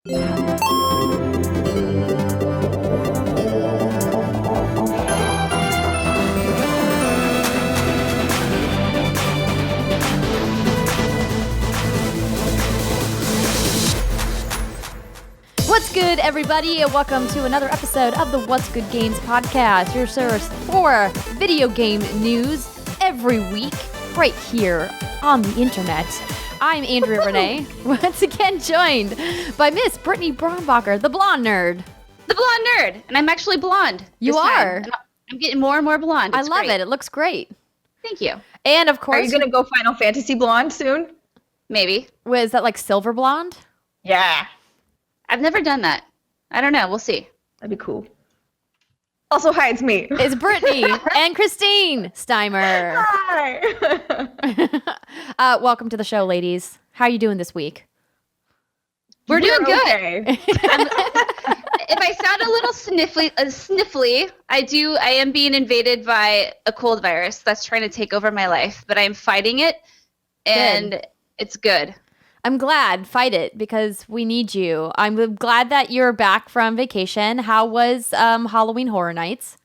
What's good, everybody, and welcome to another episode of the What's Good Games podcast, your source for video game news every week, right here on the internet. I'm Andrea Renee, once again joined by Miss Brittany Brombacher, the blonde nerd. The blonde nerd, and I'm actually blonde. You are. I'm getting more and more blonde. I love it. It looks great. Thank you. And of course, are you gonna go Final Fantasy blonde soon? Maybe. Was that like silver blonde? Yeah. I've never done that. I don't know. We'll see. That'd be cool. Also, hi, it's me. It's Brittany and Christine Steimer. Hi. Welcome to the show, ladies. How are you doing this week? We're doing good. Okay. If I sound a little sniffly, I am being invaded by a cold virus that's trying to take over my life, but I'm fighting it, and it's good. I'm glad. Fight it, because we need you. I'm glad that you're back from vacation. How was Halloween Horror Nights?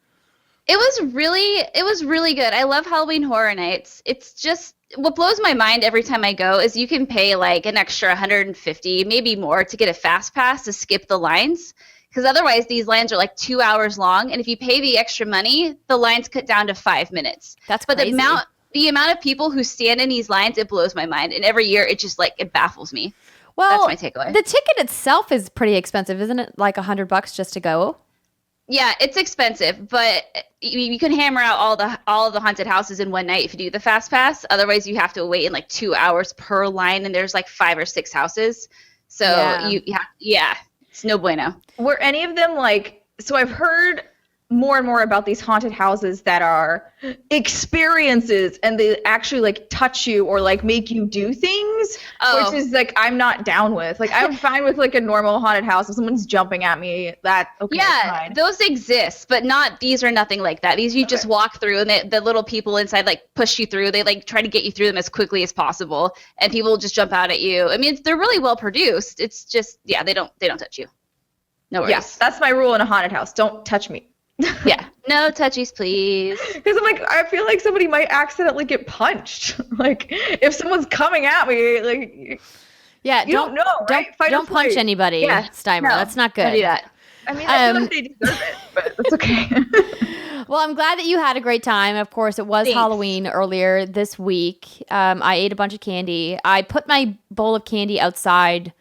It was really good. I love Halloween Horror Nights. It's just, what blows my mind every time I go is you can pay like an extra $150, maybe more, to get a fast pass to skip the lines. Because otherwise these lines are like 2 hours long, and if you pay the extra money, the lines cut down to 5 minutes. That's crazy. But the amount of people who stand in these lines, it blows my mind. And every year, it just it baffles me. Well, that's my takeaway. The ticket itself is pretty expensive, isn't it? Like $100 just to go? Yeah, it's expensive, but you can hammer out all of the haunted houses in one night if you do the fast pass. Otherwise, you have to wait in like 2 hours per line, and there's like 5 or 6 houses. So it's no bueno. Were any of them so I've heard more and more about these haunted houses that are experiences, and they actually touch you or make you do things, which is I'm not down with. I'm fine with a normal haunted house. If someone's jumping at me, fine. Those exist, but these are nothing like that. These you just walk through, and the little people inside push you through. They try to get you through them as quickly as possible, and people just jump out at you. I mean, they're really well produced. It's just they don't touch you. No worries. Yes, that's my rule in a haunted house. Don't touch me. Yeah, no touchies, please. Because I feel like somebody might accidentally get punched. If someone's coming at me, yeah, you don't know, right? Don't punch anybody, yeah, Steimer. No, that's not good. Don't do that. I mean, I feel like they deserve it, but that's okay. Well, I'm glad that you had a great time. Of course, it was Halloween earlier this week. I ate a bunch of candy. I put my bowl of candy outside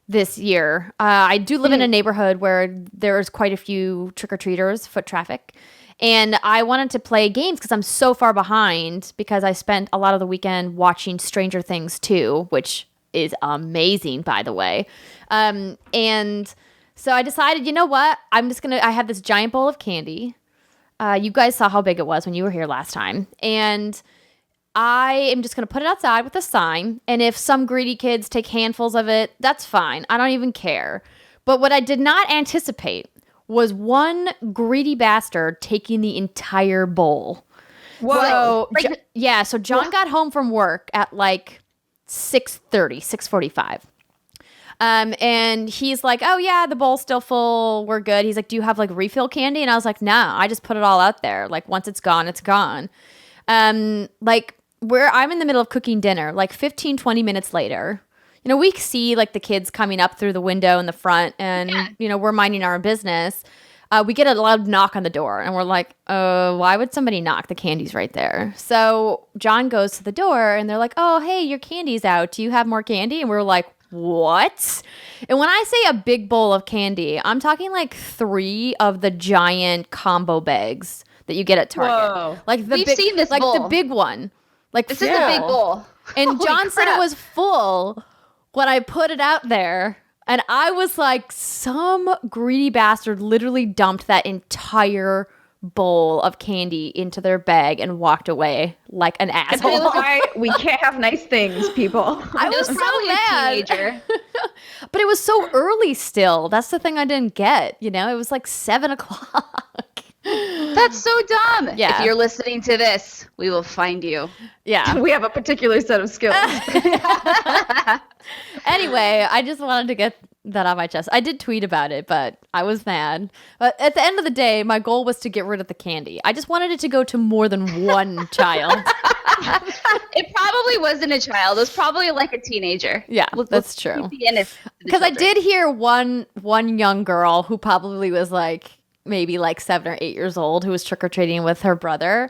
this year. I do live in a neighborhood where there's quite a few trick-or-treaters, foot traffic, and I wanted to play games because I'm so far behind, because I spent a lot of the weekend watching Stranger Things 2, which is amazing, by the way. And so I decided, you know what? I have this giant bowl of candy. You guys saw how big it was when you were here last time. And I am just going to put it outside with a sign, and if some greedy kids take handfuls of it, that's fine. I don't even care. But what I did not anticipate was one greedy bastard taking the entire bowl. Whoa. So John got home from work at 6:45. And he's like, oh yeah, the bowl's still full. We're good. He's like, do you have refill candy? And I was like, nah, I just put it all out there. Once it's gone, it's gone. Where I'm in the middle of cooking dinner, 15, 20 minutes later, we see the kids coming up through the window in the front, and, we're minding our business. We get a loud knock on the door, and we're like, why would somebody knock? The candy's right there. So John goes to the door, and they're like, oh, hey, your candy's out. Do you have more candy? And we're like, what? And when I say a big bowl of candy, I'm talking 3 of the giant combo bags that you get at Target. Whoa. We've seen this bowl. The big one. This is a big bowl. And John said it was full when I put it out there. And I was like, some greedy bastard literally dumped that entire bowl of candy into their bag and walked away like an asshole. That's why we can't have nice things, people. I was probably so mad. a teenager. But it was so early still. That's the thing I didn't get. It was 7 o'clock. That's so dumb. Yeah. If you're listening to this, we will find you. Yeah. We have a particular set of skills. Anyway, I just wanted to get that on my chest. I did tweet about it, but I was mad. But at the end of the day, my goal was to get rid of the candy. I just wanted it to go to more than one child. It probably wasn't a child. It was probably like a teenager. Yeah, that's true. Because I did hear one young girl who probably was like maybe like 7 or 8 years old who was trick-or-treating with her brother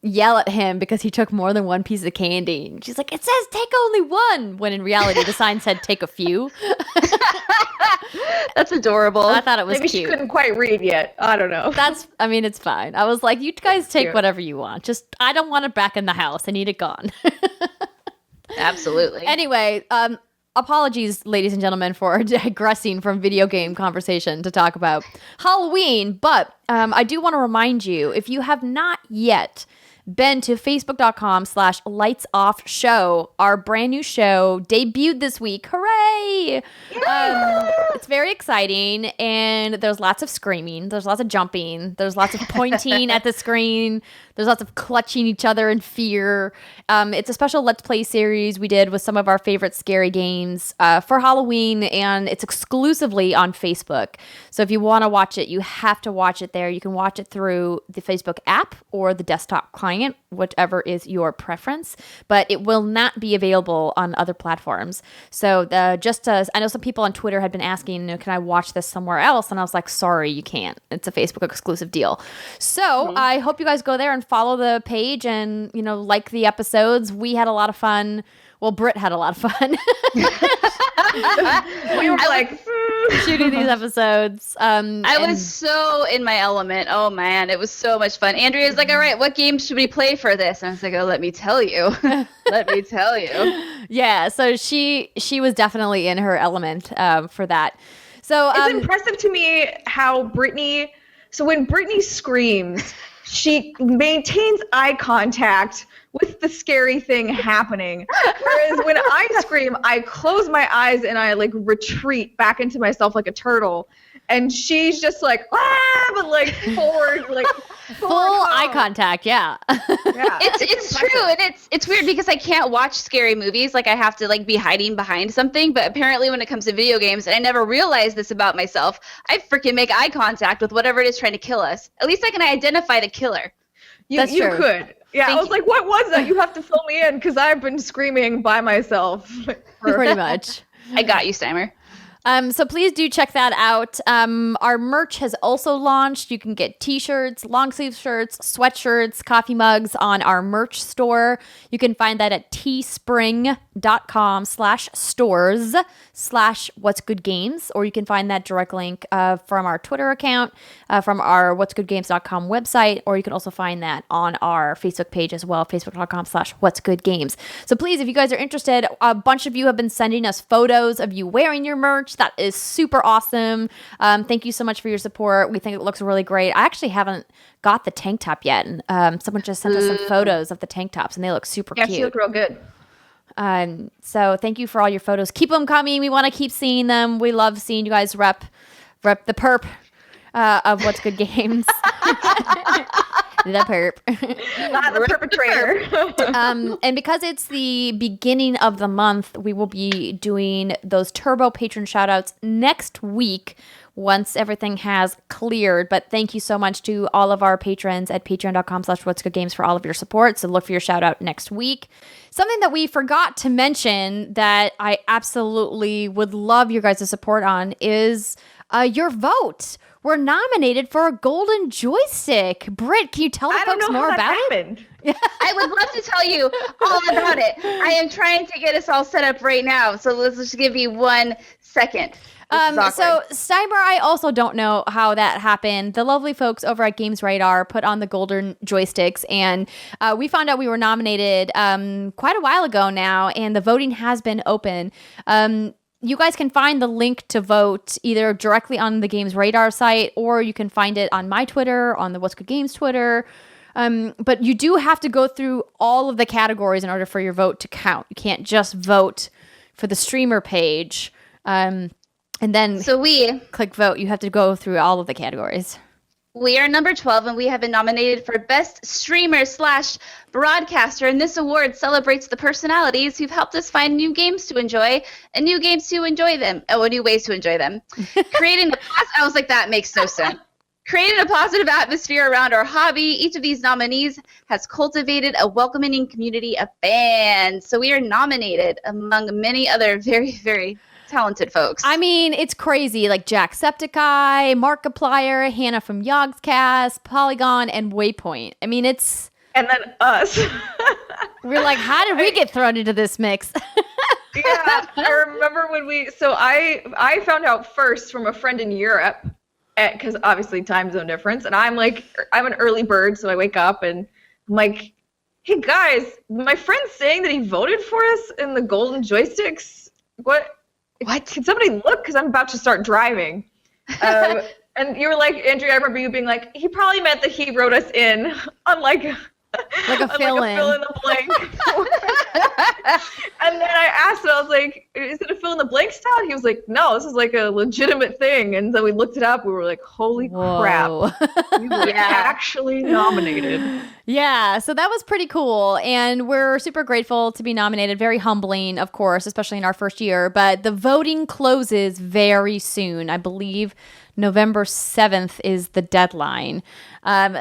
yell at him because he took more than one piece of candy. And she's like, it says take only one, when in reality the sign said take a few. That's adorable. I thought it was Maybe cute. she couldn't quite read yet. I don't know. It's fine. I was like, you guys take whatever you want. Just, I don't want it back in the house. I need it gone. Absolutely. Anyway, apologies, ladies and gentlemen, for digressing from video game conversation to talk about Halloween. But I do want to remind you, if you have not yet been to facebook.com/lightsoffshow, our brand new show debuted this week. Hooray! It's very exciting, and there's lots of screaming, there's lots of jumping, there's lots of pointing at the screen, there's lots of clutching each other in fear. It's a special Let's Play series we did with some of our favorite scary games for Halloween, and it's exclusively on Facebook. So if you want to watch it, you have to watch it there. You can watch it through the Facebook app or the desktop client, whichever is your preference, but it will not be available on other platforms. So I know some people on Twitter had been asking, can I watch this somewhere else? And I was like, sorry, you can't. It's a Facebook exclusive deal. So I hope you guys go there and follow the page and, like the episodes. We had a lot of fun. Well, Britt had a lot of fun. We were like shooting these episodes. I was so in my element. Oh man, it was so much fun. Andrea's like, all right, what game should we play for this? And I was like, oh, let me tell you. Let me tell you. Yeah, so she was definitely in her element for that. So it's impressive to me how Brittany. So when Brittany screams, she maintains eye contact with the scary thing happening. Whereas when I scream, I close my eyes and I like retreat back into myself like a turtle. And she's just like, but like forward, like full eye contact. Yeah. It's true. And it's weird because I can't watch scary movies. Like I have to like be hiding behind something. But apparently when it comes to video games, and I never realized this about myself, I freaking make eye contact with whatever it is trying to kill us. At least I can identify the killer. You could. Yeah, I was like, what was that? You have to fill me in because I've been screaming by myself. Pretty much. I got you, Steimer. So please do check that out. Our merch has also launched. You can get t-shirts, long sleeve shirts, sweatshirts, coffee mugs on our merch store. You can find that at teespring.com/stores/whatsgoodgames, or you can find that direct link from our Twitter account, from our whatsgoodgames.com website, or you can also find that on our Facebook page as well, facebook.com/whatsgoodgames. So please, if you guys are interested, a bunch of you have been sending us photos of you wearing your merch. That is super awesome. Thank you so much for your support. We think it looks really great. I actually haven't got the tank top yet. And someone just sent us some photos of the tank tops, and they look super cute. Yeah, she looked real good. So thank you for all your photos. Keep them coming. We want to keep seeing them. We love seeing you guys rep the perp of What's Good Games. The perp. Not the perpetrator. And because it's the beginning of the month, we will be doing those turbo patron shoutouts next week once everything has cleared. But thank you so much to all of our patrons at patreon.com/whatsgoodgames for all of your support. So look for your shout out next week. Something that we forgot to mention that I absolutely would love your guys' support on is your vote. We're nominated for a golden joystick. Britt, can you tell the folks more about it? I would love to tell you all about it. I am trying to get us all set up right now, so let's just give you 1 second. So Steimer, I also don't know how that happened. The lovely folks over at Games Radar put on the golden joysticks, and we found out we were nominated quite a while ago now, and the voting has been open. You guys can find the link to vote either directly on the Games Radar site, or you can find it on my Twitter, on the What's Good Games Twitter. But you do have to go through all of the categories in order for your vote to count. You can't just vote for the streamer page. And then we click vote. You have to go through all of the categories. We are number 12, and we have been nominated for Best Streamer / Broadcaster, and this award celebrates the personalities who've helped us find new games to enjoy and new games to enjoy them. New ways to enjoy them. I was like, that makes no sense. Creating a positive atmosphere around our hobby, each of these nominees has cultivated a welcoming community of fans. So we are nominated among many other very, very talented folks. I mean, it's crazy. Like Jacksepticeye, Markiplier, Hannah from Yogscast, Polygon, and Waypoint. I mean, it's... And then us. We're like, how did we get thrown into this mix? Yeah, I remember when So I found out first from a friend in Europe, because obviously time zone difference, and I'm an early bird, so I wake up and I'm like, hey guys, my friend's saying that he voted for us in the Golden Joysticks. What? Can somebody look? Because I'm about to start driving. And you were like, Andrea, I remember you being like, he probably meant that he wrote us in on like a fill in the blank. And then I asked him, I was like, is it a fill in the blank style? He was like, no, this is like a legitimate thing. And so we looked it up. We were like, holy crap. You were actually nominated. Yeah, so that was pretty cool. And we're super grateful to be nominated. Very humbling, of course, especially in our first year. But the voting closes very soon. I believe November 7th is the deadline.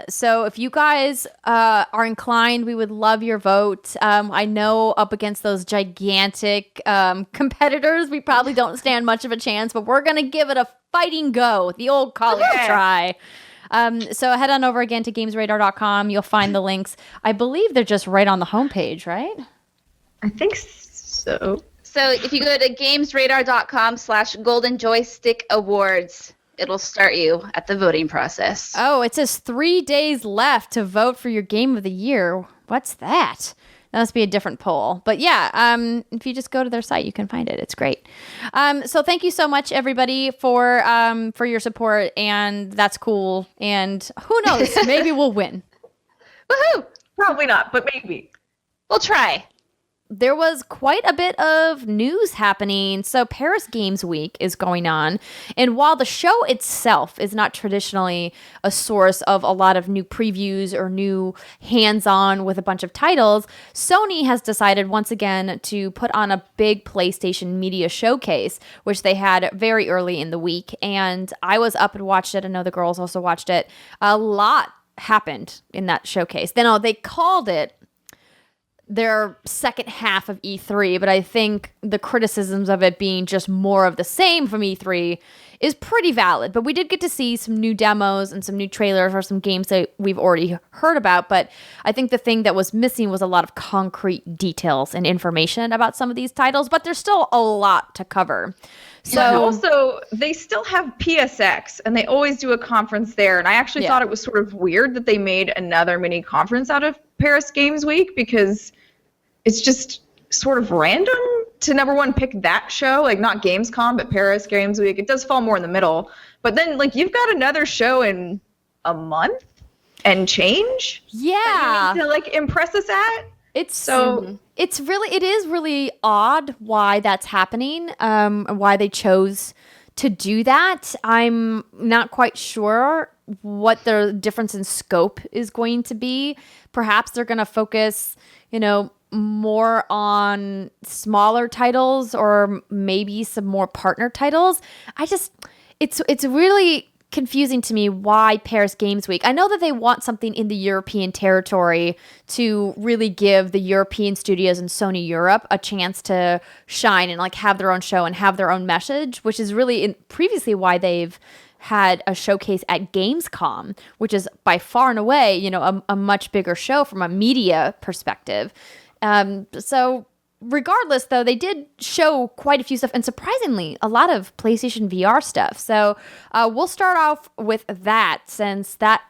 So if you guys are inclined, we would love your vote. I know up against those gigantic competitors, we probably don't stand much of a chance, but we're going to give it a fighting go, the old college try. So head on over again to gamesradar.com. You'll find the links. I believe they're just right on the homepage, right? I think so. So if you go to gamesradar.com/Golden Joystick Awards, it'll start you at the voting process. Oh, it says 3 days left to vote for your game of the year. What's that? That must be a different poll. But yeah, if you just go to their site, you can find it. It's great. So thank you so much, everybody, for your support. And that's cool. And who knows? Maybe we'll win. Woohoo! Probably not, but maybe. We'll try. There was quite a bit of news happening. So Paris Games Week is going on. And while the show itself is not traditionally a source of a lot of new previews or new hands-on with a bunch of titles, Sony has decided once again to put on a big PlayStation media showcase, which they had very early in the week. And I was up and watched it. I know the girls also watched it. A lot happened in that showcase. Then they called it their second half of E3, but I think the criticisms of it being just more of the same from E3 is pretty valid. But we did get to see some new demos and some new trailers for some games that we've already heard about. But I think the thing that was missing was a lot of concrete details and information about some of these titles, but there's still a lot to cover. So also, they still have PSX, and they always do a conference there. And I actually thought it was sort of weird that they made another mini conference out of Paris Games Week, because it's just sort of random to, number one, pick that show, like not Gamescom, but Paris Games Week. It does fall more in the middle. But then, like, you've got another show in a month and change. Yeah. That you need to, like, impress us at. It is really odd why that's happening, why they chose to do that. I'm not quite sure what the difference in scope is going to be. Perhaps they're going to focus, more on smaller titles or maybe some more partner titles. It's really confusing to me why Paris Games Week. I know that they want something in the European territory to really give the European studios and Sony Europe a chance to shine and like have their own show and have their own message, which is really previously why they've had a showcase at Gamescom, which is by far and away, a much bigger show from a media perspective. So regardless, though, they did show quite a few stuff, and surprisingly, a lot of PlayStation VR stuff. So we'll start off with that, since that,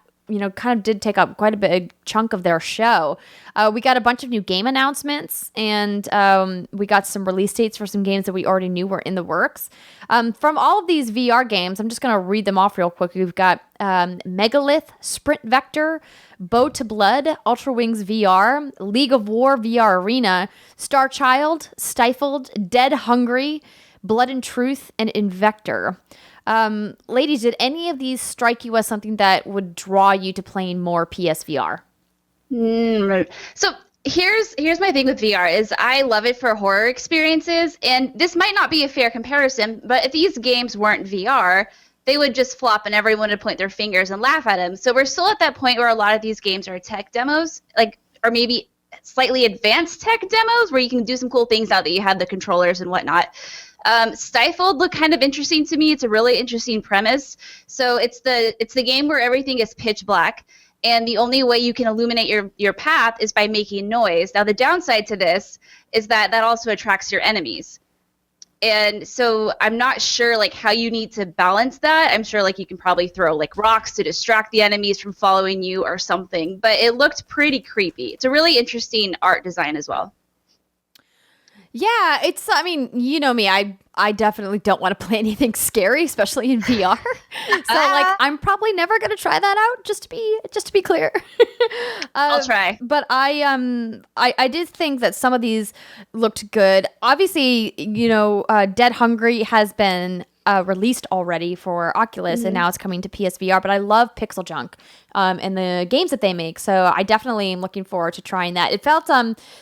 kind of did take up quite a big chunk of their show. We got a bunch of new game announcements, and we got some release dates for some games that we already knew were in the works. From all of these VR games, I'm just going to read them off real quick. We've got Megalith, Sprint Vector, Bow to Blood, Ultra Wings VR, League of War VR Arena, Star Child, Stifled, Dead Hungry, Blood and Truth, and Invector. Ladies, did any of these strike you as something that would draw you to playing more PSVR? So here's my thing with VR is I love it for horror experiences, and this might not be a fair comparison, but if these games weren't VR, they would just flop and everyone would point their fingers and laugh at them. So we're still at that point where a lot of these games are tech demos, or maybe slightly advanced tech demos where you can do some cool things now that you have the controllers and whatnot. Stifled looked kind of interesting to me. It's a really interesting premise. So it's the game where everything is pitch black, and the only way you can illuminate your path is by making noise. Now the downside to this is that also attracts your enemies. And so I'm not sure how you need to balance that. I'm sure you can probably throw rocks to distract the enemies from following you or something, but it looked pretty creepy. It's a really interesting art design as well. Yeah, I mean, you know me, I definitely don't want to play anything scary, especially in VR. So I'm probably never going to try that out, just to be clear. I'll try. But I did think that some of these looked good. Obviously, Dead Hungry has been released already for Oculus, and now it's coming to PSVR. But I love Pixel Junk and the games that they make, so I definitely am looking forward to trying that. It felt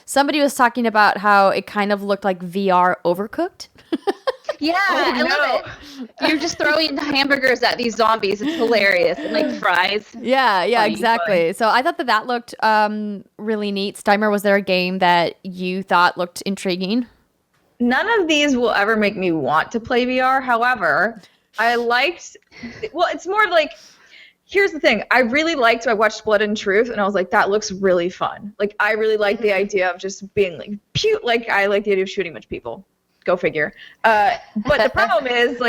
somebody was talking about how it kind of looked like VR Overcooked. Yeah, I love it. You're just throwing hamburgers at these zombies. It's hilarious. And fries. Yeah, funny, exactly. Funny. So I thought that looked really neat. Steimer, was there a game that you thought looked intriguing? None of these will ever make me want to play VR. However, it's more here's the thing. I watched Blood and Truth, and I was like, that looks really fun. I really like the idea of just being I like the idea of shooting a bunch of people. Go figure. But the problem is,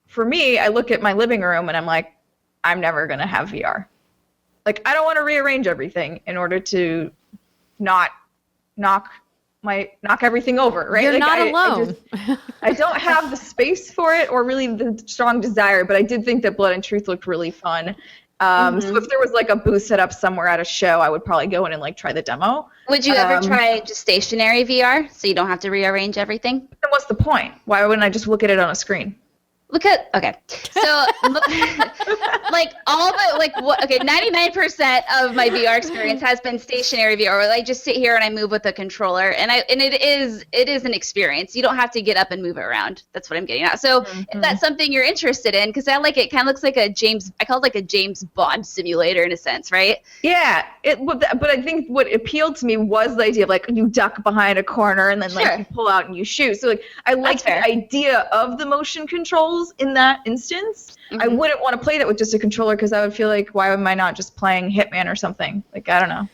for me, I look at my living room and I'm like, I'm never going to have VR. I don't want to rearrange everything in order to not knock everything over, right? You're not alone. I don't have the space for it or really the strong desire, but I did think that Blood and Truth looked really fun. So if there was a booth set up somewhere at a show, I would probably go in and try the demo. Would you ever try just stationary VR so you don't have to rearrange everything? Then what's the point? Why wouldn't I just look at it on a screen? Okay. So, 99% of my VR experience has been stationary VR, where I just sit here and I move with the controller, and it is an experience. You don't have to get up and move it around. That's what I'm getting at. So, if that's something you're interested in, because I like it, kind of looks like I call it a James Bond simulator in a sense, right? Yeah. But I think what appealed to me was the idea of you duck behind a corner and then you pull out and you shoot. So I like the idea of the motion controls in that instance. I wouldn't want to play that with just a controller because I would feel why am I not just playing Hitman or something? I don't know.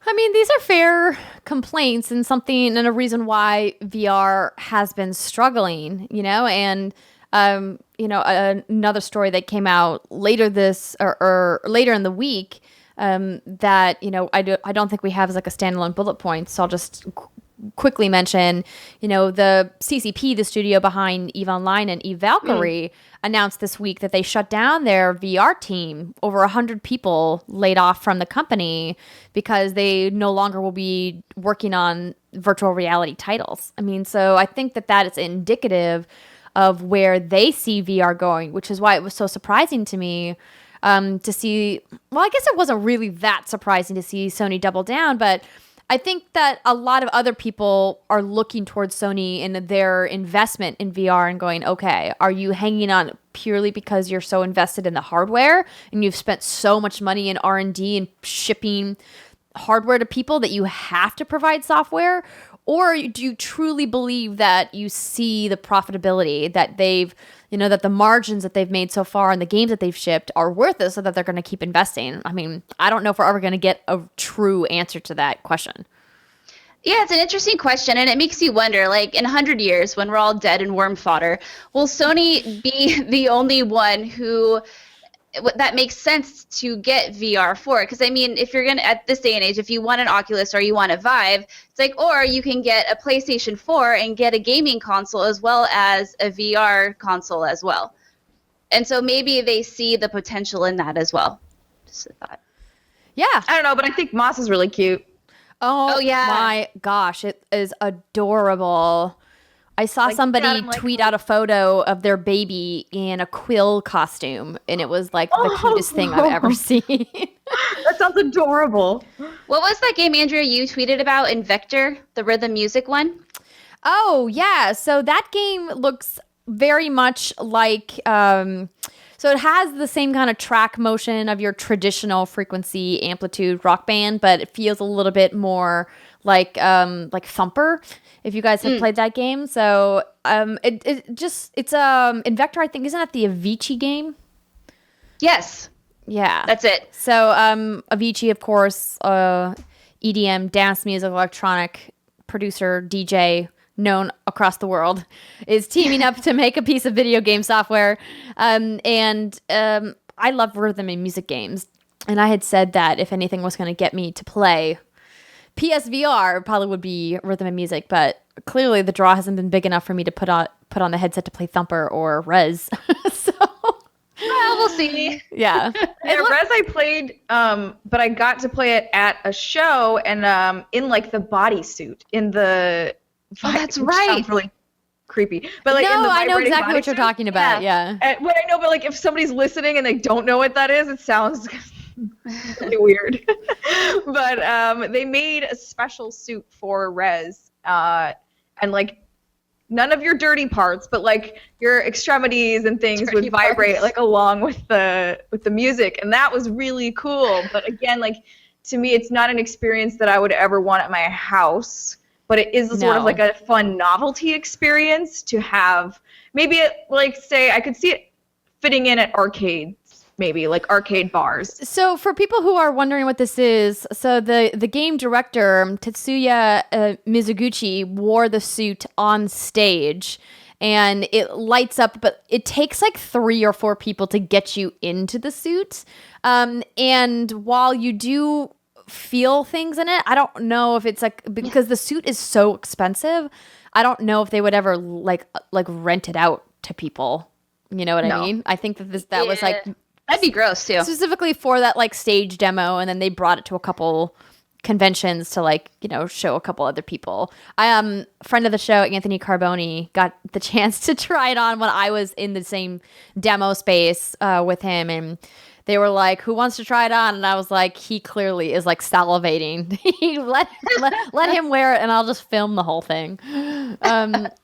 I mean, these are fair complaints and a reason why VR has been struggling, and another story that came out later or later in the week that I don't think we have as a standalone bullet point, so I'll just quickly mention, the CCP, the studio behind EVE Online and EVE Valkyrie, announced this week that they shut down their VR team. Over 100 people laid off from the company because they no longer will be working on virtual reality titles. I mean, so I think that is indicative of where they see VR going, which is why it was so surprising to me to see, well, I guess it wasn't really that surprising to see Sony double down, but I think that a lot of other people are looking towards Sony and their investment in VR and going, okay, are you hanging on purely because you're so invested in the hardware and you've spent so much money in R&D and shipping hardware to people that you have to provide software? Or do you truly believe that you see the profitability that that the margins that they've made so far and the games that they've shipped are worth it so that they're going to keep investing? I mean, I don't know if we're ever going to get a true answer to that question. Yeah, it's an interesting question, and it makes you wonder, in 100 years, when we're all dead and worm fodder, will Sony be the only one who that makes sense to get VR for? Because I mean, if you're gonna, at this day and age, if you want an Oculus or you want a Vive, it's or you can get a PlayStation 4 and get a gaming console as well as a VR console as well. And so maybe they see the potential in that as well. Just a thought. Yeah, I don't know, but I think Moss is really cute. Oh yeah, my gosh, it is adorable. I saw somebody tweet out a photo of their baby in a quill costume, and it was like the cutest thing I've ever seen. That sounds adorable. What was that game, Andrea, you tweeted about in Vector, the rhythm music one? Oh, yeah. So that game looks very much like... so it has the same kind of track motion of your traditional frequency amplitude rock band, but it feels a little bit more like Thumper, if you guys have played that game. So it's in Vector, I think, isn't that the Avicii game? Yes. Yeah. That's it. So Avicii, of course, EDM, dance music, electronic producer, DJ, known across the world, is teaming up to make a piece of video game software. And I love rhythm and music games. And I had said that if anything was going to get me to play PSVR, probably would be rhythm and music, but clearly the draw hasn't been big enough for me to put on the headset to play Thumper or Rez. So well, we'll see. Yeah. Rez I played, but I got to play it at a show and in like the bodysuit in the. Oh, that's right. Sounds really creepy, but like no, in the I know exactly what bodysuit. you're talking about. Yeah. And, well, I know, but like if somebody's listening and they don't know what that is, it sounds really weird. But they made a special suit for Rez, and like none of your dirty parts, but like your extremities and things dirty would vibrate parts. like along with the music, and that was really cool. But again, like to me, it's not an experience that I would ever want at my house. But it is sort of like a fun novelty experience to have. Maybe it, like, say, I could see it fitting in at arcades, maybe, like arcade bars. So for people who are wondering what this is, so the game director, Tetsuya Mizuguchi, wore the suit on stage. And it lights up, but it takes like 3 or 4 people to get you into the suit. And while you do feel things in it, I don't know if it's like, because the suit is so expensive, I don't know if they would ever like rent it out to people. You know what I mean? I think that that was like, that'd be gross too. Specifically for that like stage demo, and then they brought it to a couple conventions to like, you know, show a couple other people. Friend of the show, Anthony Carboni, got the chance to try it on when I was in the same demo space with him, and they were like, "Who wants to try it on?" And I was like, "He clearly is like salivating. let him wear it, and I'll just film the whole thing."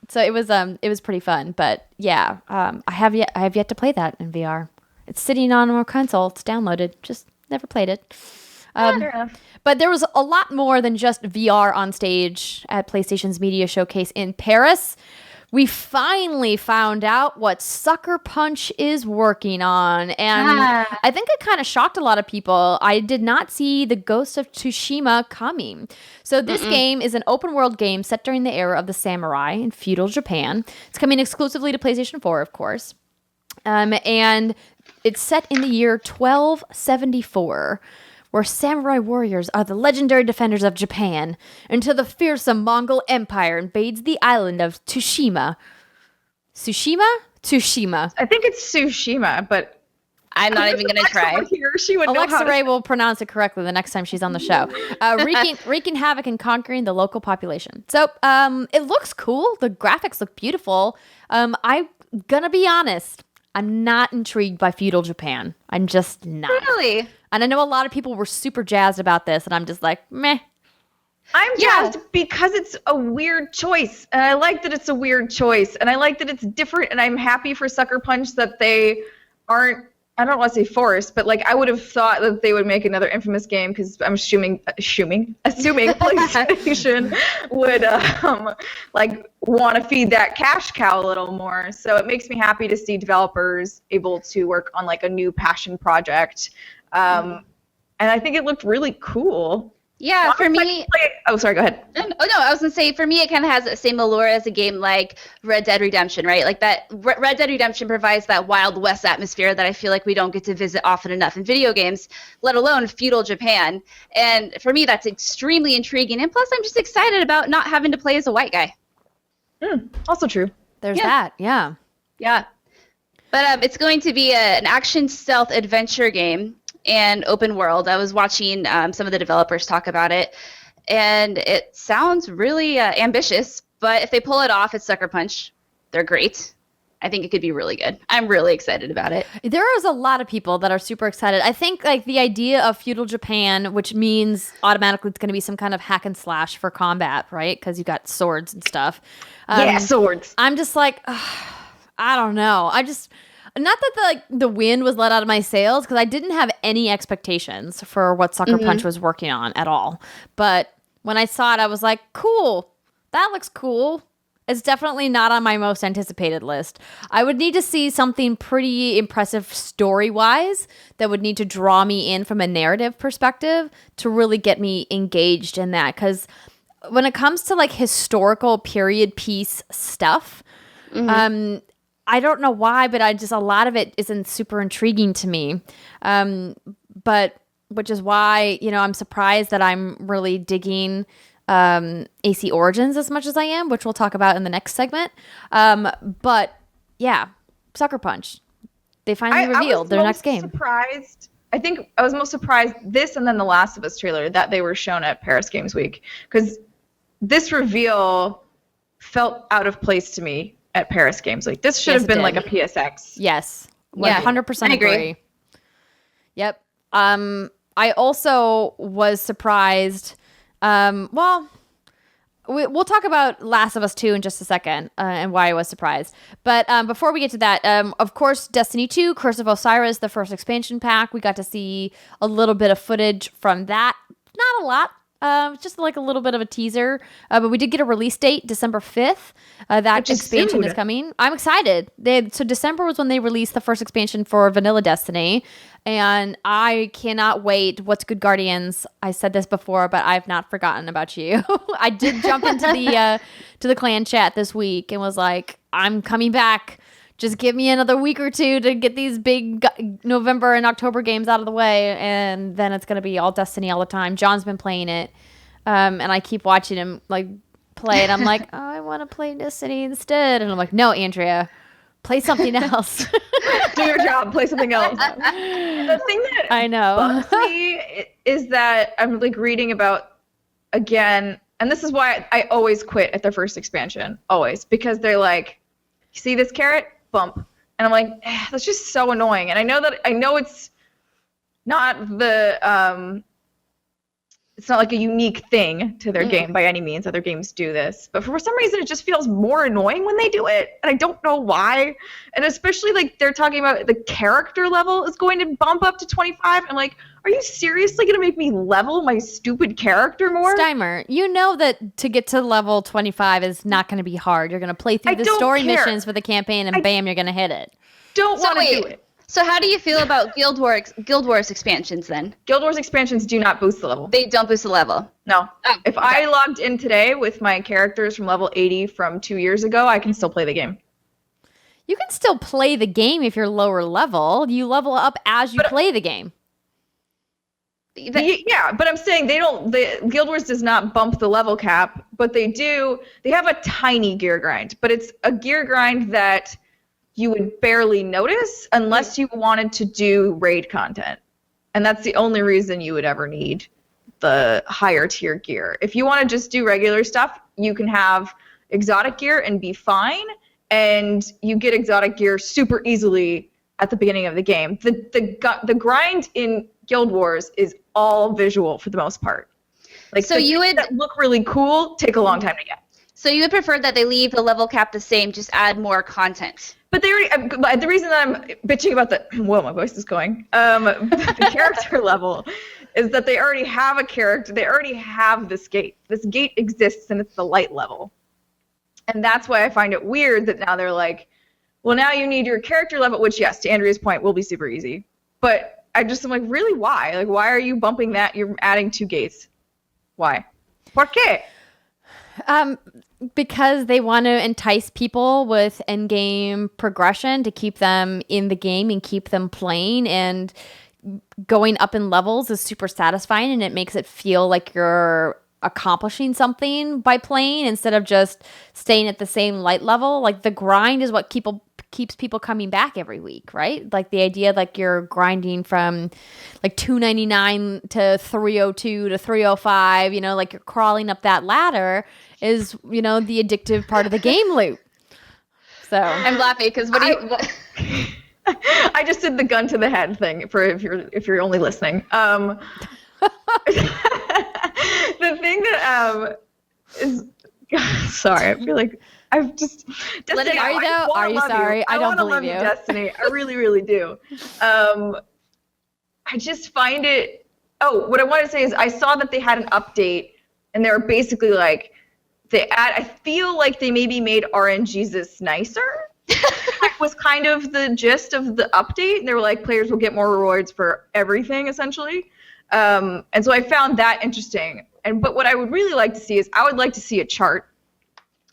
So it was pretty fun. But yeah, I have yet to play that in VR. It's sitting on our console. It's downloaded. Just never played it. Fair enough. But there was a lot more than just VR on stage at PlayStation's media showcase in Paris. We finally found out what Sucker Punch is working on. And I think it kind of shocked a lot of people. I did not see the Ghost of Tsushima coming. So this game is an open world game set during the era of the samurai in feudal Japan. It's coming exclusively to PlayStation 4, of course. And it's set in the year 1274. Where samurai warriors are the legendary defenders of Japan until the fearsome Mongol Empire invades the island of Tsushima. Tsushima. I think it's Tsushima, but I'm not even going to try. She would Alexa know how Ray will pronounce it correctly the next time she's on the show. Wreaking havoc and conquering the local population. So it looks cool. The graphics look beautiful. I'm going to be honest. I'm not intrigued by feudal Japan. I'm just not. Really? And I know a lot of people were super jazzed about this, and I'm just like, meh. I'm jazzed because it's a weird choice, and I like that it's a weird choice, and I like that it's different, and I'm happy for Sucker Punch that they aren't, I don't want to say forced, but like I would have thought that they would make another Infamous game because I'm assuming PlayStation would like want to feed that cash cow a little more. So it makes me happy to see developers able to work on like a new passion project. And I think it looked really cool. Yeah, for me... Oh, sorry, go ahead. Oh, no, I was going to say, for me, it kind of has the same allure as a game like Red Dead Redemption, right? Like that Red Dead Redemption provides that Wild West atmosphere that I feel like we don't get to visit often enough in video games, let alone feudal Japan. And for me, that's extremely intriguing. And plus, I'm just excited about not having to play as a white guy. Also true. There's that, yeah. Yeah. But it's going to be an action stealth adventure game and open world. I was watching some of the developers talk about it, and it sounds really ambitious, But if they pull it off at Sucker Punch, they're great. I think it could be really good. I'm really excited about it. There is a lot of people that are super excited. I think like the idea of feudal Japan, which means automatically it's going to be some kind of hack and slash for combat, right? Because you got swords and stuff. Swords. I'm just like, I don't know. Not that the wind was let out of my sails, because I didn't have any expectations for what Sucker Punch was working on at all. But when I saw it, I was like, cool. That looks cool. It's definitely not on my most anticipated list. I would need to see something pretty impressive story-wise that would need to draw me in from a narrative perspective to really get me engaged in that. Because when it comes to like historical period piece stuff, I don't know why, but a lot of it isn't super intriguing to me. But which is why, I'm surprised that I'm really digging AC Origins as much as I am, which we'll talk about in the next segment. But yeah, Sucker Punch. They finally revealed their next game. I think I was most surprised this and then the Last of Us trailer that they were shown at Paris Games Week, because this reveal felt out of place to me at Paris Games Week. This should have been like a PSX. Yes, 100% agree. Yep. I also was surprised. We'll talk about Last of Us 2 in just a second and why I was surprised. But before we get to that, of course, Destiny 2, Curse of Osiris, the first expansion pack, we got to see a little bit of footage from that. Not a lot. Just like a little bit of a teaser. But we did get a release date, December 5th. That expansion is coming. I'm excited. So December was when they released the first expansion for Vanilla Destiny. And I cannot wait. What's good, Guardians? I said this before, but I've not forgotten about you. I did jump into the clan chat this week and was like, I'm coming back. Just give me another week or two to get these big November and October games out of the way, and then it's going to be all Destiny all the time. John's been playing it, and I keep watching him like play it. I'm like, oh, I want to play Destiny instead. And I'm like, no, Andrea, play something else. Do your job. Play something else. The thing that I know bugs me is that I'm like reading about, again, and this is why I always quit at the first expansion. Always. Because they're like, you see this carrot? Bump. And I'm like, that's just so annoying. And I know it's not it's not like a unique thing to their game by any means. Other games do this. But for some reason, it just feels more annoying when they do it. And I don't know why. And especially, like, they're talking about the character level is going to bump up to 25. I'm like, are you seriously going to make me level my stupid character more? Steimer, you know that to get to level 25 is not going to be hard. You're going to play through the story missions for the campaign, and bam, you're going to hit it. Don't want to do it. So how do you feel about Guild Wars expansions then? Guild Wars expansions do not boost the level. They don't boost the level? No. Oh, if I logged in today with my characters from level 80 from 2 years ago, I can still play the game. You can still play the game if you're lower level. You level up as you play the game. Yeah, but I'm saying Guild Wars does not bump the level cap, but they have a tiny gear grind, but it's a gear grind that you would barely notice unless you wanted to do raid content. And that's the only reason you would ever need the higher tier gear. If you want to just do regular stuff, you can have exotic gear and be fine, and you get exotic gear super easily at the beginning of the game. The grind in Guild Wars is all visual for the most part. Like, so you would that look really cool, take a long time to get. So you would prefer that they leave the level cap the same, just add more content. But they already. The reason that I'm bitching about my voice is going. The character level is that they already have a character. They already have this gate. This gate exists, and it's the light level. And that's why I find it weird that now they're like, well, now you need your character level, which, yes, to Andrea's point, will be super easy. But I'm like, really, why? Like, why are you bumping that? You're adding 2 gates. Why? ¿Por qué? Because they want to entice people with endgame progression to keep them in the game and keep them playing, and going up in levels is super satisfying, and it makes it feel like you're accomplishing something by playing instead of just staying at the same light level. Like, the grind is what keeps people coming back every week, right? Like the idea like you're grinding from like 299 to 302 to 305, like you're crawling up that ladder is, the addictive part of the game loop. So I'm laughing because what I just did the gun to the head thing for if you're only listening. The thing that is sorry, I feel like I've just Destiny. Are you though? Are you sorry? You. I don't believe love you. Destiny. I really, really do. I just find it. Oh, what I want to say is I saw that they had an update, and they were basically like I feel like they maybe made RNGesus nicer. Was kind of the gist of the update. And they were like, players will get more rewards for everything, essentially. And so I found that interesting. But what I would really like to see is I would like to see a chart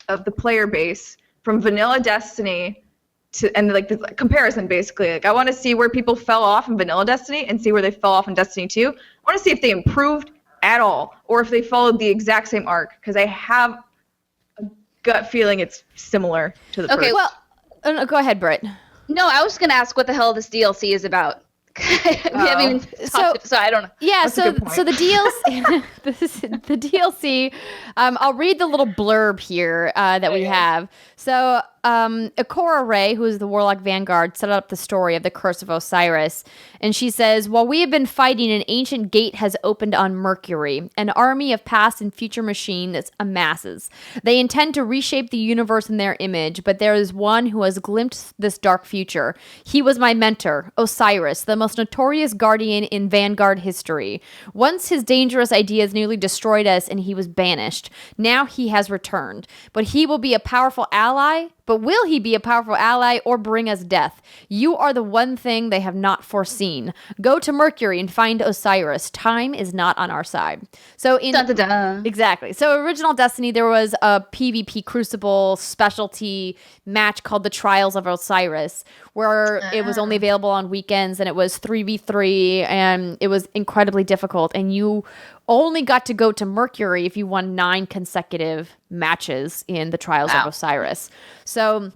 of the player base from vanilla Destiny and like the comparison, basically. Like I want to see where people fell off in vanilla Destiny and see where they fell off in Destiny 2. I want to see if they improved at all or if they followed the exact same arc, because I have a gut feeling it's similar to the first. Okay, well, go ahead, Britt. No, I was going to ask what the hell this DLC is about. We haven't even talked, so I don't know. Yeah, so the DLC, the DLC. I'll read the little blurb here that we have. So, Ikora Ray, who is the Warlock Vanguard, set up the story of the Curse of Osiris, and she says, "While we have been fighting, an ancient gate has opened on Mercury. An army of past and future machines amasses. They intend to reshape the universe in their image, but there is one who has glimpsed this dark future. He was my mentor, Osiris, the most notorious guardian in Vanguard history. Once his dangerous ideas nearly destroyed us and he was banished. Now he has returned. But he will be a powerful ally. But will he be a powerful ally or bring us death? You are the one thing they have not foreseen. Go to Mercury and find Osiris. Time is not on our side." So exactly. So original Destiny, there was a PvP Crucible specialty match called the Trials of Osiris, where it was only available on weekends, and it was 3v3, and it was incredibly difficult, and you only got to go to Mercury if you won 9 consecutive matches in the Trials of Osiris. So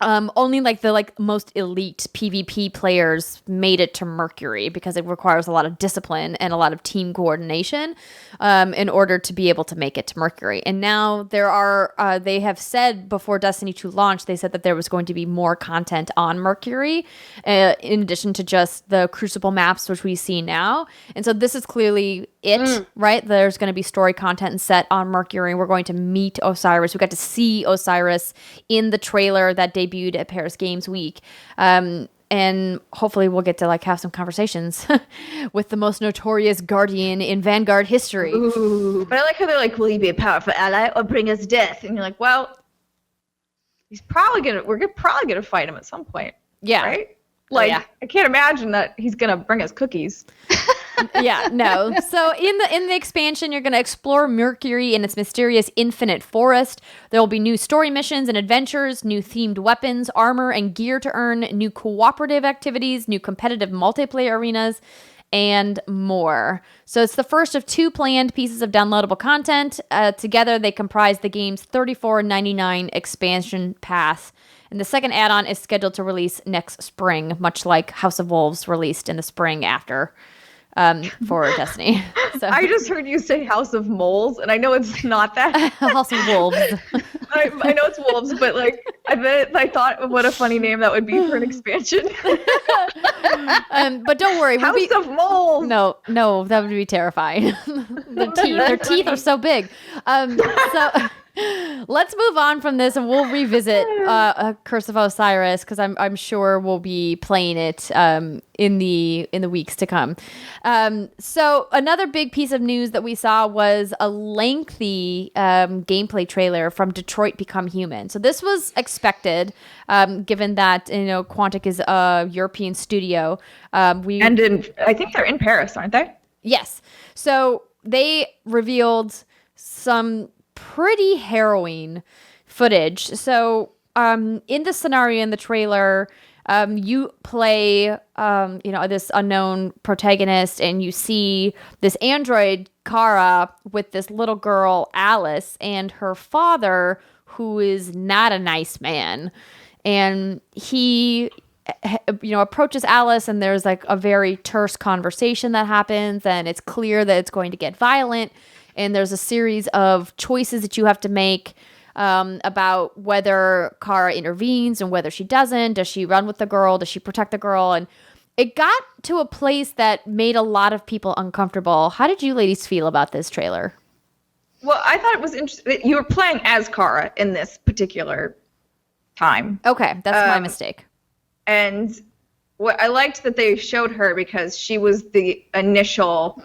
only the most elite PvP players made it to Mercury, because it requires a lot of discipline and a lot of team coordination in order to be able to make it to Mercury. And now there are, they have said before Destiny 2 launched, they said that there was going to be more content on Mercury in addition to just the Crucible maps, which we see now. And so this is clearly it, right? There's going to be story content and set on Mercury. We're going to meet Osiris. We got to see Osiris in the trailer that debuted at Paris Games Week. And hopefully we'll get to have some conversations with the most notorious guardian in Vanguard history. Ooh. But I like how they're like, will he be a powerful ally or bring us death? And you're like, well, we're probably gonna fight him at some point. Yeah. Right? I can't imagine that he's gonna bring us cookies. Yeah, no. So in the expansion, you're going to explore Mercury and its mysterious infinite forest. There will be new story missions and adventures, new themed weapons, armor, and gear to earn, new cooperative activities, new competitive multiplayer arenas, and more. So it's the first of 2 planned pieces of downloadable content. Together, they comprise the game's $34.99 expansion pass. And the second add-on is scheduled to release next spring, much like House of Wolves released in the spring after. For Destiny. So I just heard you say House of Moles, and I know it's not that. House of Wolves. I know it's wolves, but I thought of what a funny name that would be for an expansion. But don't worry, House of Moles. No, that would be terrifying. Their teeth are so big. So let's move on from this, and we'll revisit Curse of Osiris, because I'm sure we'll be playing it in the weeks to come. So another big piece of news that we saw was a lengthy gameplay trailer from Detroit Become Human. So this was expected, given that Quantic is a European studio. I think they're in Paris, aren't they? Yes. So they revealed some pretty harrowing footage. So in the scenario in the trailer, you play this unknown protagonist, and you see this android Kara with this little girl Alice and her father, who is not a nice man. and he approaches Alice, and there's like a very terse conversation that happens, and it's clear that it's going to get violent, and there's a series of choices that you have to make about whether Kara intervenes and whether she doesn't. Does she run with the girl? Does she protect the girl? And it got to a place that made a lot of people uncomfortable. How did you ladies feel about this trailer? Well, I thought it was interesting. You were playing as Kara in this particular time. Okay, that's my mistake. And what I liked that they showed her because she was the initial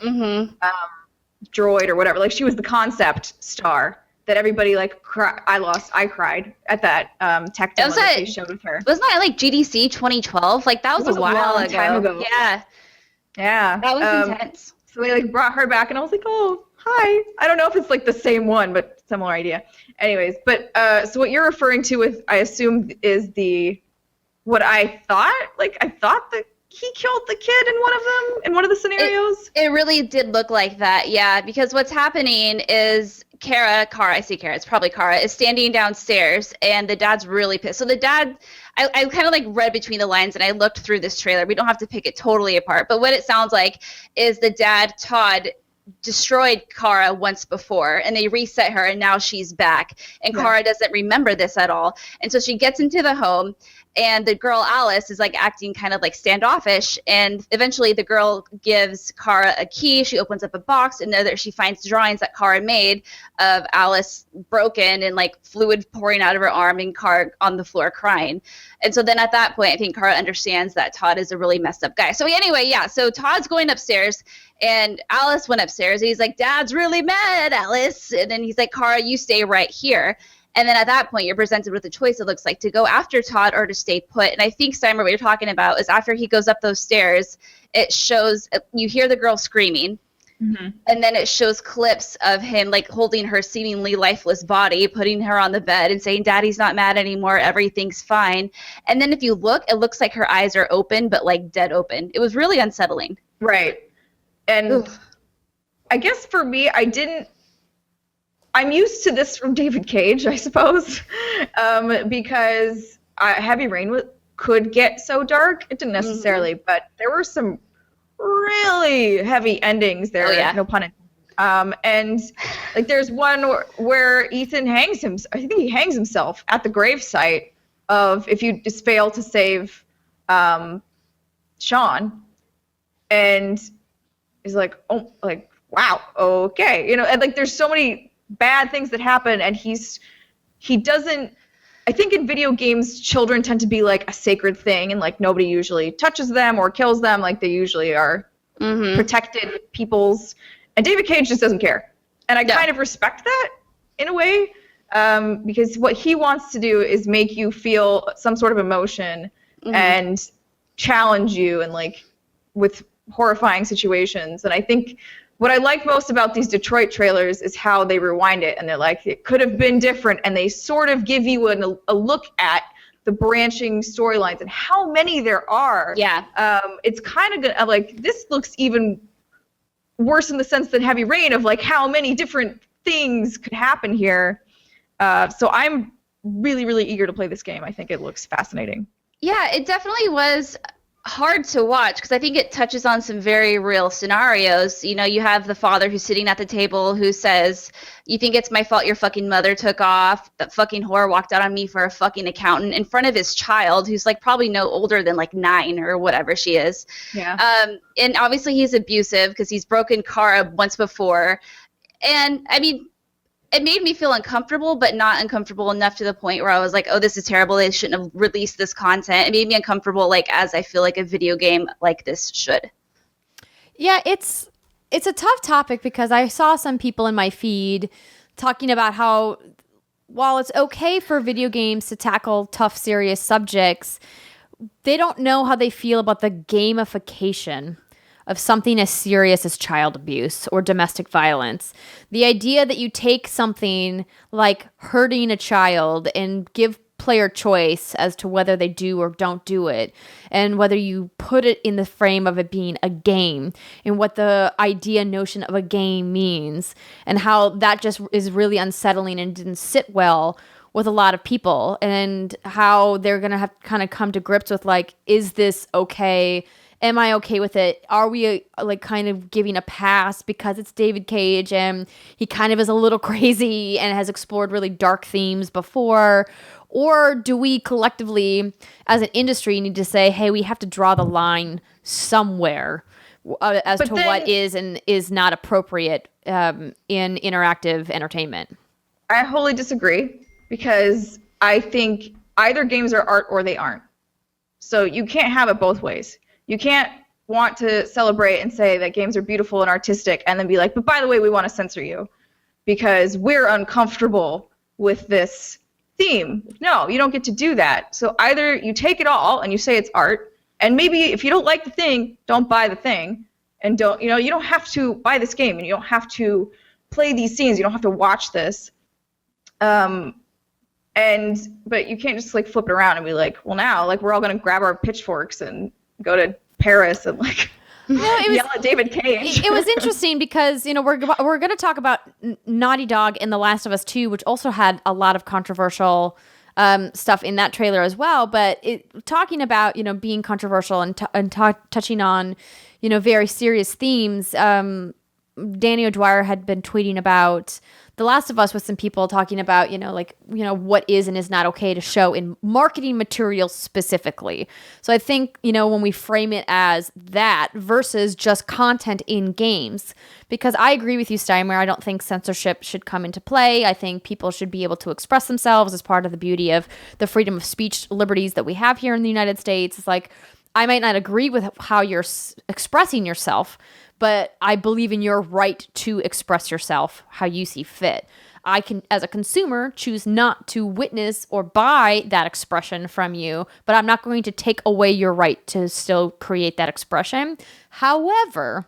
droid or whatever. Like, she was the concept star that everybody I cried at that tech demo that they showed with her. Wasn't that like GDC 2012? Like, that was a while ago. Time ago. Yeah. Yeah. That was intense. So they like brought her back, and I was like, oh, hi. I don't know if it's like the same one, but similar idea. Anyways, but so what you're referring to with, I assume, is what I thought. Like, I thought that he killed the kid in one of the scenarios. It really did look like that, yeah, because what's happening is Kara, it's probably Kara, is standing downstairs, and the dad's really pissed. So the dad, I kind of like read between the lines, and I looked through this trailer. We don't have to pick it totally apart, but what it sounds like is the dad, Todd, destroyed Kara once before, and they reset her, and now she's back, and Kara doesn't remember this at all. And so she gets into the home, and the girl Alice is like acting kind of like standoffish, and eventually the girl gives Kara a key. She opens up a box, and there she finds drawings that Kara made of Alice broken and like fluid pouring out of her arm, and Kara on the floor crying. And so then at that point, I think Kara understands that Todd is a really messed up guy. So anyway, so Todd's going upstairs, and Alice went upstairs, and he's like, Dad's really mad, Alice. And then he's like, Kara, you stay right here. And then at that point, you're presented with a choice, it looks like, to go after Todd or to stay put. And I think, Steimer, what you're talking about is after he goes up those stairs, it shows, you hear the girl screaming. Mm-hmm. And then it shows clips of him like holding her seemingly lifeless body, putting her on the bed and saying, Daddy's not mad anymore, everything's fine. And then if you look, it looks like her eyes are open, but like dead open. It was really unsettling. Right. And oof. I guess for me, I'm used to this from David Cage, I suppose, because Heavy Rain could get so dark. It didn't necessarily, but there were some really heavy endings there. Oh, yeah. No pun intended. And like there's one where Ethan I think he hangs himself at the gravesite of if you just fail to save Sean, and he's like, oh, like, wow, okay, and like there's so many bad things that happen, and he doesn't. I think in video games, children tend to be like a sacred thing, and like nobody usually touches them or kills them. Like they usually are protected peoples, and David Cage just doesn't care, and I kind of respect that in a way, because what he wants to do is make you feel some sort of emotion and challenge you, and like with horrifying situations. And I think what I like most about these Detroit trailers is how they rewind it, and they're like, it could have been different, and they sort of give you a look at the branching storylines and how many there are. Yeah. It's kind of good. Like, this looks even worse in the sense than Heavy Rain of like how many different things could happen here. So I'm really, really eager to play this game. I think it looks fascinating. Yeah, it definitely was hard to watch because I think it touches on some very real scenarios. You have the father who's sitting at the table who says, you think it's my fault your fucking mother took off? That fucking whore walked out on me for a fucking accountant in front of his child who's like probably no older than like 9 or whatever she is. Yeah. And obviously he's abusive because he's broken Kara once before. And I mean, it made me feel uncomfortable, but not uncomfortable enough to the point where I was like, oh, this is terrible. They shouldn't have released this content. It made me uncomfortable, like, as I feel like a video game like this should. Yeah, it's a tough topic because I saw some people in my feed talking about how while it's okay for video games to tackle tough, serious subjects, they don't know how they feel about the gamification of something as serious as child abuse or domestic violence. The idea that you take something like hurting a child and give player choice as to whether they do or don't do it, and whether you put it in the frame of it being a game, and what the notion of a game means, and how that just is really unsettling and didn't sit well with a lot of people, and how they're going to have to kind of come to grips with, like, is this okay? Am I okay with it? Are we like kind of giving a pass because it's David Cage and he kind of is a little crazy and has explored really dark themes before? Or do we collectively, as an industry, need to say, hey, we have to draw the line somewhere as to what is and is not appropriate in interactive entertainment? I wholly disagree, because I think either games are art or they aren't. So you can't have it both ways. You can't want to celebrate and say that games are beautiful and artistic and then be like, but by the way, we want to censor you because we're uncomfortable with this theme. No, you don't get to do that. So either you take it all and you say it's art, and maybe if you don't like the thing, don't buy the thing, and don't, you don't have to buy this game, and you don't have to play these scenes, you don't have to watch this. But you can't just like flip it around and be like, well, now like we're all gonna grab our pitchforks and go to Paris and like yell at David Cage. It was interesting because we're going to talk about Naughty Dog in The Last of Us 2, which also had a lot of controversial stuff in that trailer as well. But talking about being controversial and touching on very serious themes. Danny O'Dwyer had been tweeting about The Last of Us with some people talking about, what is and is not okay to show in marketing materials specifically. So I think, when we frame it as that versus just content in games, because I agree with you, Steimer, I don't think censorship should come into play. I think people should be able to express themselves as part of the beauty of the freedom of speech liberties that we have here in the United States. It's like, I might not agree with how you're expressing yourself, but I believe in your right to express yourself how you see fit. I can, as a consumer, choose not to witness or buy that expression from you, but I'm not going to take away your right to still create that expression. However,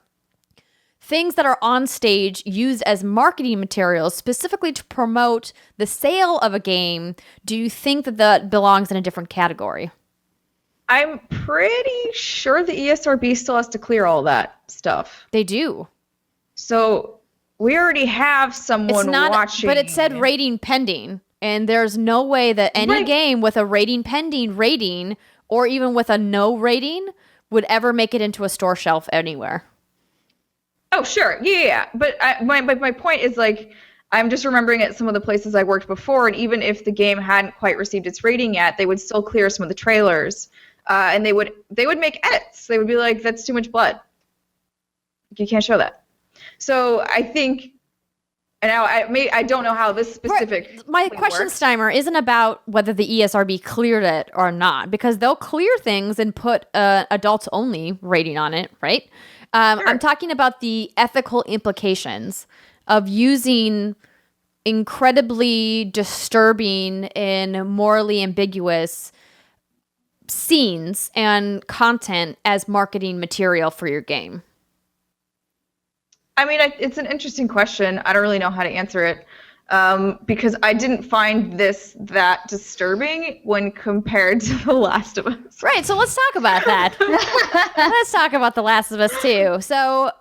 things that are on stage used as marketing materials specifically to promote the sale of a game, do you think that belongs in a different category? I'm pretty sure the ESRB still has to clear all that stuff. They do. So we already have someone watching. But it said rating pending, and there's no way that any game with a rating pending rating, or even with a no rating, would ever make it into a store shelf anywhere. Oh, sure. Yeah. But my point is, like, I'm just remembering at some of the places I worked before, and even if the game hadn't quite received its rating yet, they would still clear some of the trailers. And they would make edits. They would be like, that's too much blood. You can't show that. So I think, and now I don't know how this specific. My question, works. Steimer, isn't about whether the ESRB cleared it or not, because they'll clear things and put adults only rating on it, right? Sure. I'm talking about the ethical implications of using incredibly disturbing and morally ambiguous scenes and content as marketing material for your game. I mean, it's an interesting question. I don't really know how to answer it because I didn't find this that disturbing when compared to The Last of Us. Right, so let's talk about that. Let's talk about The Last of Us 2. So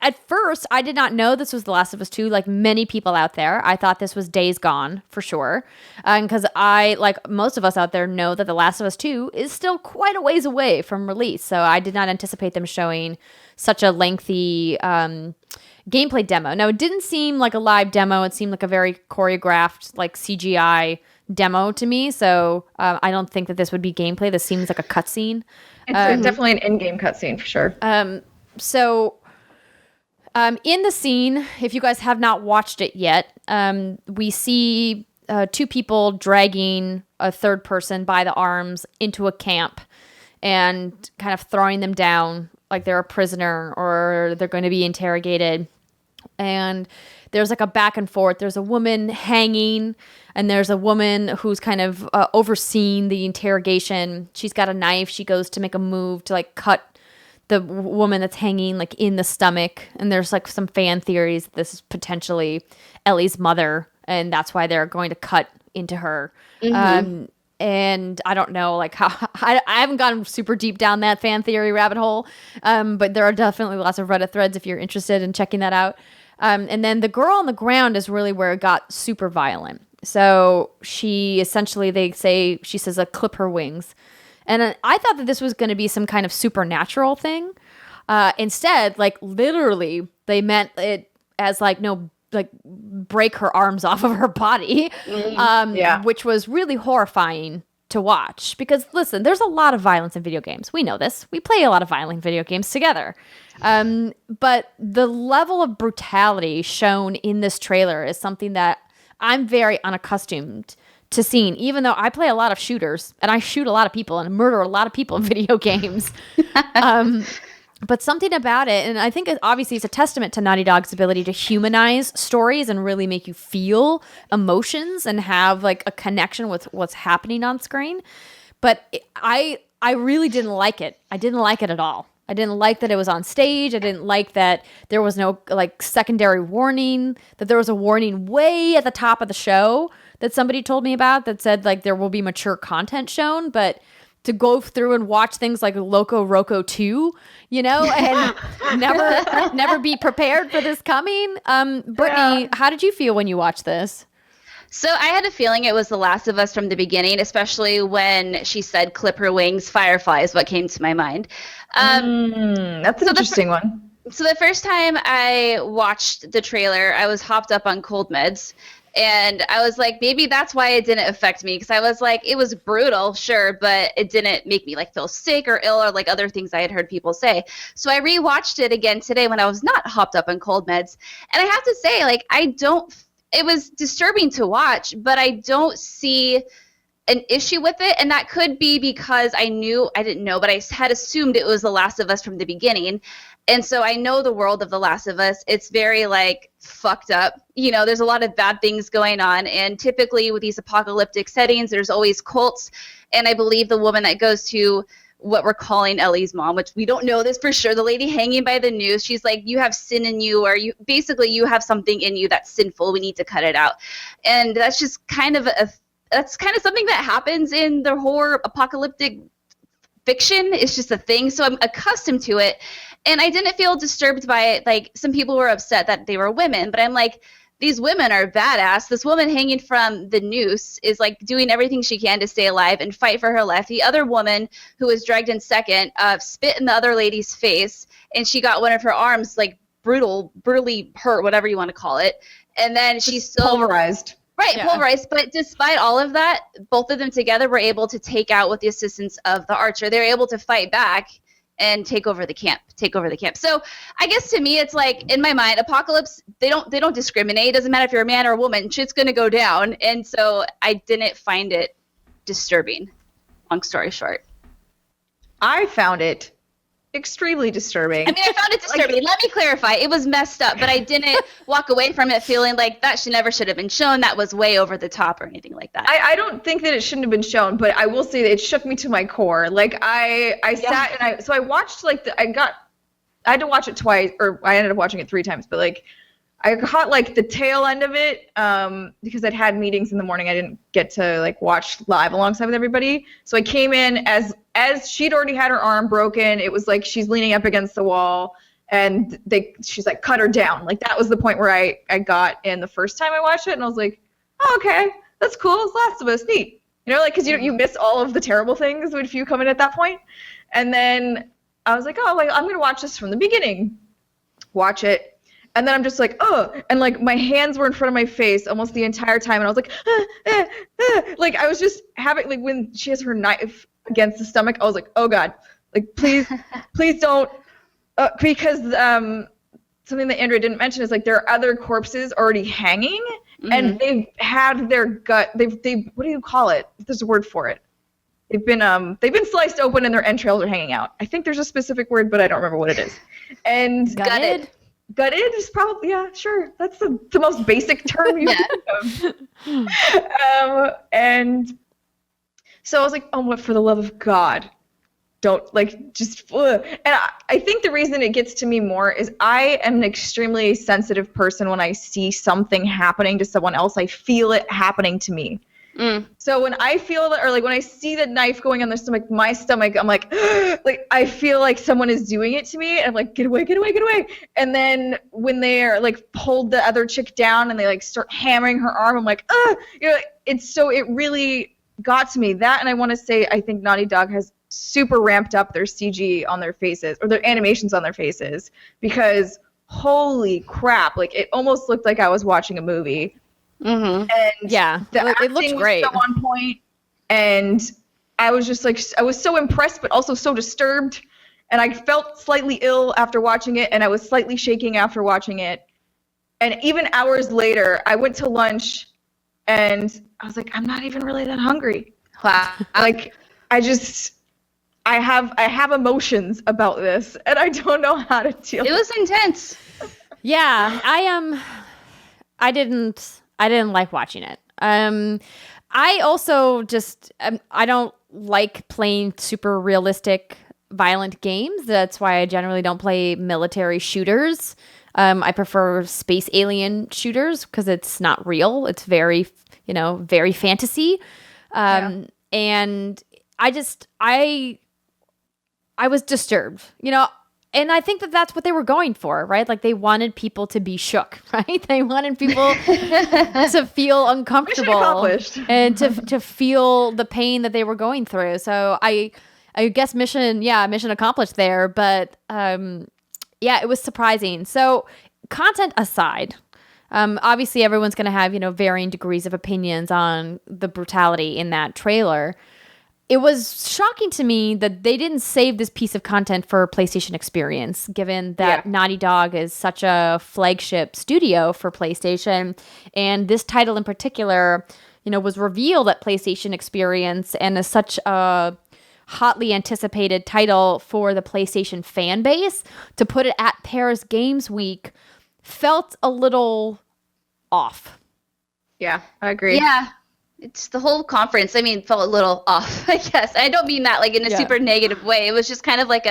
at first, I did not know this was The Last of Us 2, like many people out there. I thought this was Days Gone, for sure. Because I, like most of us out there, know that The Last of Us 2 is still quite a ways away from release. So I did not anticipate them showing such a lengthy gameplay demo. Now, it didn't seem like a live demo. It seemed like a very choreographed, like CGI demo to me. So I don't think that this would be gameplay. This seems like a cutscene. It's definitely an in-game cutscene, for sure. In the scene, if you guys have not watched it yet, we see two people dragging a third person by the arms into a camp and kind of throwing them down like they're a prisoner or they're going to be interrogated. And there's like a back and forth. There's a woman hanging, and there's a woman who's kind of overseeing the interrogation. She's got a knife. She goes to make a move to like cut the woman that's hanging like in the stomach. And there's like some fan theories that this is potentially Ellie's mother, and that's why they're going to cut into her. Mm-hmm. And I don't know, like how I haven't gone super deep down that fan theory rabbit hole, but there are definitely lots of Reddit threads if you're interested in checking that out. And then the girl on the ground is really where it got super violent. So she essentially, she says, clip her wings. And I thought that this was going to be some kind of supernatural thing. Instead, like literally, they meant it as like, no, like break her arms off of her body, which was really horrifying to watch. Because listen, there's a lot of violence in video games. We know this. We play a lot of violent video games together. But the level of brutality shown in this trailer is something that I'm very unaccustomed to seeing, even though I play a lot of shooters and I shoot a lot of people and murder a lot of people in video games. But something about it, and I think obviously it's a testament to Naughty Dog's ability to humanize stories and really make you feel emotions and have like a connection with what's happening on screen. But I really didn't like it. I didn't like it at all. I didn't like that it was on stage. I didn't like that there was no like secondary warning, that there was a warning way at the top of the show that somebody told me about that said like there will be mature content shown, but to go through and watch things like Loco Roco 2, you know, and never be prepared for this coming. Brittany, how did you feel when you watched this? So I had a feeling it was The Last of Us from the beginning, especially when she said clip her wings, Firefly is what came to my mind. That's an interesting one. So the first time I watched the trailer, I was hopped up on cold meds. And I was like, maybe that's why it didn't affect me. Because I was like, it was brutal, sure, but it didn't make me like feel sick or ill or like other things I had heard people say. So I rewatched it again today when I was not hopped up on cold meds. And I have to say, like, it was disturbing to watch, but I don't see an issue with it. And that could be because I didn't know, but I had assumed it was The Last of Us from the beginning. And so I know the world of The Last of Us. It's very like fucked up. You know, there's a lot of bad things going on. And typically with these apocalyptic settings, there's always cults. And I believe the woman that goes to what we're calling Ellie's mom, which we don't know this for sure, the lady hanging by the noose, she's like, you have sin in you, or you have something in you that's sinful. We need to cut it out. And that's just kind of something that happens in the horror apocalyptic fiction. It's just a thing. So I'm accustomed to it. And I didn't feel disturbed by it. Like, some people were upset that they were women, but I'm like, these women are badass. This woman hanging from the noose is like doing everything she can to stay alive and fight for her life. The other woman who was dragged in second spit in the other lady's face, and she got one of her arms like brutally hurt, whatever you want to call it. And then she's still pulverized. Right, yeah. Pulverized. But despite all of that, both of them together were able to take out with the assistance of the archer. They were able to fight back and take over the camp. So I guess to me, it's like, in my mind, apocalypse, they don't discriminate. It doesn't matter if you're a man or a woman. Shit's going to go down. And so I didn't find it disturbing, long story short. I found it extremely disturbing. I mean, I found it disturbing. Let me clarify. It was messed up, but I didn't walk away from it feeling like that should have been shown. That was way over the top or anything like that. I don't think that it shouldn't have been shown, but I will say that it shook me to my core. Like I sat and I watched like I had to watch it twice, or I ended up watching it 3 times, but like I caught like the tail end of it because I'd had meetings in the morning. I didn't get to like watch live alongside with everybody. So I came in as she'd already had her arm broken. It was like she's leaning up against the wall and she's like, cut her down. Like that was the point where I got in the first time I watched it, and I was like, oh, okay, that's cool. It's Last of Us, neat. You know, like, because you miss all of the terrible things if you come in at that point. And then I was like, oh, like I'm gonna watch this from the beginning. Watch it. And then I'm just like, oh, and like my hands were in front of my face almost the entire time, and I was like, like I was just having, like, when she has her knife against the stomach, I was like, oh god, like please don't, because something that Andrea didn't mention is like there are other corpses already hanging, and they've had their gut, they've what do you call it? There's a word for it. They've been sliced open and their entrails are hanging out. I think there's a specific word, but I don't remember what it is. And gutted. Gutted is probably, yeah, sure. That's the most basic term you can think of. And so I was like, oh, what, for the love of God, don't, like, just, ugh. And I think the reason it gets to me more is I am an extremely sensitive person. When I see something happening to someone else, I feel it happening to me. So when I feel that, or like when I see the knife going on their stomach, my stomach, I'm like, like I feel like someone is doing it to me. And I'm like, get away, get away, get away. And then when they're like pulled the other chick down and they like start hammering her arm, I'm like, it really got to me. That, and I want to say, I think Naughty Dog has super ramped up their CG on their faces, or their animations on their faces, because holy crap, like it almost looked like I was watching a movie. And it looks great. Was so on point, and I was just like, I was so impressed, but also so disturbed, and I felt slightly ill after watching it, and I was slightly shaking after watching it. And even hours later, I went to lunch, and I was like, I'm not even really that hungry. Wow. Like, I have emotions about this, and I don't know how to deal. It was intense. Yeah, I didn't like watching it. I also just I don't like playing super realistic, violent games. That's why I generally don't play military shooters. I prefer space alien shooters because it's not real. It's very, very fantasy. And I was disturbed, and I think that that's what they were going for, right? Like they wanted people to be shook, right? They wanted people to feel uncomfortable and to feel the pain that they were going through. So I guess mission accomplished there. But it was surprising. So content aside, obviously everyone's going to have, varying degrees of opinions on the brutality in that trailer. It was shocking to me that they didn't save this piece of content for PlayStation Experience, given that Naughty Dog is such a flagship studio for PlayStation. And this title in particular, was revealed at PlayStation Experience and is such a hotly anticipated title for the PlayStation fan base. To put it at Paris Games Week felt a little off. Yeah, I agree. Yeah. It's the whole conference. I mean, felt a little off, I guess. I don't mean that like in a super negative way. It was just kind of like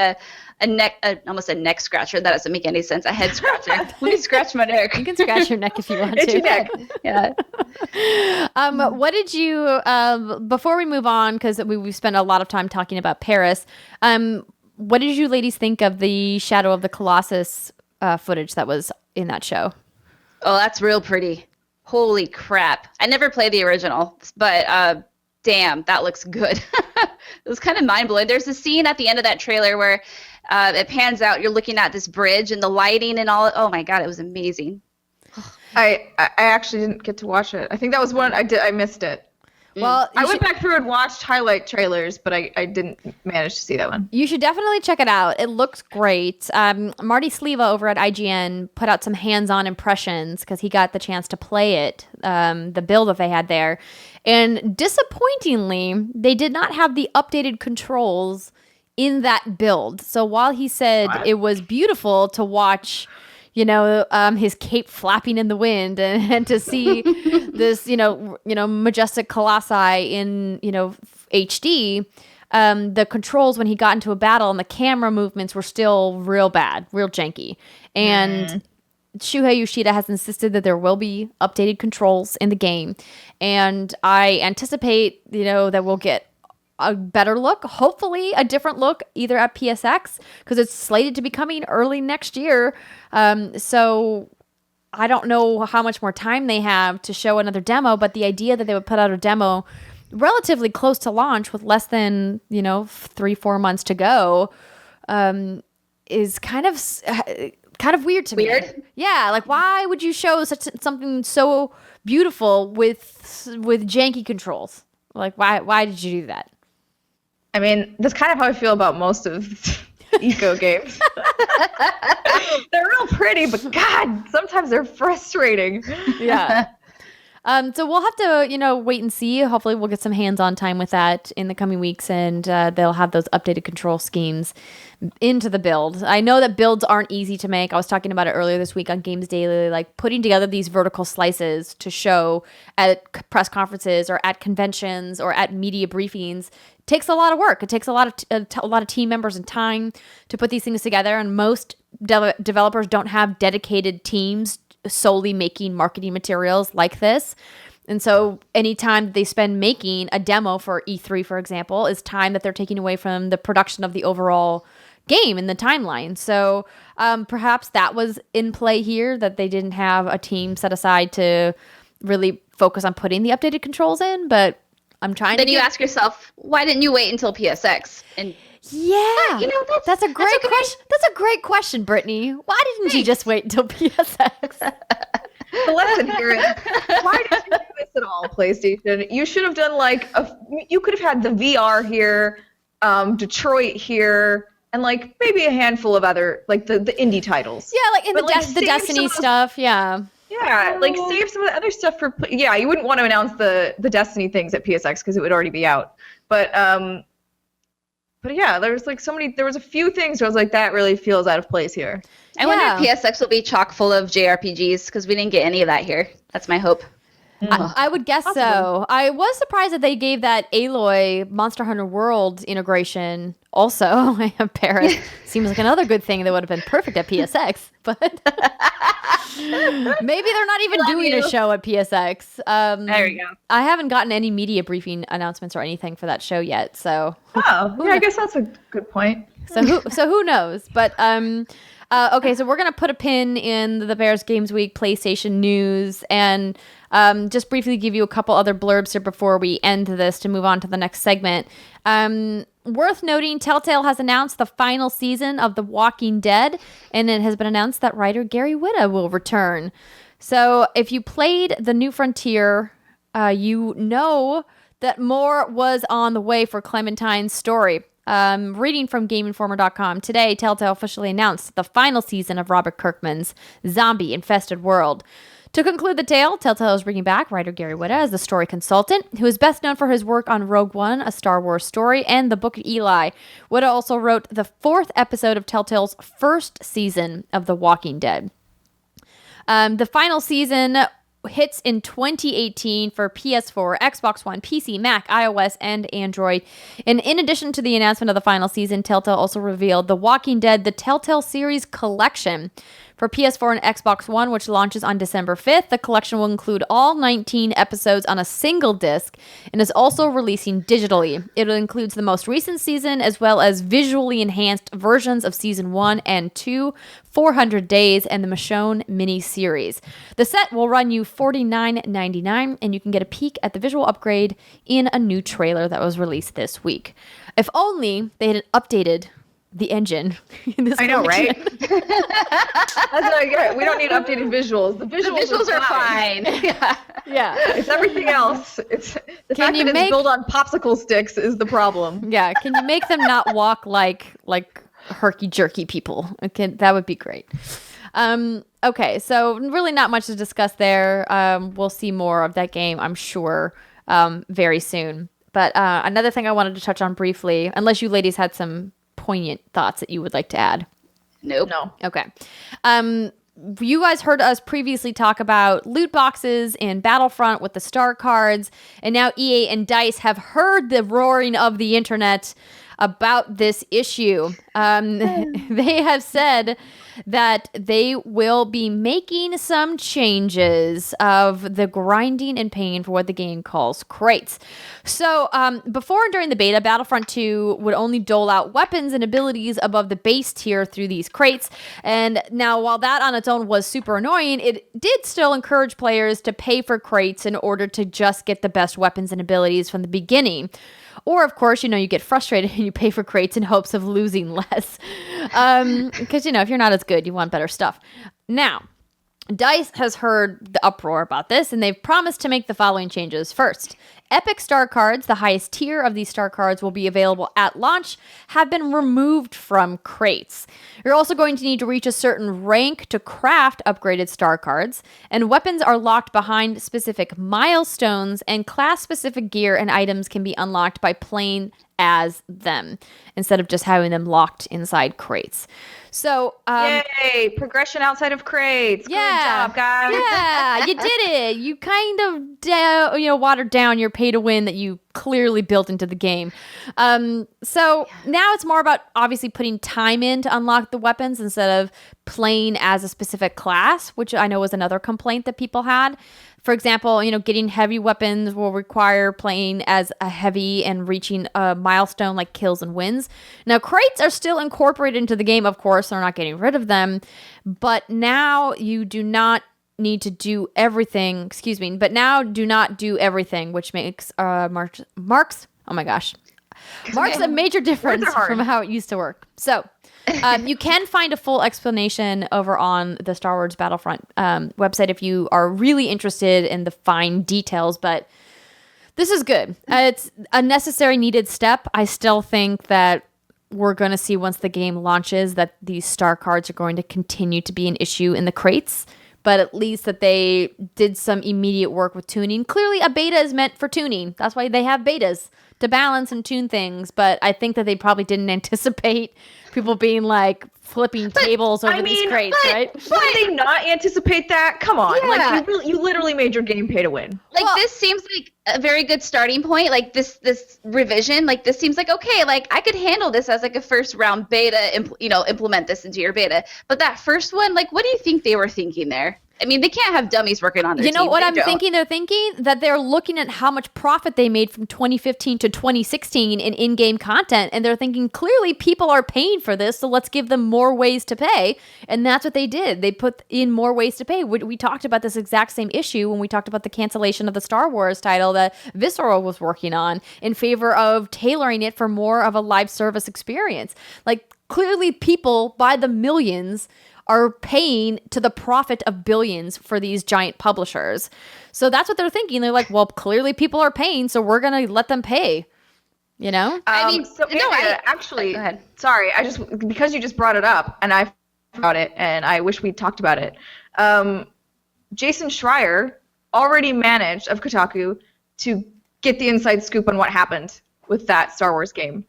almost a neck scratcher. That doesn't make any sense. A head scratcher. Let me scratch my neck. You can scratch your neck if you want to. It's your neck. Yeah. What did you, before we move on, because we spent a lot of time talking about Paris, what did you ladies think of the Shadow of the Colossus footage that was in that show? Oh, that's real pretty. Holy crap. I never played the original, but damn, that looks good. It was kind of mind-blowing. There's a scene at the end of that trailer where it pans out, you're looking at this bridge and the lighting and all. Oh my God, it was amazing. I actually didn't get to watch it. I think that was one I missed it. Well, I went back through and watched highlight trailers, but I didn't manage to see that one. You should definitely check it out. It looks great. Marty Sleva over at IGN put out some hands-on impressions because he got the chance to play it, the build that they had there. And disappointingly, they did not have the updated controls in that build. So while he said it was beautiful to watch his cape flapping in the wind and to see this, majestic colossi in, HD, the controls when he got into a battle and the camera movements were still real bad, real janky. And Shuhei Yoshida has insisted that there will be updated controls in the game. And I anticipate, that we'll get a better look, hopefully a different look, either at PSX, because it's slated to be coming early next year. So I don't know how much more time they have to show another demo, but the idea that they would put out a demo relatively close to launch with less than, 3-4 months to go, is kind of weird to me. Weird? Yeah, like why would you show something so beautiful with janky controls? Like why did you do that? I mean, that's kind of how I feel about most of eco games. They're real pretty, but God, sometimes they're frustrating. Yeah. So we'll have to, wait and see. Hopefully we'll get some hands-on time with that in the coming weeks, and they'll have those updated control schemes into the build. I know that builds aren't easy to make. I was talking about it earlier this week on Games Daily, like putting together these vertical slices to show at press conferences or at conventions or at media briefings takes a lot of work. It takes a lot of team members and time to put these things together, and most developers don't have dedicated teams solely making marketing materials like this. And so any time that they spend making a demo for E3, for example, is time that they're taking away from the production of the overall game in the timeline. So perhaps that was in play here, that they didn't have a team set aside to really focus on putting the updated controls in. But I'm trying Then you ask yourself, why didn't you wait until PSX? And yeah, that's a great question. That's a great question, Brittany. Why didn't you just wait until PSX? The lesson here is, why did you do this at all, PlayStation? You should have done you could have had the VR here, Detroit here, and maybe a handful of other the indie titles. Yeah, the Destiny stuff. Yeah. Yeah, save some of the other stuff for. Yeah, you wouldn't want to announce the Destiny things at PSX because it would already be out. But yeah, there was there was a few things where I was like, that really feels out of place here. I wonder if PSX will be chock full of JRPGs because we didn't get any of that here. That's my hope. I would guess so. I was surprised that they gave that Aloy Monster Hunter World integration also. Paris seems like another good thing that would have been perfect at PSX, but maybe they're not even doing a show at PSX. There we go. I haven't gotten any media briefing announcements or anything for that show yet, so. I guess that's a good point. So who knows? But okay, so we're gonna put a pin in the Bears Games Week PlayStation news and just briefly give you a couple other blurbs here before we end this to move on to the next segment. Worth noting, Telltale has announced the final season of The Walking Dead, and it has been announced that writer Gary Whitta will return. So if you played The New Frontier, you know that more was on the way for Clementine's story. Reading from GameInformer.com, today Telltale officially announced the final season of Robert Kirkman's zombie-infested world. To conclude the tale, Telltale is bringing back writer Gary Whitta as the story consultant, who is best known for his work on Rogue One, A Star Wars Story, and The Book of Eli. Whitta also wrote the 4th episode of Telltale's first season of The Walking Dead. The final season hits in 2018 for PS4, Xbox One, PC, Mac, iOS, and Android. And in addition to the announcement of the final season, Telltale also revealed The Walking Dead, the Telltale Series Collection. For PS4 and Xbox One, which launches on December 5th, the collection will include all 19 episodes on a single disc and is also releasing digitally. It includes the most recent season as well as visually enhanced versions of Season 1 and 2, 400 Days, and the Michonne mini-series. The set will run you $49.99, and you can get a peek at the visual upgrade in a new trailer that was released this week. If only they had updated the engine in this I know, right? That's what I get. We don't need updated visuals. The visuals are fine. Yeah. It's everything else. It's the fact that it's built on popsicle sticks is the problem. Yeah. Can you make them not walk like herky-jerky people? Okay, that would be great. Okay, so really not much to discuss there. We'll see more of that game, I'm sure, very soon. But another thing I wanted to touch on briefly, unless you ladies had some poignant thoughts that you would like to add. Nope. No. Okay. You guys heard us previously talk about loot boxes in Battlefront with the star cards, and now EA and DICE have heard the roaring of the internet about this issue. They have said that they will be making some changes of the grinding and paying for what the game calls crates. So before and during the beta, Battlefront 2 would only dole out weapons and abilities above the base tier through these crates. And now while that on its own was super annoying, it did still encourage players to pay for crates in order to just get the best weapons and abilities from the beginning. Or, of course, you get frustrated and you pay for crates in hopes of losing less. Because, if you're not as good, you want better stuff. Now, DICE has heard the uproar about this, and they've promised to make the following changes. First, Epic Star Cards, the highest tier of these star cards will be available at launch, have been removed from crates. You're also going to need to reach a certain rank to craft upgraded star cards, and weapons are locked behind specific milestones, and class-specific gear and items can be unlocked by playing as them, instead of just having them locked inside crates. So, yay! Progression outside of crates. Yeah, good job, guys. Yeah, you did it. You kind of, watered down your pay to win that you clearly built into the game. So now it's more about obviously putting time in to unlock the weapons instead of playing as a specific class, which I know was another complaint that people had. For example, getting heavy weapons will require playing as a heavy and reaching a milestone like kills and wins. Now, crates are still incorporated into the game, of course. They're not getting rid of them. But now you do not need to do everything. But now do not do everything, which makes marks a major difference from how it used to work. So you can find a full explanation over on the Star Wars Battlefront website if you are really interested in the fine details, but this is good. It's a necessary, needed step. I still think that we're going to see once the game launches that these star cards are going to continue to be an issue in the crates, but at least that they did some immediate work with tuning. Clearly, a beta is meant for tuning. That's why they have betas, to balance and tune things. But I think that they probably didn't anticipate people being like flipping tables over these crates, right? But did they not anticipate that? Come on. Yeah. Like you literally made your game pay to win. Like this seems like a very good starting point. Like this revision, like this seems like okay, like I could handle this as like a first round beta, implement this into your beta. But that first one, like what do you think they were thinking there? I mean, they can't have dummies working on their team. You know what I'm thinking? They're thinking that they're looking at how much profit they made from 2015 to 2016 in-game content, and they're thinking, clearly people are paying for this, so let's give them more ways to pay. And that's what they did. They put in more ways to pay. We talked about this exact same issue when we talked about the cancellation of the Star Wars title that Visceral was working on in favor of tailoring it for more of a live service experience. Like, clearly people, by the millions, are paying to the profit of billions for these giant publishers. So that's what they're thinking. They're like, well, clearly people are paying, so we're going to let them pay. I mean, so Andrea, actually, go ahead. Sorry, because you just brought it up, and I forgot it, and I wish we'd talked about it. Jason Schreier already managed, of Kotaku, to get the inside scoop on what happened with that Star Wars game.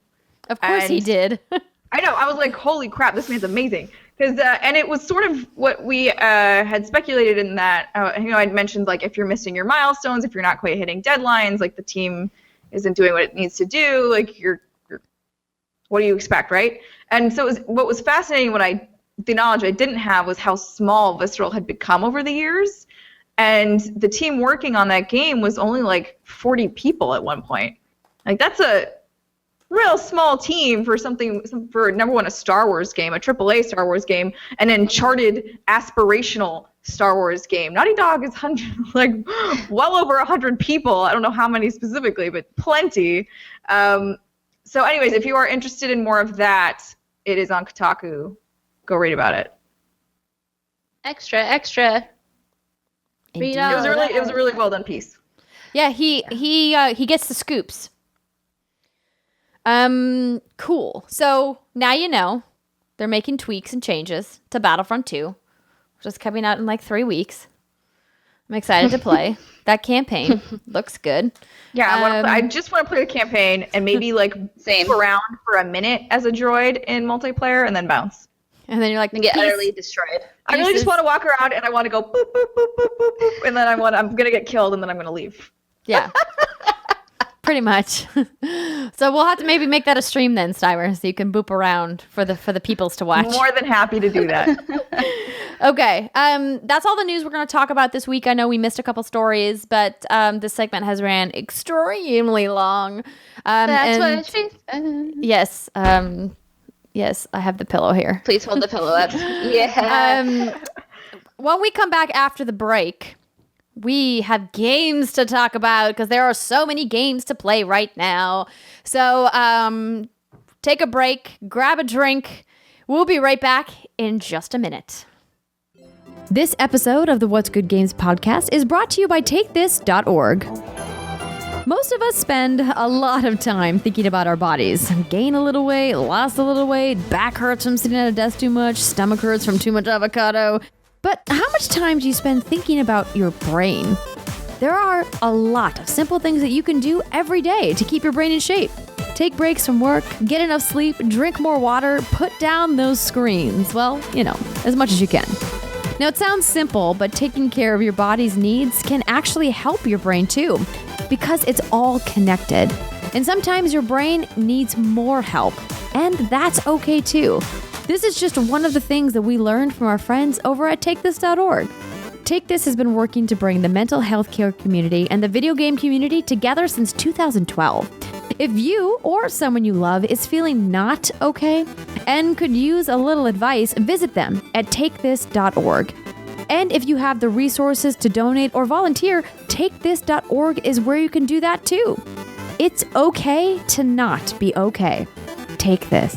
Of course he did. I know. I was like, holy crap, this man's amazing. And it was sort of what we had speculated in that, I'd mentioned, like, if you're missing your milestones, if you're not quite hitting deadlines, like, the team isn't doing what it needs to do, like, you're what do you expect, right? And so what was fascinating, the knowledge I didn't have was how small Visceral had become over the years. And the team working on that game was only, like, 40 people at one point. Like, that's a real small team for number one, a Star Wars game, a AAA Star Wars game, an Uncharted aspirational Star Wars game. Naughty Dog is well over 100 people. I don't know how many specifically, but plenty. So anyways, if you are interested in more of that, it is on Kotaku. Go read about it. Extra. It was a really well done piece. Yeah, he gets the scoops. Cool. So now you know they're making tweaks and changes to Battlefront 2, which is coming out in like 3 weeks. I'm excited to play. That campaign looks good. Yeah, I just want to play the campaign and maybe like move around for a minute as a droid in multiplayer and then bounce. And then you're like, and get utterly destroyed. I really just want to walk around and I want to go boop, boop, boop, boop, boop, boop, and then I'm going to get killed and then I'm going to leave. Yeah. Pretty much. So we'll have to maybe make that a stream then, Steimer, so you can boop around for the peoples to watch. More than happy to do that. Okay. That's all the news we're going to talk about this week. I know we missed a couple stories, but this segment has ran extremely long. That's what she said. Yes. Yes, I have the pillow here. Please hold the pillow up. Yeah. When we come back after the break, we have games to talk about because there are so many games to play right now. So take a break, grab a drink. We'll be right back in just a minute. This episode of the What's Good Games podcast is brought to you by TakeThis.org. Most of us spend a lot of time thinking about our bodies. Gain a little weight, lost a little weight, back hurts from sitting at a desk too much, stomach hurts from too much avocado. But how much time do you spend thinking about your brain? There are a lot of simple things that you can do every day to keep your brain in shape. Take breaks from work, get enough sleep, drink more water, put down those screens. Well, as much as you can. Now, it sounds simple, but taking care of your body's needs can actually help your brain too, because it's all connected. And sometimes your brain needs more help, and that's okay too. This is just one of the things that we learned from our friends over at TakeThis.org. Take This has been working to bring the mental health care community and the video game community together since 2012. If you or someone you love is feeling not okay and could use a little advice, visit them at TakeThis.org. And if you have the resources to donate or volunteer, TakeThis.org is where you can do that too. It's okay to not be okay. Take this.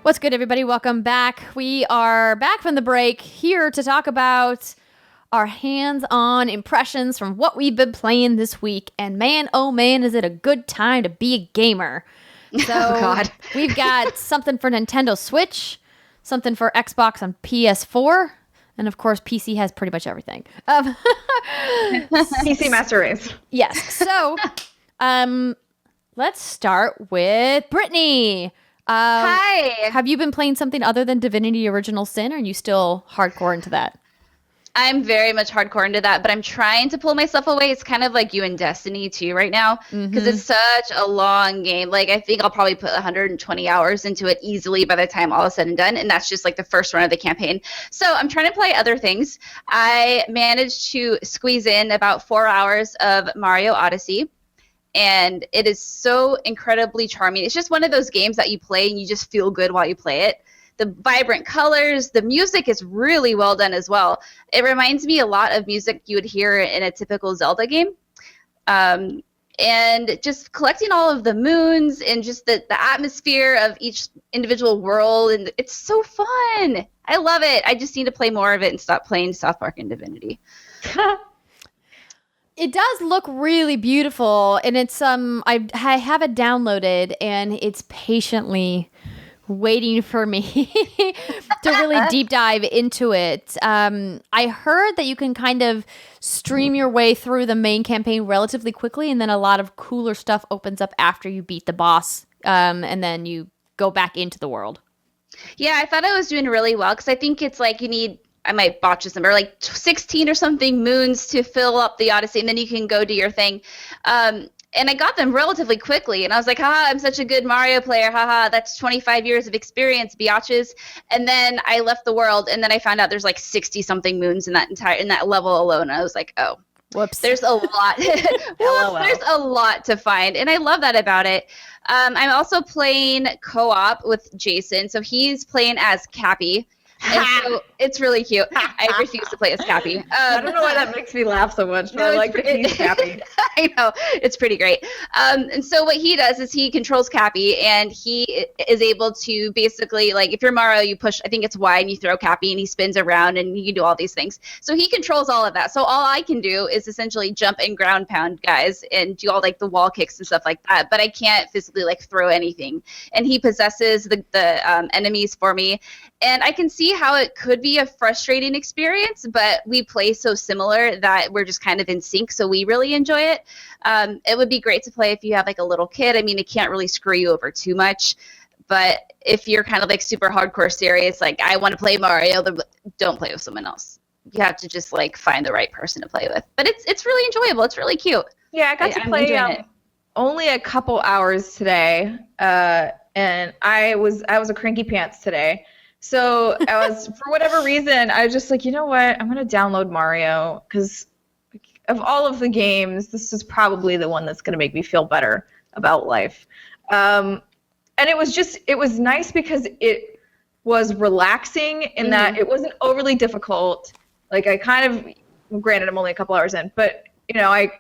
What's good, everybody? Welcome back. We are back from the break here to talk about our hands-on impressions from what we've been playing this week. And man, oh man, is it a good time to be a gamer. So oh God. We've got something for Nintendo Switch, something for Xbox on PS4, and of course, PC has pretty much everything. PC Master Race. Yes. So let's start with Brittany. Hi. Have you been playing something other than Divinity Original Sin, or are you still hardcore into that? I'm very much hardcore into that, but I'm trying to pull myself away. It's kind of like you in Destiny 2 right now, because it's such a long game. Like, I think I'll probably put 120 hours into it easily by the time all is said and done, and that's just like the first run of the campaign. So I'm trying to play other things. I managed to squeeze in about 4 hours of Mario Odyssey, and it is so incredibly charming. It's just one of those games that you play and you just feel good while you play it. The vibrant colors, the music is really well done as well. It reminds me a lot of music you would hear in a typical Zelda game. And just collecting all of the moons and just the atmosphere of each individual world. And it's so fun. I love it. I just need to play more of it and stop playing South Park and Divinity. It does look really beautiful, and it's I have it downloaded, and it's patiently waiting for me to really deep dive into it. I heard that you can kind of stream your way through the main campaign relatively quickly, and then a lot of cooler stuff opens up after you beat the boss, and then you go back into the world. Yeah, I thought I was doing really well, because I think it's like you need, I might botch this number, like 16 or something moons to fill up the Odyssey, and then you can go do your thing. And I got them relatively quickly, and I was like, haha, I'm such a good Mario player, haha, that's 25 years of experience, biatches. And then I left the world, and then I found out there's like 60-something moons in that level alone, and I was like, oh. Whoops. There's a lot. There's a lot to find, and I love that about it. I'm also playing co-op with Jason, so he's playing as Cappy. And so it's really cute. I refuse to play as Cappy. I don't know why that makes me laugh so much, but I like that he's Cappy. I know. It's pretty great. And so what he does is he controls Cappy, and he is able to basically, like, if you're Mario, you push, I think it's Y, and you throw Cappy, and he spins around, and you can do all these things. So he controls all of that. So all I can do is essentially jump and ground pound guys and do all, like, the wall kicks and stuff like that. But I can't physically, like, throw anything. And he possesses the enemies for me. And I can see how it could be a frustrating experience, but we play so similar that we're just kind of in sync, so we really enjoy it. It would be great to play if you have like a little kid. I mean, it can't really screw you over too much, but if you're kind of like super hardcore serious, like I want to play Mario, don't play with someone else. You have to just like find the right person to play with. But it's really enjoyable. It's really cute. Yeah, I got to play only a couple hours today, and I was a cranky pants today. So I was, for whatever reason, I was just like, you know what? I'm going to download Mario, because of all of the games, this is probably the one that's going to make me feel better about life. And it was nice because it was relaxing in that it wasn't overly difficult. Like, I kind of, granted, I'm only a couple hours in, but, you know, I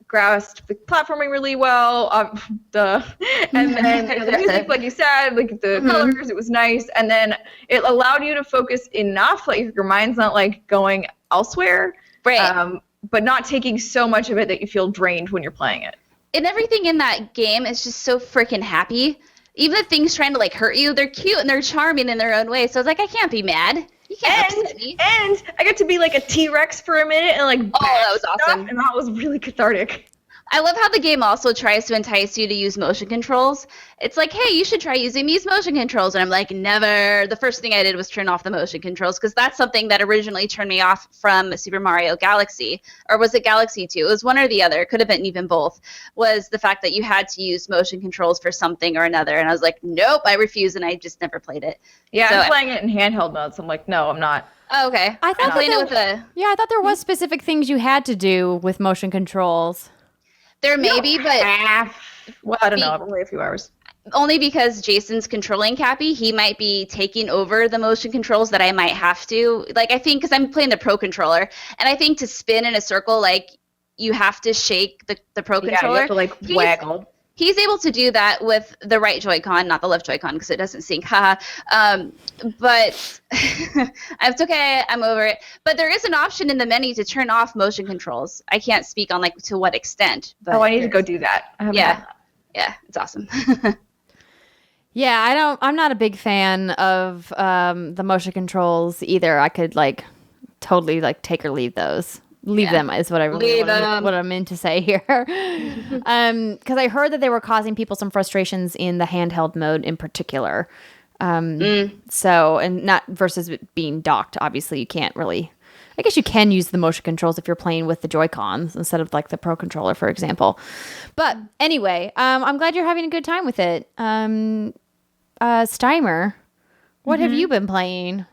grasped the platforming really well, and then the music, like you said, like the colors, it was nice, and then it allowed you to focus enough, like your mind's not like going elsewhere, right? But not taking so much of it that you feel drained when you're playing it. And everything in that game is just so freaking happy. Even the things trying to like hurt you, they're cute and they're charming in their own way. So I was like, I can't be mad. You can't upset me. And I got to be like a T-Rex for a minute and like that was awesome. And that was really cathartic. I love how the game also tries to entice you to use motion controls. It's like, hey, you should try using these motion controls. And I'm like, never. The first thing I did was turn off the motion controls because that's something that originally turned me off from Super Mario Galaxy. Or was it Galaxy 2? It was one or the other. It could have been even both. Was the fact that you had to use motion controls for something or another. And I was like, nope, I refuse. And I just never played it. Yeah, so I'm playing it in handheld mode. So I'm like, no, I'm not. Oh, okay. I thought I thought there was specific things you had to do with motion controls. There may be, but well, I don't know. Only a few hours. Only because Jason's controlling Cappy, he might be taking over the motion controls that I might have to. Like, I think, because I'm playing the Pro Controller, and I think to spin in a circle, like, you have to shake the Pro Controller. You have to, like, waggle. He's able to do that with the right Joy-Con, not the left Joy-Con, because it doesn't sync. Haha. But it's okay. I'm over it. But there is an option in the menu to turn off motion controls. I can't speak on, like, to what extent. But I need to go do that. Yeah, it's awesome. Yeah, I'm not a big fan of the motion controls either. I could, like, totally, like, take or leave those. Leave them is what I really what I'm meant to say here. Because I heard that they were causing people some frustrations in the handheld mode in particular. So, and not versus it being docked. Obviously, you can't really. I guess you can use the motion controls if you're playing with the Joy-Cons instead of like the Pro Controller, for example. But anyway, I'm glad you're having a good time with it. Steimer, what have you been playing?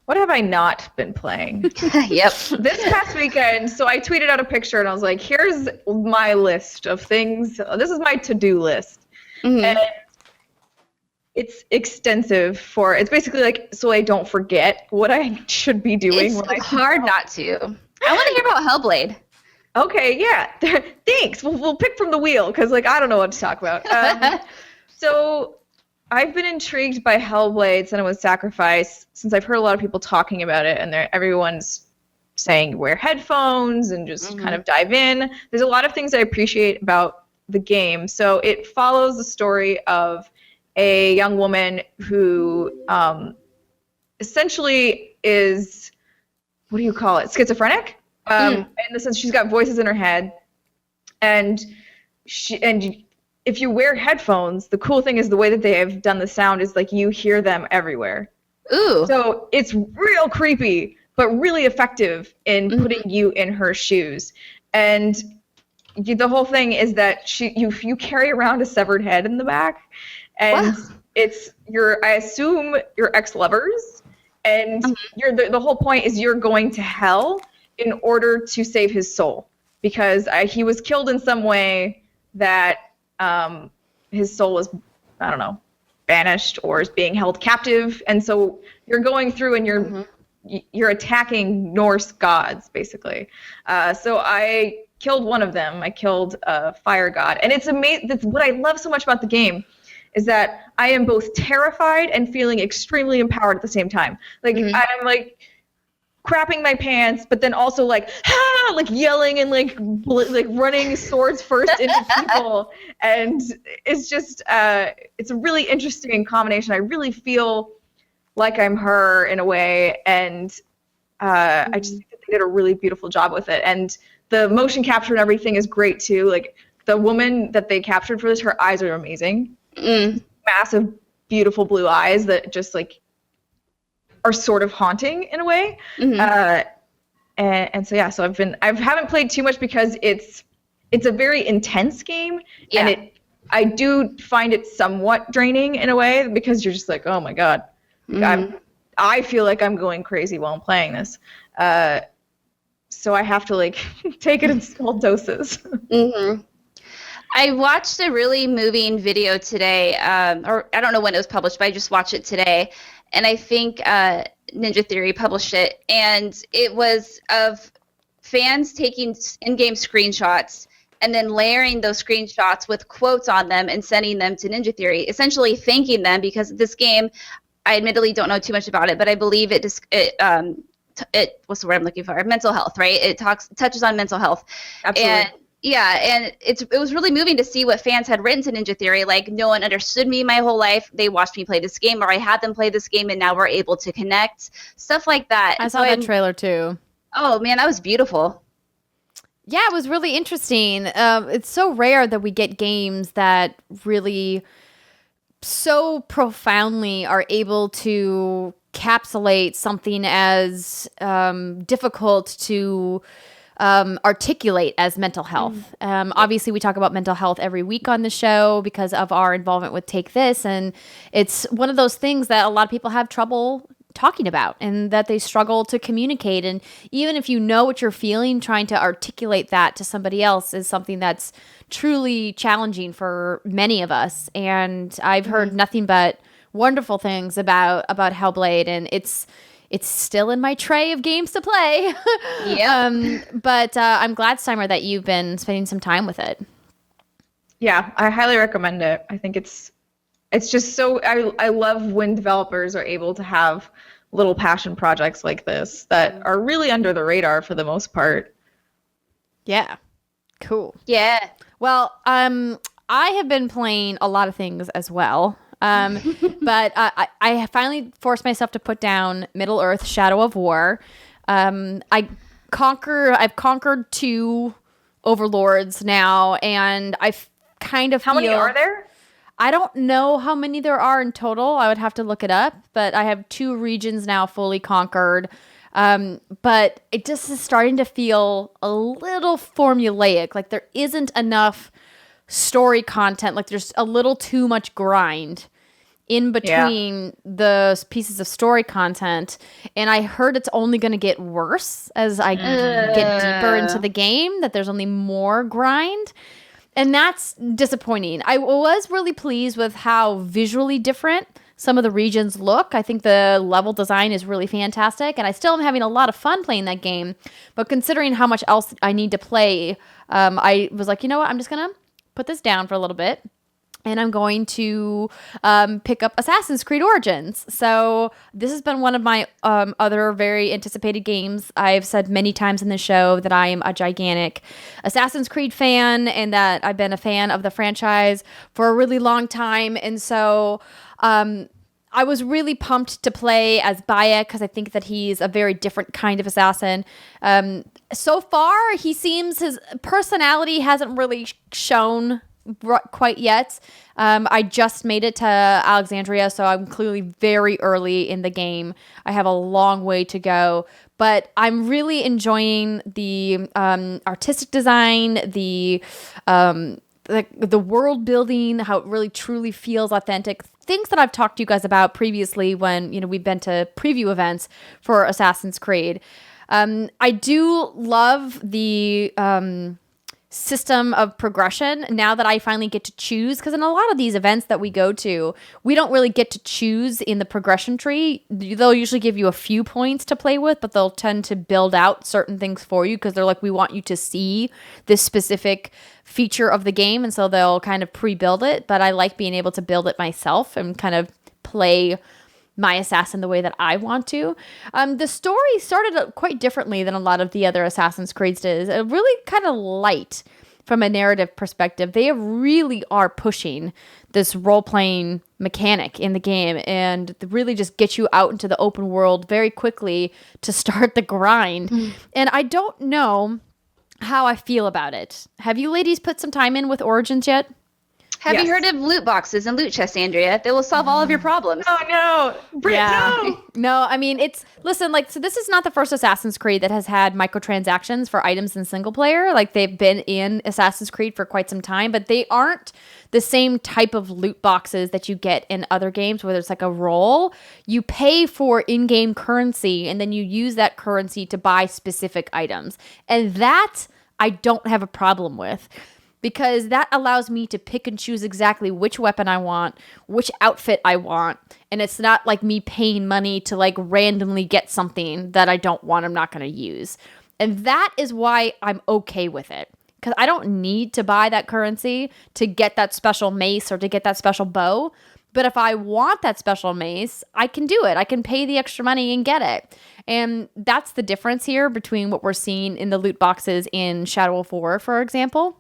What have I not been playing? Yep. This past weekend, so I tweeted out a picture and I was like, here's my list of things. This is my to-do list. Mm-hmm. And it's extensive it's basically like so I don't forget what I should be doing. It's hard not to. I want to hear about Hellblade. Okay, yeah. Thanks. We'll pick from the wheel because like I don't know what to talk about. So I've been intrigued by Hellblade, Senua's Sacrifice, since I've heard a lot of people talking about it, and everyone's saying wear headphones and just kind of dive in. There's a lot of things I appreciate about the game. So it follows the story of a young woman who essentially is, what do you call it, schizophrenic? In the sense she's got voices in her head, and if you wear headphones, the cool thing is the way that they have done the sound is like you hear them everywhere. Ooh. So it's real creepy, but really effective in putting you in her shoes. And the whole thing is that you carry around a severed head in the back, and it's I assume your ex-lovers, and the whole point is you're going to hell in order to save his soul, because he was killed in some way that his soul was, I don't know, banished or is being held captive, and so you're going through and you're attacking Norse gods basically. So I killed one of them. I killed a fire god, and it's amazing. That's what I love so much about the game, is that I am both terrified and feeling extremely empowered at the same time. Like I'm like crapping my pants, but then also like yelling and like running swords first into people, and it's just it's a really interesting combination. I really feel like I'm her in a way, and I just think that they did a really beautiful job with it, and the motion capture and everything is great too. Like the woman that they captured for this, her eyes are amazing, massive, beautiful blue eyes that just like are sort of haunting in a way. And so yeah, so I haven't played too much because it's a very intense game, and I do find it somewhat draining in a way, because you're just like, oh my god, I feel like I'm going crazy while I'm playing this. So I have to like take it in small doses. I watched a really moving video today, or I don't know when it was published, but I just watched it today. And I think Ninja Theory published it, and it was of fans taking in-game screenshots and then layering those screenshots with quotes on them and sending them to Ninja Theory, essentially thanking them because this game, I admittedly don't know too much about it, but I believe it what's the word I'm looking for? Mental health, right? It touches on mental health. Absolutely. And it was really moving to see what fans had written to Ninja Theory. Like, no one understood me my whole life. They watched me play this game, or I had them play this game, and now we're able to connect. Stuff like that. I saw that trailer too. Oh man, that was beautiful. Yeah, it was really interesting. It's so rare that we get games that really so profoundly are able to capsulate something as difficult to articulate as mental health. Obviously, we talk about mental health every week on the show because of our involvement with Take This, and it's one of those things that a lot of people have trouble talking about and that they struggle to communicate. And even if you know what you're feeling, trying to articulate that to somebody else is something that's truly challenging for many of us. And I've heard nothing but wonderful things about Hellblade, and it's still in my tray of games to play. Yeah. But I'm glad, Steimer, that you've been spending some time with it. Yeah, I highly recommend it. I think it's just so I love when developers are able to have little passion projects like this that are really under the radar for the most part. Yeah. Cool. Yeah. Well, I have been playing a lot of things as well. But I finally forced myself to put down Middle-earth: Shadow of War. I've conquered 2 overlords now, and I kind of How many are there? I don't know how many there are in total. I would have to look it up, but I have 2 regions now fully conquered. But it just is starting to feel a little formulaic. Like there isn't enough story content. Like there's a little too much grind in between the pieces of story content. And I heard it's only going to get worse as I get deeper into the game, that there's only more grind. And that's disappointing. I was really pleased with how visually different some of the regions look. I think the level design is really fantastic, and I still am having a lot of fun playing that game. But considering how much else I need to play, I was like, you know what? I'm just going to put this down for a little bit, and I'm going to pick up Assassin's Creed Origins. So this has been one of my other very anticipated games. I've said many times in the show that I am a gigantic Assassin's Creed fan and that I've been a fan of the franchise for a really long time. And so I was really pumped to play as Bayek because I think that he's a very different kind of assassin. So far, he seems, his personality hasn't really shown quite yet. I just made it to Alexandria, so I'm clearly very early in the game. I have a long way to go, but I'm really enjoying the artistic design, the world building, how it really truly feels authentic. Things that I've talked to you guys about previously when we've been to preview events for Assassin's Creed. I do love the system of progression now that I finally get to choose, because in a lot of these events that we go to, we don't really get to choose in the progression tree. They'll usually give you a few points to play with, but they'll tend to build out certain things for you because they're like, we want you to see this specific feature of the game, and so they'll kind of pre-build it. But I like being able to build it myself and kind of play my assassin the way that I want to. The story started quite differently than a lot of the other Assassin's Creeds did. It really kind of light from a narrative perspective. They really are pushing this role-playing mechanic in the game and really just get you out into the open world very quickly to start the grind. And I don't know how I feel about it. Have you ladies put some time in with Origins yet? Have you heard of loot boxes and loot chests, Andrea? They will solve all of your problems. Oh, no. Britt, no. No, I mean, listen, so this is not the first Assassin's Creed that has had microtransactions for items in single player. Like, they've been in Assassin's Creed for quite some time, but they aren't the same type of loot boxes that you get in other games where there's like a roll. You pay for in-game currency, and then you use that currency to buy specific items. And that I don't have a problem with, because that allows me to pick and choose exactly which weapon I want, which outfit I want, and it's not like me paying money to like randomly get something that I don't want, I'm not going to use. And that is why I'm okay with it, because I don't need to buy that currency to get that special mace or to get that special bow. But if I want that special mace, I can do it. I can pay the extra money and get it. And that's the difference here between what we're seeing in the loot boxes in Shadow of War, for example.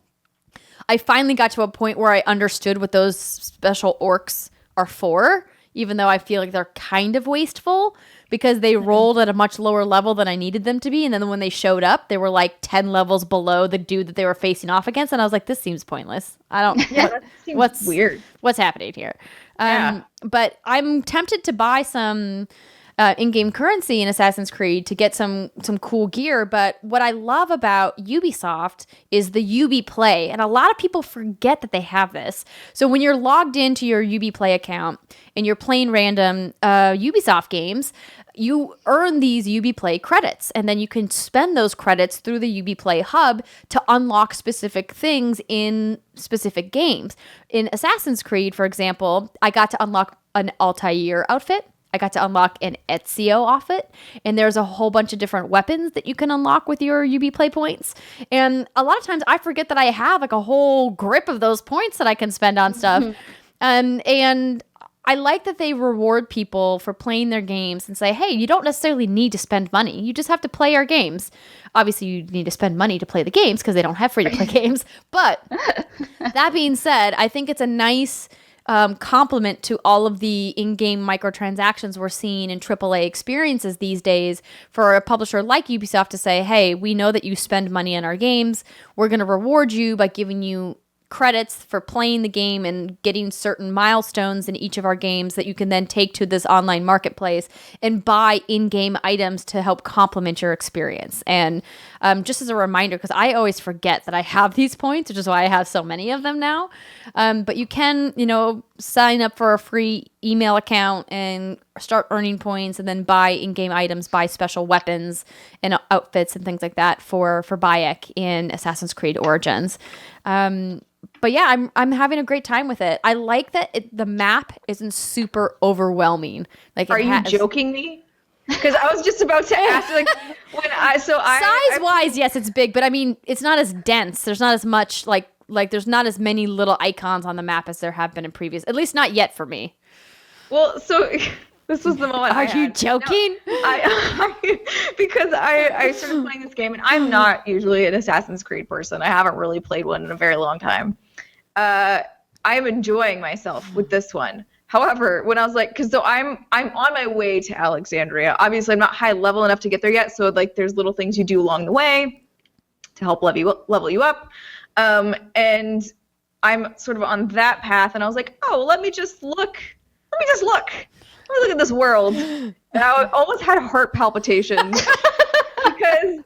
I finally got to a point where I understood what those special orcs are for. even though I feel like they're kind of wasteful because they rolled at a much lower level than I needed them to be. And then when they showed up, they were like 10 levels below the dude that they were facing off against. And I was like, this seems pointless. I don't, that seems what's weird. What's happening here? Yeah. But I'm tempted to buy some in-game currency in Assassin's Creed to get some cool gear. But what I love about Ubisoft is the Ubi Play, and a lot of people forget that they have this. So when you're logged into your Ubi Play account and you're playing random Ubisoft games, you earn these Ubi Play credits, and then you can spend those credits through the Ubi Play hub to unlock specific things in specific games. In Assassin's Creed, for example, I got to unlock an Altair outfit. I got to unlock an Ezio outfit, and there's a whole bunch of different weapons that you can unlock with your UB play points. And a lot of times I forget that I have like a whole grip of those points that I can spend on stuff. And I like that they reward people for playing their games and say, hey, you don't necessarily need to spend money. You just have to play our games. Obviously, you need to spend money to play the games because they don't have free-to-play games. But that being said, I think it's a nice complement to all of the in-game microtransactions we're seeing in AAA experiences these days for a publisher like Ubisoft to say, hey, we know that you spend money on our games. We're going to reward you by giving you credits for playing the game and getting certain milestones in each of our games that you can then take to this online marketplace and buy in-game items to help complement your experience. And just as a reminder, because I always forget that I have these points, which is why I have so many of them now. But you can, sign up for a free email account and start earning points and then buy in-game items, buy special weapons and outfits and things like that for Bayek in Assassin's Creed Origins. But yeah, I'm having a great time with it. I like that the map isn't super overwhelming. Like, are you joking me? Because I was just about to ask, like, size-wise, yes, it's big, but I mean, it's not as dense. There's not as much like there's not as many little icons on the map as there have been in previous. At least not yet for me. Well, so this was the moment. Are you joking? No, because I started playing this game, and I'm not usually an Assassin's Creed person. I haven't really played one in a very long time. I'm enjoying myself with this one. However, when I was like, because so I'm on my way to Alexandria. Obviously, I'm not high level enough to get there yet. So like, there's little things you do along the way to help level you up. And I'm sort of on that path, and I was like, oh, let me just look. Let me look at this world. And I almost had heart palpitations because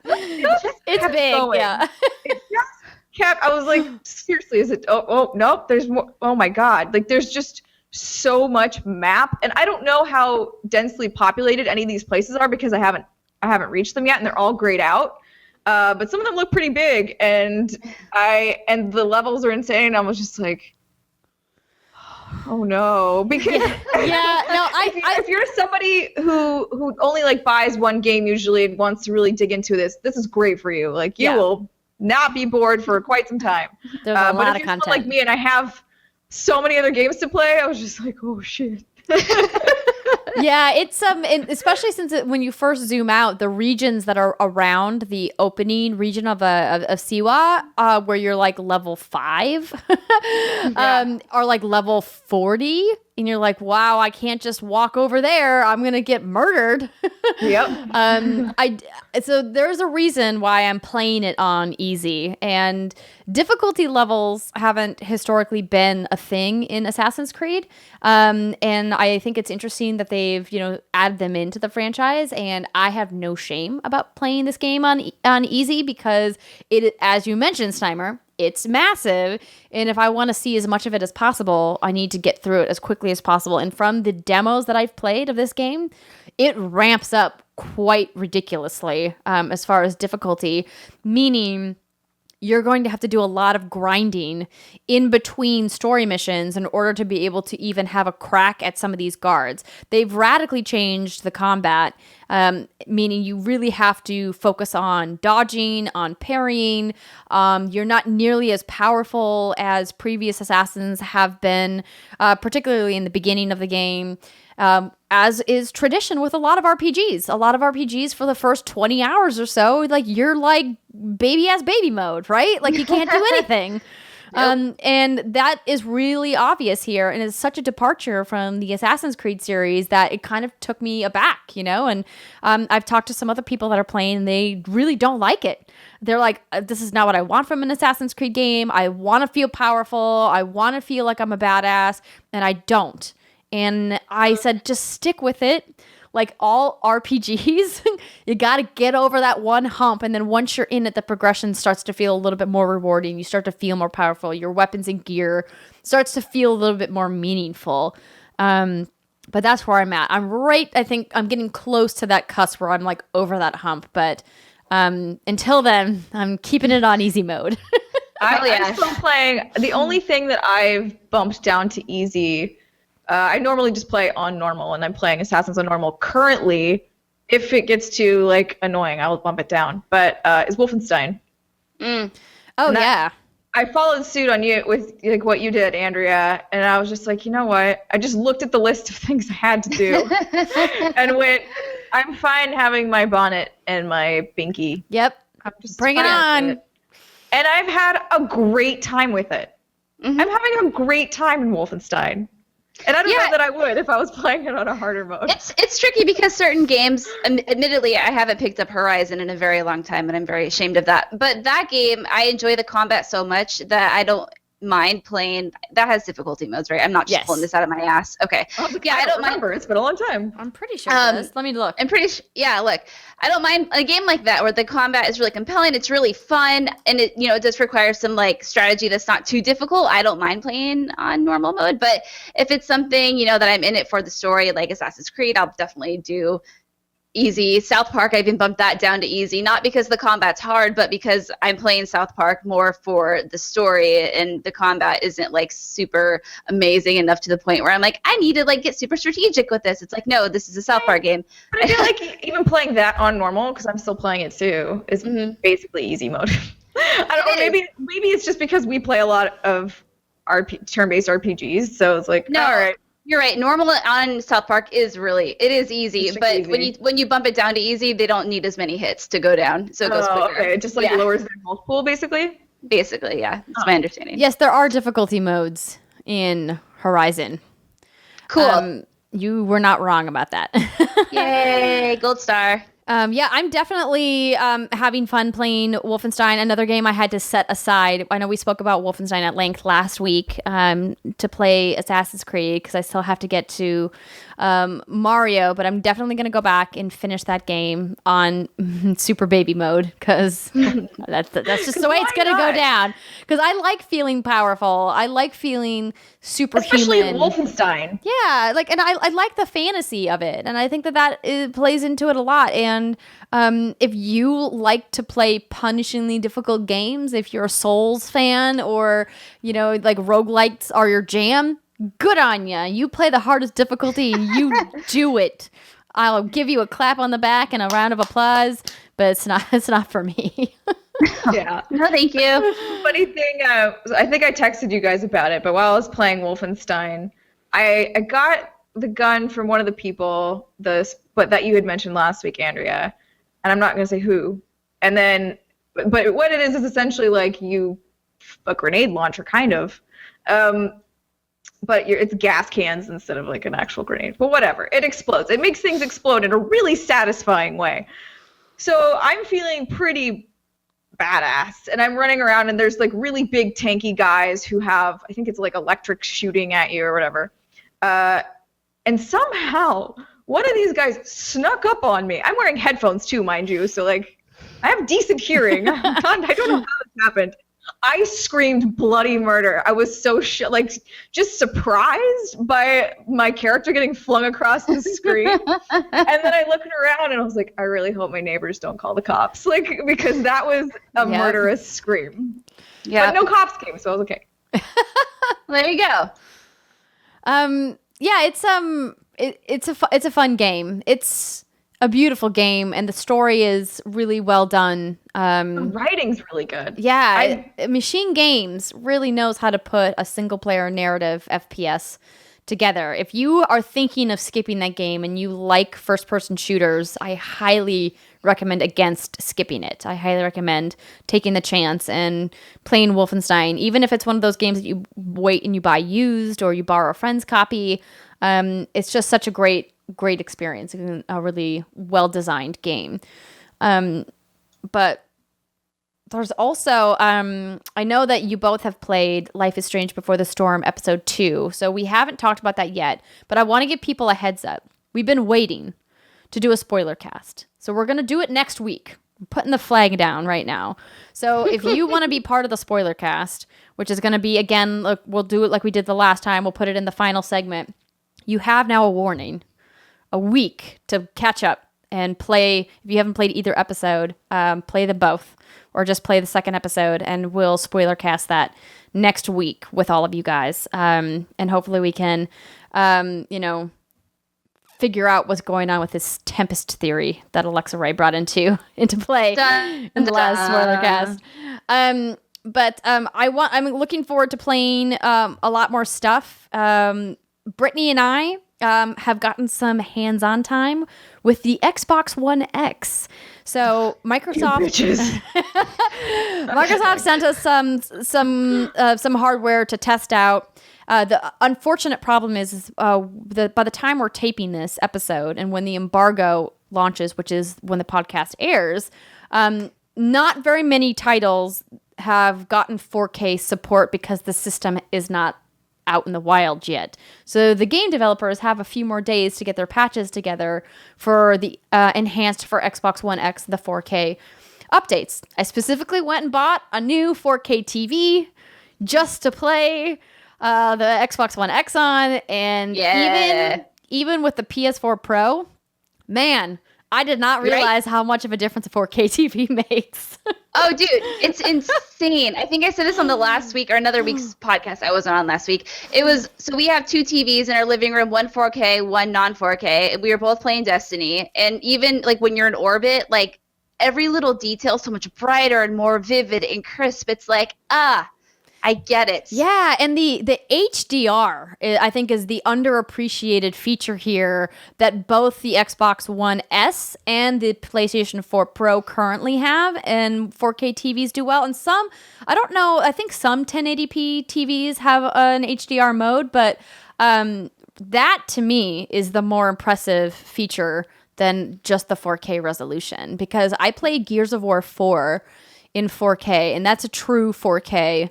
it's big, going. Yeah. It just kept. I was like, seriously, is it? Oh, nope. There's more. Oh my God! Like, there's just so much map, and I don't know how densely populated any of these places are because I haven't reached them yet, and they're all grayed out. But some of them look pretty big, and the levels are insane. I was just like, oh no, because if you're somebody who only like buys one game usually and wants to really dig into this is great for you. Like, you will not be bored for quite some time. There's a lot but of if you're content. like me and I have so many other games to play, I was just like, oh shit. Yeah, it's especially since when you first zoom out, the regions that are around the opening region of Siwa, where you're like level 5, are like level 40, and you're like, wow, I can't just walk over there. I'm gonna get murdered. Yep. So there's a reason why I'm playing it on easy, and difficulty levels haven't historically been a thing in Assassin's Creed. And I think it's interesting that they've, added them into the franchise, and I have no shame about playing this game on easy because it, as you mentioned, Steimer, it's massive, and if I want to see as much of it as possible, I need to get through it as quickly as possible. And from the demos that I've played of this game, it ramps up quite ridiculously as far as difficulty, meaning you're going to have to do a lot of grinding in between story missions in order to be able to even have a crack at some of these guards. They've radically changed the combat, meaning you really have to focus on dodging, on parrying. You're not nearly as powerful as previous assassins have been, particularly in the beginning of the game. As is tradition with a lot of RPGs. A lot of RPGs for the first 20 hours or so, like, you're like baby mode, right? Like, you can't do anything. And that is really obvious here, and it's such a departure from the Assassin's Creed series that it kind of took me aback, you know. And I've talked to some other people that are playing, and they really don't like it. They're like, this is not what I want from an Assassin's Creed game. I want to feel powerful. I want to feel like I'm a badass, and I don't. And I said, just stick with it. Like all RPGs, you got to get over that one hump. And then once you're in it, the progression starts to feel a little bit more rewarding. You start to feel more powerful. Your weapons and gear starts to feel a little bit more meaningful. But that's where I'm at. I think I'm getting close to that cusp where I'm like over that hump. But until then, I'm keeping it on easy mode. I'm still playing. The only thing that I've bumped down to easy, I normally just play on normal, and I'm playing Assassins on normal currently. If it gets too like annoying, I will bump it down. But it's Wolfenstein. Oh yeah. I followed suit on you with like what you did, Andrea, and I was just like, you know what? I just looked at the list of things I had to do, and went, I'm fine having my bonnet and my binky. Yep. Bring it on. And I've had a great time with it. Mm-hmm. I'm having a great time in Wolfenstein. And I don't know that I would if I was playing it on a harder mode. It's tricky because certain games, admittedly, I haven't picked up Horizon in a very long time, and I'm very ashamed of that. But that game, I enjoy the combat so much that I don't mind playing. That has difficulty modes, right? I'm not just pulling this out of my ass. Okay. I don't remember. It's been a long time. I'm pretty sure it is. Let me look. I'm pretty sure. Yeah, look. I don't mind a game like that where the combat is really compelling. It's really fun, and it does require some like strategy that's not too difficult. I don't mind playing on normal mode, but if it's something that I'm in it for the story, like Assassin's Creed, I'll definitely do easy. South Park, I even bumped that down to easy, not because the combat's hard, but because I'm playing South Park more for the story, and the combat isn't like super amazing enough to the point where I'm like, I need to like get super strategic with this. It's like, no, this is a South Park game. But I feel like even playing that on normal, because I'm still playing it too, is basically easy mode. I don't know, maybe it's just because we play a lot of turn-based RPGs, so it's like, all right. You're right. Normal on South Park is easy, but easy. when you bump it down to easy, they don't need as many hits to go down, so it goes quicker. Okay, it just like lowers their health pool, basically. Basically, yeah. That's my understanding. Yes, there are difficulty modes in Horizon. Cool. You were not wrong about that. Yay, gold star. I'm definitely having fun playing Wolfenstein, another game I had to set aside. I know we spoke about Wolfenstein at length last week to play Assassin's Creed because I still have to get to Mario, but I'm definitely going to go back and finish that game on super baby mode because that's just the way it's going to go down. Because I like feeling powerful. I like feeling superhuman. Especially in Wolfenstein. Yeah, and I like the fantasy of it, and I think that plays into it a lot. And if you like to play punishingly difficult games, if you're a Souls fan or like roguelikes are your jam, good on ya. You play the hardest difficulty and you do it. I'll give you a clap on the back and a round of applause, but it's not for me. Yeah. No, thank you. Funny thing, I think I texted you guys about it, but while I was playing Wolfenstein, I got the gun from one of the people, but that you had mentioned last week, Andrea, and I'm not going to say who. And then, but what it is essentially like a grenade launcher, kind of. But it's gas cans instead of like an actual grenade. But whatever, it explodes. It makes things explode in a really satisfying way. So I'm feeling pretty badass, and I'm running around, and there's like really big tanky guys who have, I think it's like electric shooting at you or whatever. And somehow one of these guys snuck up on me. I'm wearing headphones too, mind you, so like I have decent hearing. I don't know how this happened. I screamed bloody murder. I was so just surprised by my character getting flung across the screen. And then I looked around and I was like, I really hope my neighbors don't call the cops, because that was a murderous scream. Yeah. But no cops came, so I was okay. There you go. Yeah, it's a fun game. It's a beautiful game, and the story is really well done. The writing's really good. Yeah, Machine Games really knows how to put a single-player narrative FPS together. If you are thinking of skipping that game and you like first-person shooters, I highly recommend against skipping it. I highly recommend taking the chance and playing Wolfenstein, even if it's one of those games that you wait and you buy used or you borrow a friend's copy. It's just such a great experience, a really well-designed game. But there's also, I know that you both have played Life is Strange Before the Storm episode 2, so we haven't talked about that yet, but I want to give people a heads up. We've been waiting to do a spoiler cast, so we're going to do it next week. I'm putting the flag down right now. So if you want to be part of the spoiler cast, which is going to be, again, look, we'll do it like we did the last time. We'll put it in the final segment. You have now a warning, a week to catch up and play. If you haven't played either episode, play them both, or just play the second episode, and we'll spoiler cast that next week with all of you guys. And hopefully we can, figure out what's going on with this Tempest theory that Alexa Ray brought into play in the last spoiler cast. I'm looking forward to playing a lot more stuff. Brittany and I have gotten some hands-on time with the Xbox One X. So Microsoft sent us some hardware to test out. The unfortunate problem is that by the time we're taping this episode and when the embargo launches, which is when the podcast airs, not very many titles have gotten 4K support because the system is not out in the wild yet. So the game developers have a few more days to get their patches together for the enhanced for Xbox One X, the 4K updates. I specifically went and bought a new 4K TV just to play the Xbox One X on, and even with the PS4 Pro, man, I did not realize how much of a difference a 4K TV makes. Oh, dude, it's insane. I think I said this on the last week or another week's podcast I wasn't on last week. So we have two TVs in our living room, one 4K, one non-4K. We were both playing Destiny, and even like when you're in orbit, like every little detail so much brighter and more vivid and crisp. It's like, I get it. Yeah, and the HDR, I think, is the underappreciated feature here that both the Xbox One S and the PlayStation 4 Pro currently have, and 4K TVs do well. And some, I don't know, I think some 1080p TVs have an HDR mode, but that, to me, is the more impressive feature than just the 4K resolution, because I played Gears of War 4 in 4K, and that's a true 4K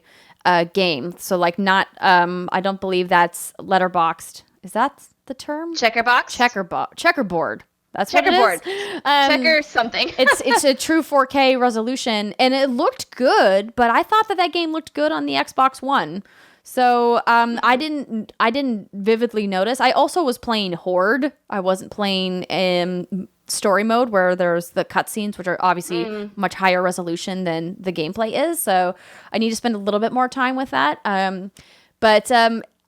game. So like not I don't believe that's letterboxed. Is that the term? Checkerboard. That's checkerboard. What it is. Checker something. it's a true 4K resolution, and it looked good, but I thought that game looked good on the Xbox One. So I didn't vividly notice. I also was playing Horde. I wasn't playing story mode where there's the cutscenes, which are obviously much higher resolution than the gameplay is. So I need to spend a little bit more time with that. But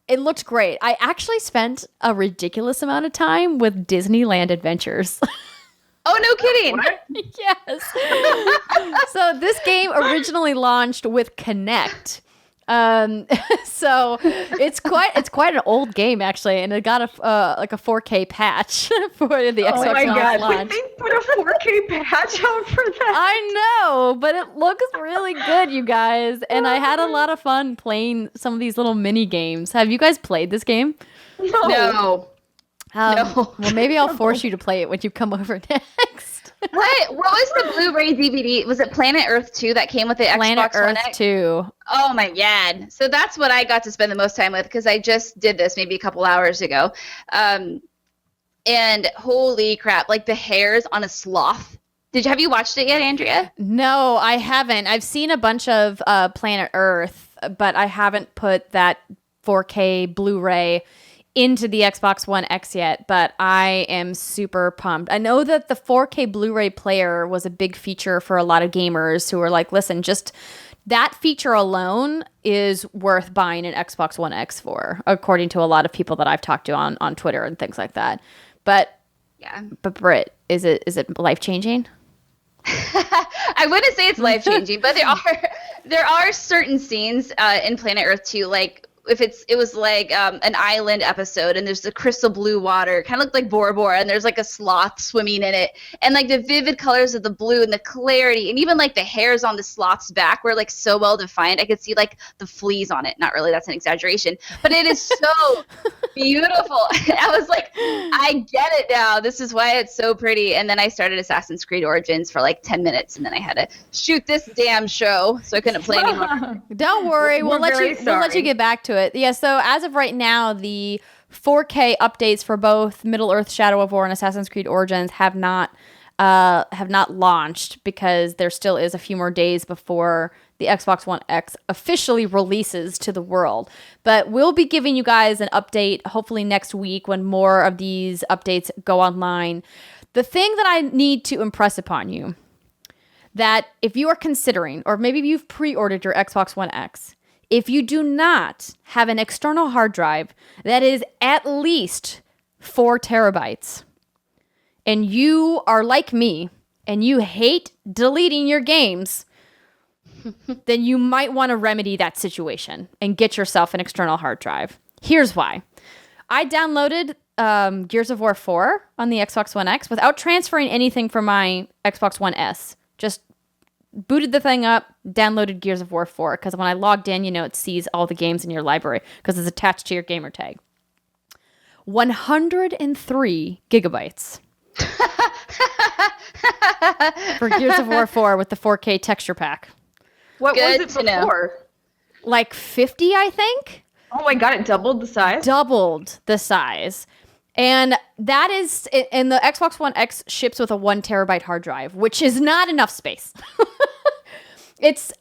it looked great. I actually spent a ridiculous amount of time with Disneyland Adventures. Oh, no kidding. Yes. So this game originally launched with Kinect. So it's quite an old game actually, and it got a 4K patch for the Xbox One launch. They put a 4K patch out for that. I know, but it looks really good, you guys, and I had a lot of fun playing some of these little mini games. Have you guys played this game? No. No. Well, maybe I'll force you to play it when you come over next. What was the Blu-ray DVD? Was it Planet Earth 2 that came with the Planet Xbox One Earth X? 2. Oh my god. So that's what I got to spend the most time with, because I just did this maybe a couple hours ago. And holy crap, like the hairs on a sloth. Have you watched it yet, Andrea? No, I haven't. I've seen a bunch of Planet Earth, but I haven't put that 4K Blu-ray into the Xbox One X yet, but I am super pumped. I know that the 4K Blu-ray player was a big feature for a lot of gamers who were like, listen, just that feature alone is worth buying an Xbox One X for, according to a lot of people that I've talked to on Twitter and things like that. But Britt, is it life-changing? I wouldn't say it's life-changing, but there are certain scenes in Planet Earth 2, like if it was like an island episode, and there's the crystal blue water, kind of looked like Bora Bora, and there's like a sloth swimming in it, and like the vivid colors of the blue and the clarity, and even like the hairs on the sloth's back were like so well defined. I could see like the fleas on it. Not really, that's an exaggeration, but it is so beautiful. I was like, I get it now. This is why it's so pretty. And then I started Assassin's Creed Origins for like 10 minutes, and then I had to shoot this damn show, so I couldn't play anymore. Don't worry, we'll let you get back to it. Yeah, so as of right now, the 4K updates for both Middle-earth: Shadow of War and Assassin's Creed Origins have not launched, because there still is a few more days before the Xbox One X officially releases to the world. But we'll be giving you guys an update hopefully next week when more of these updates go online. The thing that I need to impress upon you, that if you are considering, or maybe you've pre-ordered your Xbox One X, if you do not have an external hard drive that is at least 4 terabytes, and you are like me, and you hate deleting your games, then you might want to remedy that situation and get yourself an external hard drive. Here's why. I downloaded Gears of War 4 on the Xbox One X without transferring anything from my Xbox One S. Just booted the thing up, downloaded Gears of War 4, because when I logged in, it sees all the games in your library because it's attached to your gamer tag. 103 gigabytes for Gears of War 4 with the 4K texture pack. What was it before? Like 50, I think. Oh my god, it doubled the size? Doubled the size. And that is, and the Xbox One X ships with a 1 terabyte hard drive, which is not enough space.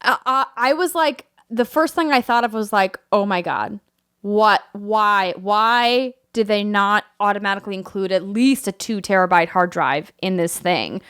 I was like, the first thing I thought of was like, oh my God, why did they not automatically include at least a 2 terabyte hard drive in this thing?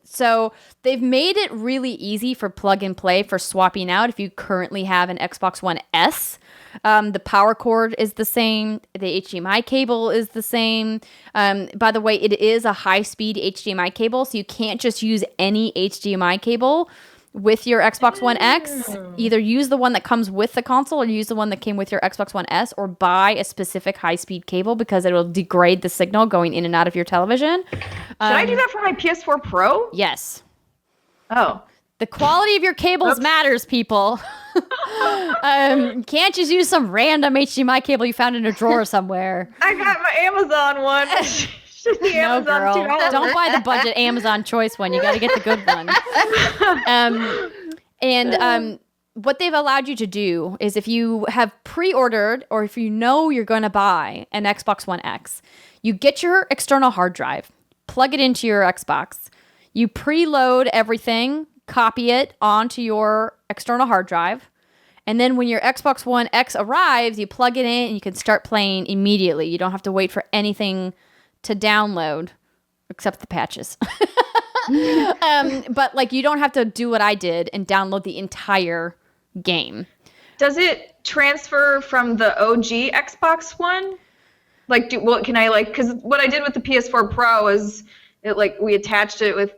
So they've made it really easy for plug and play for swapping out if you currently have an Xbox One S. The power cord is the same. The HDMI cable is the same. By the way, it is a high-speed HDMI cable, so you can't just use any HDMI cable with your Xbox One X. Either use the one that comes with the console or use the one that came with your Xbox One S, or buy a specific high-speed cable because it will degrade the signal going in and out of your television. Should I do that for my PS4 Pro? Yes. Oh. The quality of your cables matters, people. Can't just use some random HDMI cable you found in a drawer somewhere. I got my Amazon one. No, girl. Don't buy the budget Amazon choice one. You got to get the good one. What they've allowed you to do is, if you have pre-ordered or if you know you're going to buy an Xbox One X, you get your external hard drive, plug it into your Xbox, you preload everything, copy it onto your external hard drive, and then when your Xbox One X arrives, you plug it in and you can start playing immediately. You don't have to wait for anything to download except the patches. But like, you don't have to do what I did and download the entire game. Does it transfer from the OG Xbox One? Like, can I like, because what I did with the PS4 Pro is we attached it with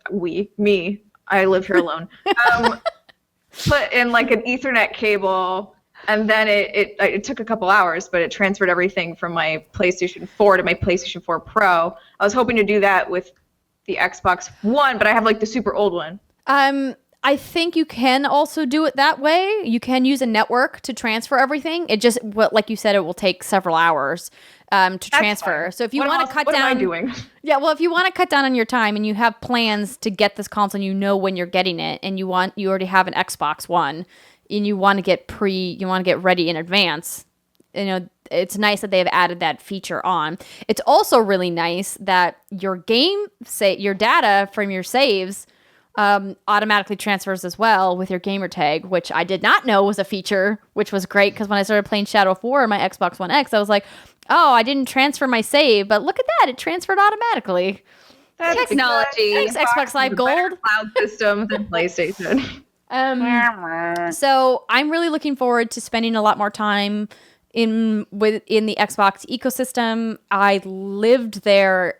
me. I live here alone. Put in like an Ethernet cable, and then it took a couple hours, but it transferred everything from my PlayStation 4 to my PlayStation 4 Pro. I was hoping to do that with the Xbox One, but I have like the super old one. I think you can also do it that way. You can use a network to transfer everything. It just, like you said, it will take several hours to transfer. So if you want to cut down, what am I doing? Yeah, well, if you want to cut down on your time and you have plans to get this console, and you know when you're getting it, and you already have an Xbox One, and you want to get ready in advance, it's nice that they've added that feature on. It's also really nice that your data from your saves automatically transfers as well with your gamer tag, which I did not know was a feature, which was great, because when I started playing Shadow of War on my Xbox One X, I was like, oh, I didn't transfer my save, but look at that, it transferred automatically. That's technology. Thanks, Xbox Live Gold. Cloud system than PlayStation. So I'm really looking forward to spending a lot more time in the Xbox ecosystem. I lived there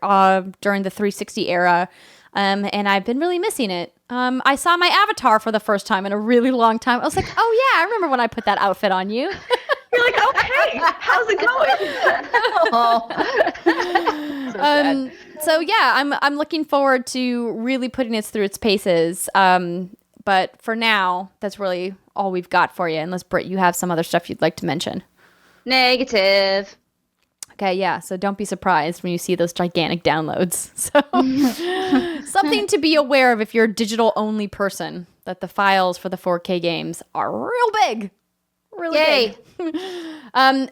during the 360 era, and I've been really missing it. I saw my avatar for the first time in a really long time. I was like, oh yeah, I remember when I put that outfit on you. You're like, okay, how's it going? So yeah, I'm looking forward to really putting it through its paces. But for now, that's really all we've got for you. Unless, Britt, you have some other stuff you'd like to mention. Negative. Okay, yeah, so don't be surprised when you see those gigantic downloads. So something to be aware of if you're a digital-only person, that the files for the 4K games are real big. Really Yay. big.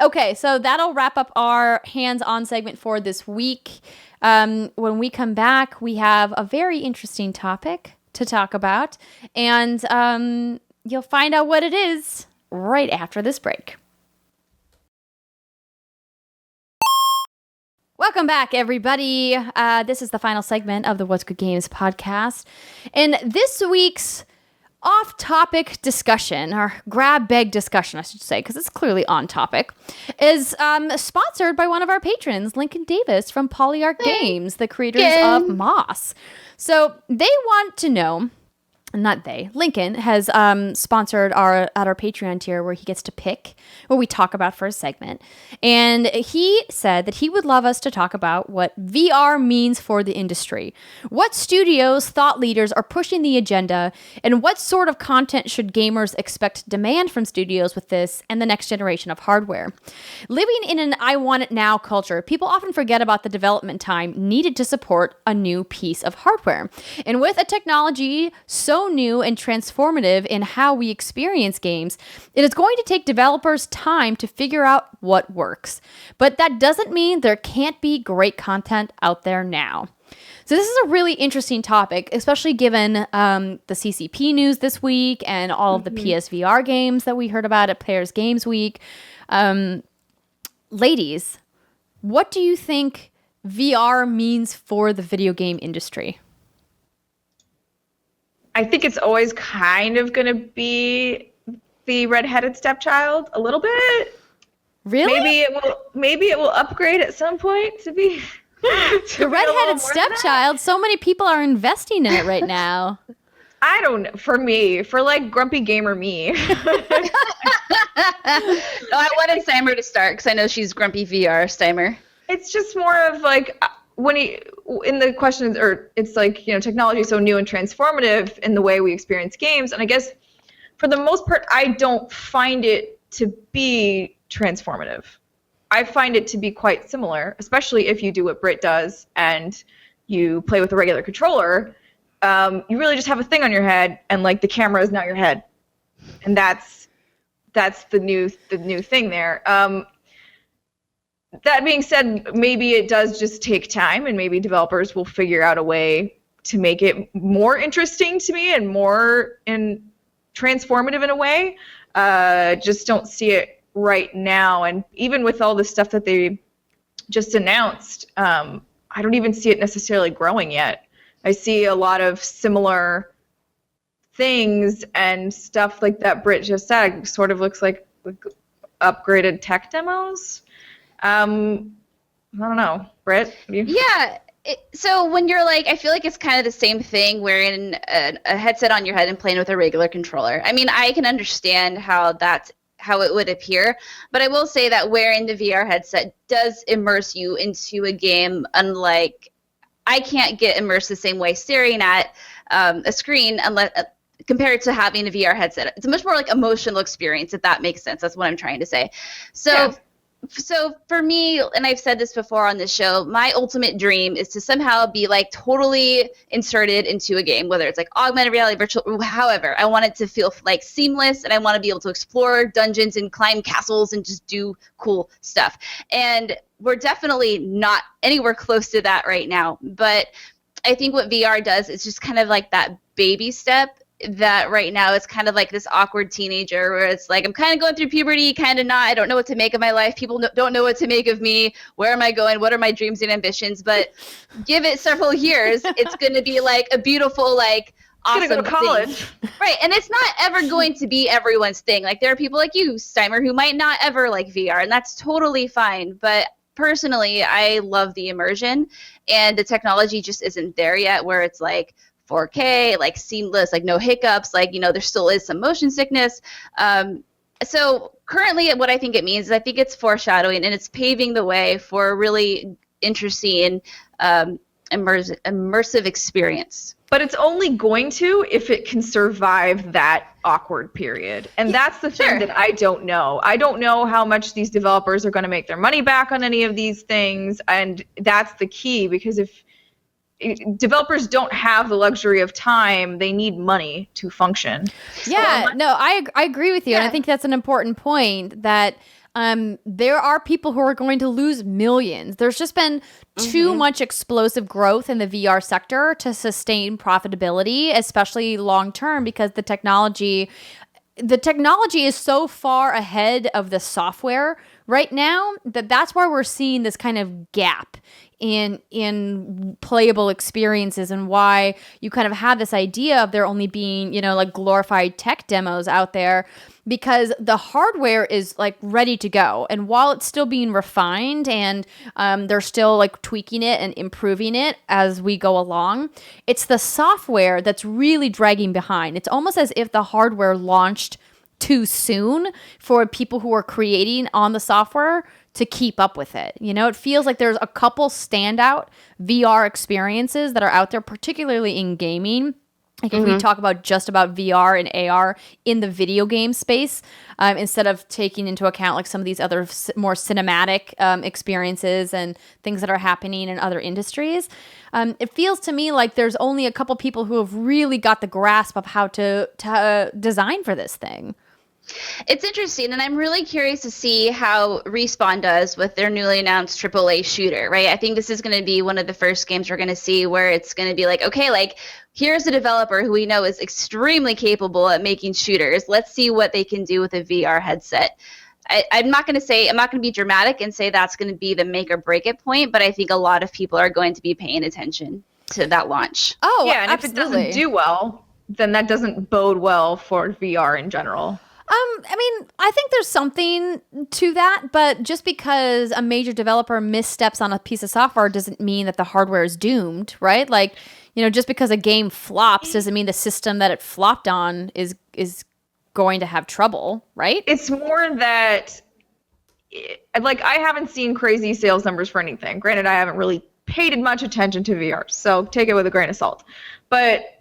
Okay, so that'll wrap up our hands-on segment for this week. When we come back, we have a very interesting topic to talk about, and you'll find out what it is right after this break. Welcome back, everybody. This is the final segment of the What's Good Games podcast. And this week's off-topic discussion, or grab-bag discussion, I should say, because it's clearly on topic, is sponsored by one of our patrons, Lincoln Davis from Polyarch Games, the creators of Moss. So they want to know... Not they. Lincoln has sponsored at our Patreon tier where he gets to pick what we talk about for a segment. And he said that he would love us to talk about what VR means for the industry. What studios, thought leaders are pushing the agenda, and what sort of content should gamers expect to demand from studios with this and the next generation of hardware. Living in an I want it now culture, people often forget about the development time needed to support a new piece of hardware. And with a technology so new and transformative in how we experience games, it is going to take developers time to figure out what works. But that doesn't mean there can't be great content out there now. So this is a really interesting topic, especially given the CCP news this week and all of the PSVR games that we heard about at Players Games Week. Ladies, what do you think VR means for the video game industry? I think it's always kind of going to be the redheaded stepchild a little bit. Really? Maybe it will upgrade at some point to be the redheaded stepchild. So many people are investing in it right now. I don't know. For like grumpy gamer me. No, I wanted Steimer to start because I know she's grumpy VR. Steimer. It's just more of like in the questions, or it's like, technology is so new and transformative in the way we experience games. And I guess for the most part, I don't find it to be transformative. I find it to be quite similar, especially if you do what Britt does and you play with a regular controller. You really just have a thing on your head, and like the camera is now your head, and that's the new thing there. That being said, maybe it does just take time, and maybe developers will figure out a way to make it more interesting to me and more transformative in a way. Just don't see it right now. And even with all the stuff that they just announced, I don't even see it necessarily growing yet. I see a lot of similar things and stuff like that Britt just said. Sort of looks like upgraded tech demos. I don't know. Britt? Yeah. So when you're like, I feel like it's kind of the same thing wearing a headset on your head and playing with a regular controller. I mean, I can understand how it would appear, but I will say that wearing the VR headset does immerse you into a game, unlike I can't get immersed the same way staring at a screen compared to having a VR headset. It's a much more like emotional experience, if that makes sense. That's what I'm trying to say. So. Yeah. So for me, and I've said this before on this show, my ultimate dream is to somehow be like totally inserted into a game, whether it's like augmented reality, virtual, however. I want it to feel like seamless, and I want to be able to explore dungeons and climb castles and just do cool stuff. And we're definitely not anywhere close to that right now. But I think what VR does is just kind of like that baby step. That right now it's kind of like this awkward teenager where it's like I'm kind of going through puberty, kind of not. I don't know what to make of my life. People don't know what to make of me. Where am I going? What are my dreams and ambitions? But give it several years, it's going to be like a beautiful, like awesome go to college. thing. Right. And it's not ever going to be everyone's thing. Like there are people like you, Steimer, who might not ever like VR, and that's totally fine. But personally, I love the immersion, and the technology just isn't there yet where it's like 4K, like seamless, like no hiccups, like, there still is some motion sickness. So currently what I think it means is I think it's foreshadowing and it's paving the way for a really interesting immersive experience. But it's only going to if it can survive that awkward period. And that's the thing that I don't know. I don't know how much these developers are going to make their money back on any of these things. And that's the key, because if developers don't have the luxury of time, they need money to function. Yeah, no, I agree with you. And I think that's an important point, that there are people who are going to lose millions. There's just been too much explosive growth in the VR sector to sustain profitability, especially long term, because the technology is so far ahead of the software right now that's why we're seeing this kind of gap in playable experiences, and why you kind of have this idea of there only being, like glorified tech demos out there, because the hardware is like ready to go. And while it's still being refined and they're still like tweaking it and improving it as we go along, it's the software that's really dragging behind. It's almost as if the hardware launched too soon for people who are creating on the software to keep up with it. It feels like there's a couple standout VR experiences that are out there, particularly in gaming. Like if we talk about just about VR and AR in the video game space, instead of taking into account like some of these other more cinematic experiences and things that are happening in other industries, it feels to me like there's only a couple people who have really got the grasp of how to design for this thing. It's interesting, and I'm really curious to see how Respawn does with their newly announced AAA shooter, right? I think this is going to be one of the first games we're going to see where it's going to be like, okay, like, here's a developer who we know is extremely capable at making shooters. Let's see what they can do with a VR headset. I'm not going to be dramatic and say that's going to be the make or break it point, but I think a lot of people are going to be paying attention to that launch. Oh, yeah, and absolutely. if it doesn't do well, then that doesn't bode well for VR in general. I think there's something to that, but just because a major developer missteps on a piece of software doesn't mean that the hardware is doomed, right? Like, just because a game flops doesn't mean the system that it flopped on is going to have trouble, right? It's more that, I haven't seen crazy sales numbers for anything. Granted, I haven't really paid much attention to VR, so take it with a grain of salt. But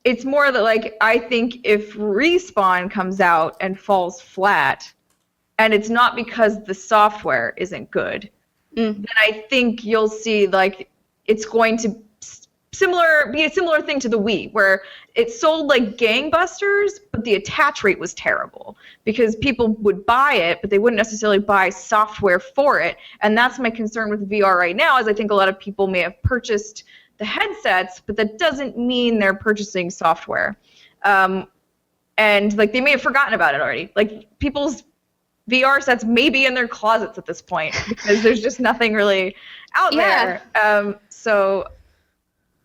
it's more that, I think if Respawn comes out and falls flat, and it's not because the software isn't good, then I think you'll see, it's going to be a similar thing to the Wii, where it sold like gangbusters, but the attach rate was terrible, because people would buy it, but they wouldn't necessarily buy software for it. And that's my concern with VR right now, is I think a lot of people may have purchased the headsets, but that doesn't mean they're purchasing software. And they may have forgotten about it already. People's VR sets may be in their closets at this point, because there's just nothing really out there. So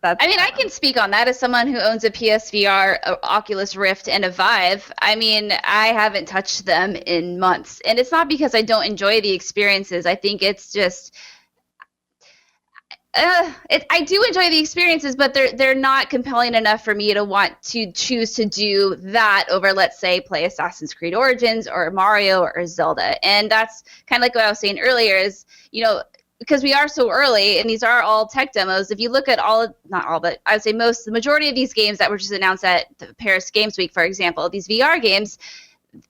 that's... I can speak on that as someone who owns a PSVR, a Oculus Rift, and a Vive. I haven't touched them in months. And it's not because I don't enjoy the experiences. I think it's just... I do enjoy the experiences, but they're not compelling enough for me to want to choose to do that over, let's say, play Assassin's Creed Origins or Mario or Zelda. And that's kind of like what I was saying earlier is, because we are so early and these are all tech demos, if you look at not all, but I would say the majority of these games that were just announced at the Paris Games Week, for example, these VR games,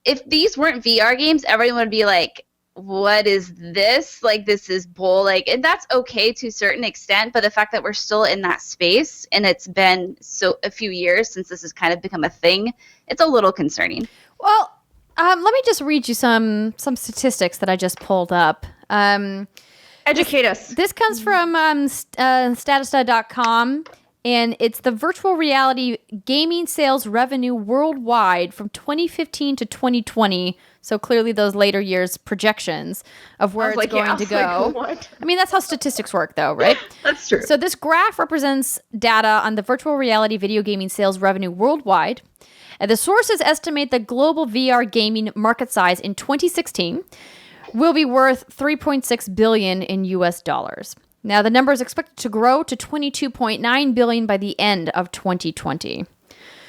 if these weren't VR games, everyone would be like, what is this? This is bull. And that's okay to a certain extent, but the fact that we're still in that space and it's been a few years since this has kind of become a thing, it's a little concerning. Well, let me just read you some statistics that I just pulled up. Educate us. This comes from statista.com, and it's the virtual reality gaming sales revenue worldwide from 2015 to 2020. So clearly those later years projections of where it's going to go. What? That's how statistics work, though, right? That's true. So this graph represents data on the virtual reality video gaming sales revenue worldwide. And the sources estimate the global VR gaming market size in 2016 will be worth $3.6 billion in US dollars. Now, the number is expected to grow to $22.9 billion by the end of 2020.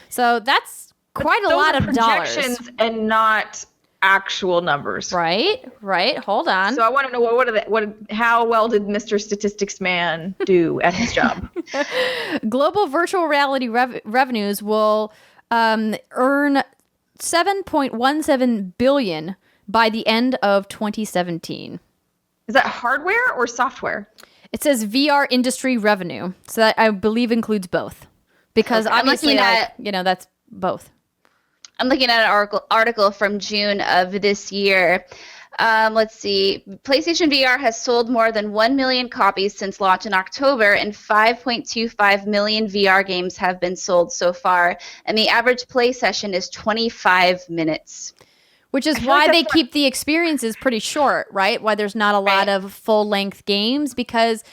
So that's quite a lot of dollars. And not actual numbers. Right. Hold on. So I want to know how well did Mr. Statistics Man do at his job? Global virtual reality revenues will earn $7.17 billion by the end of 2017. Is that hardware or software? It says VR industry revenue, so that I believe includes both, because obviously, that's both. I'm looking at an article from June of this year. Let's see. PlayStation VR has sold more than 1 million copies since launch in October, and 5.25 million VR games have been sold so far. And the average play session is 25 minutes. Which is why they keep the experiences pretty short, right? Why there's not a lot of full-length games, because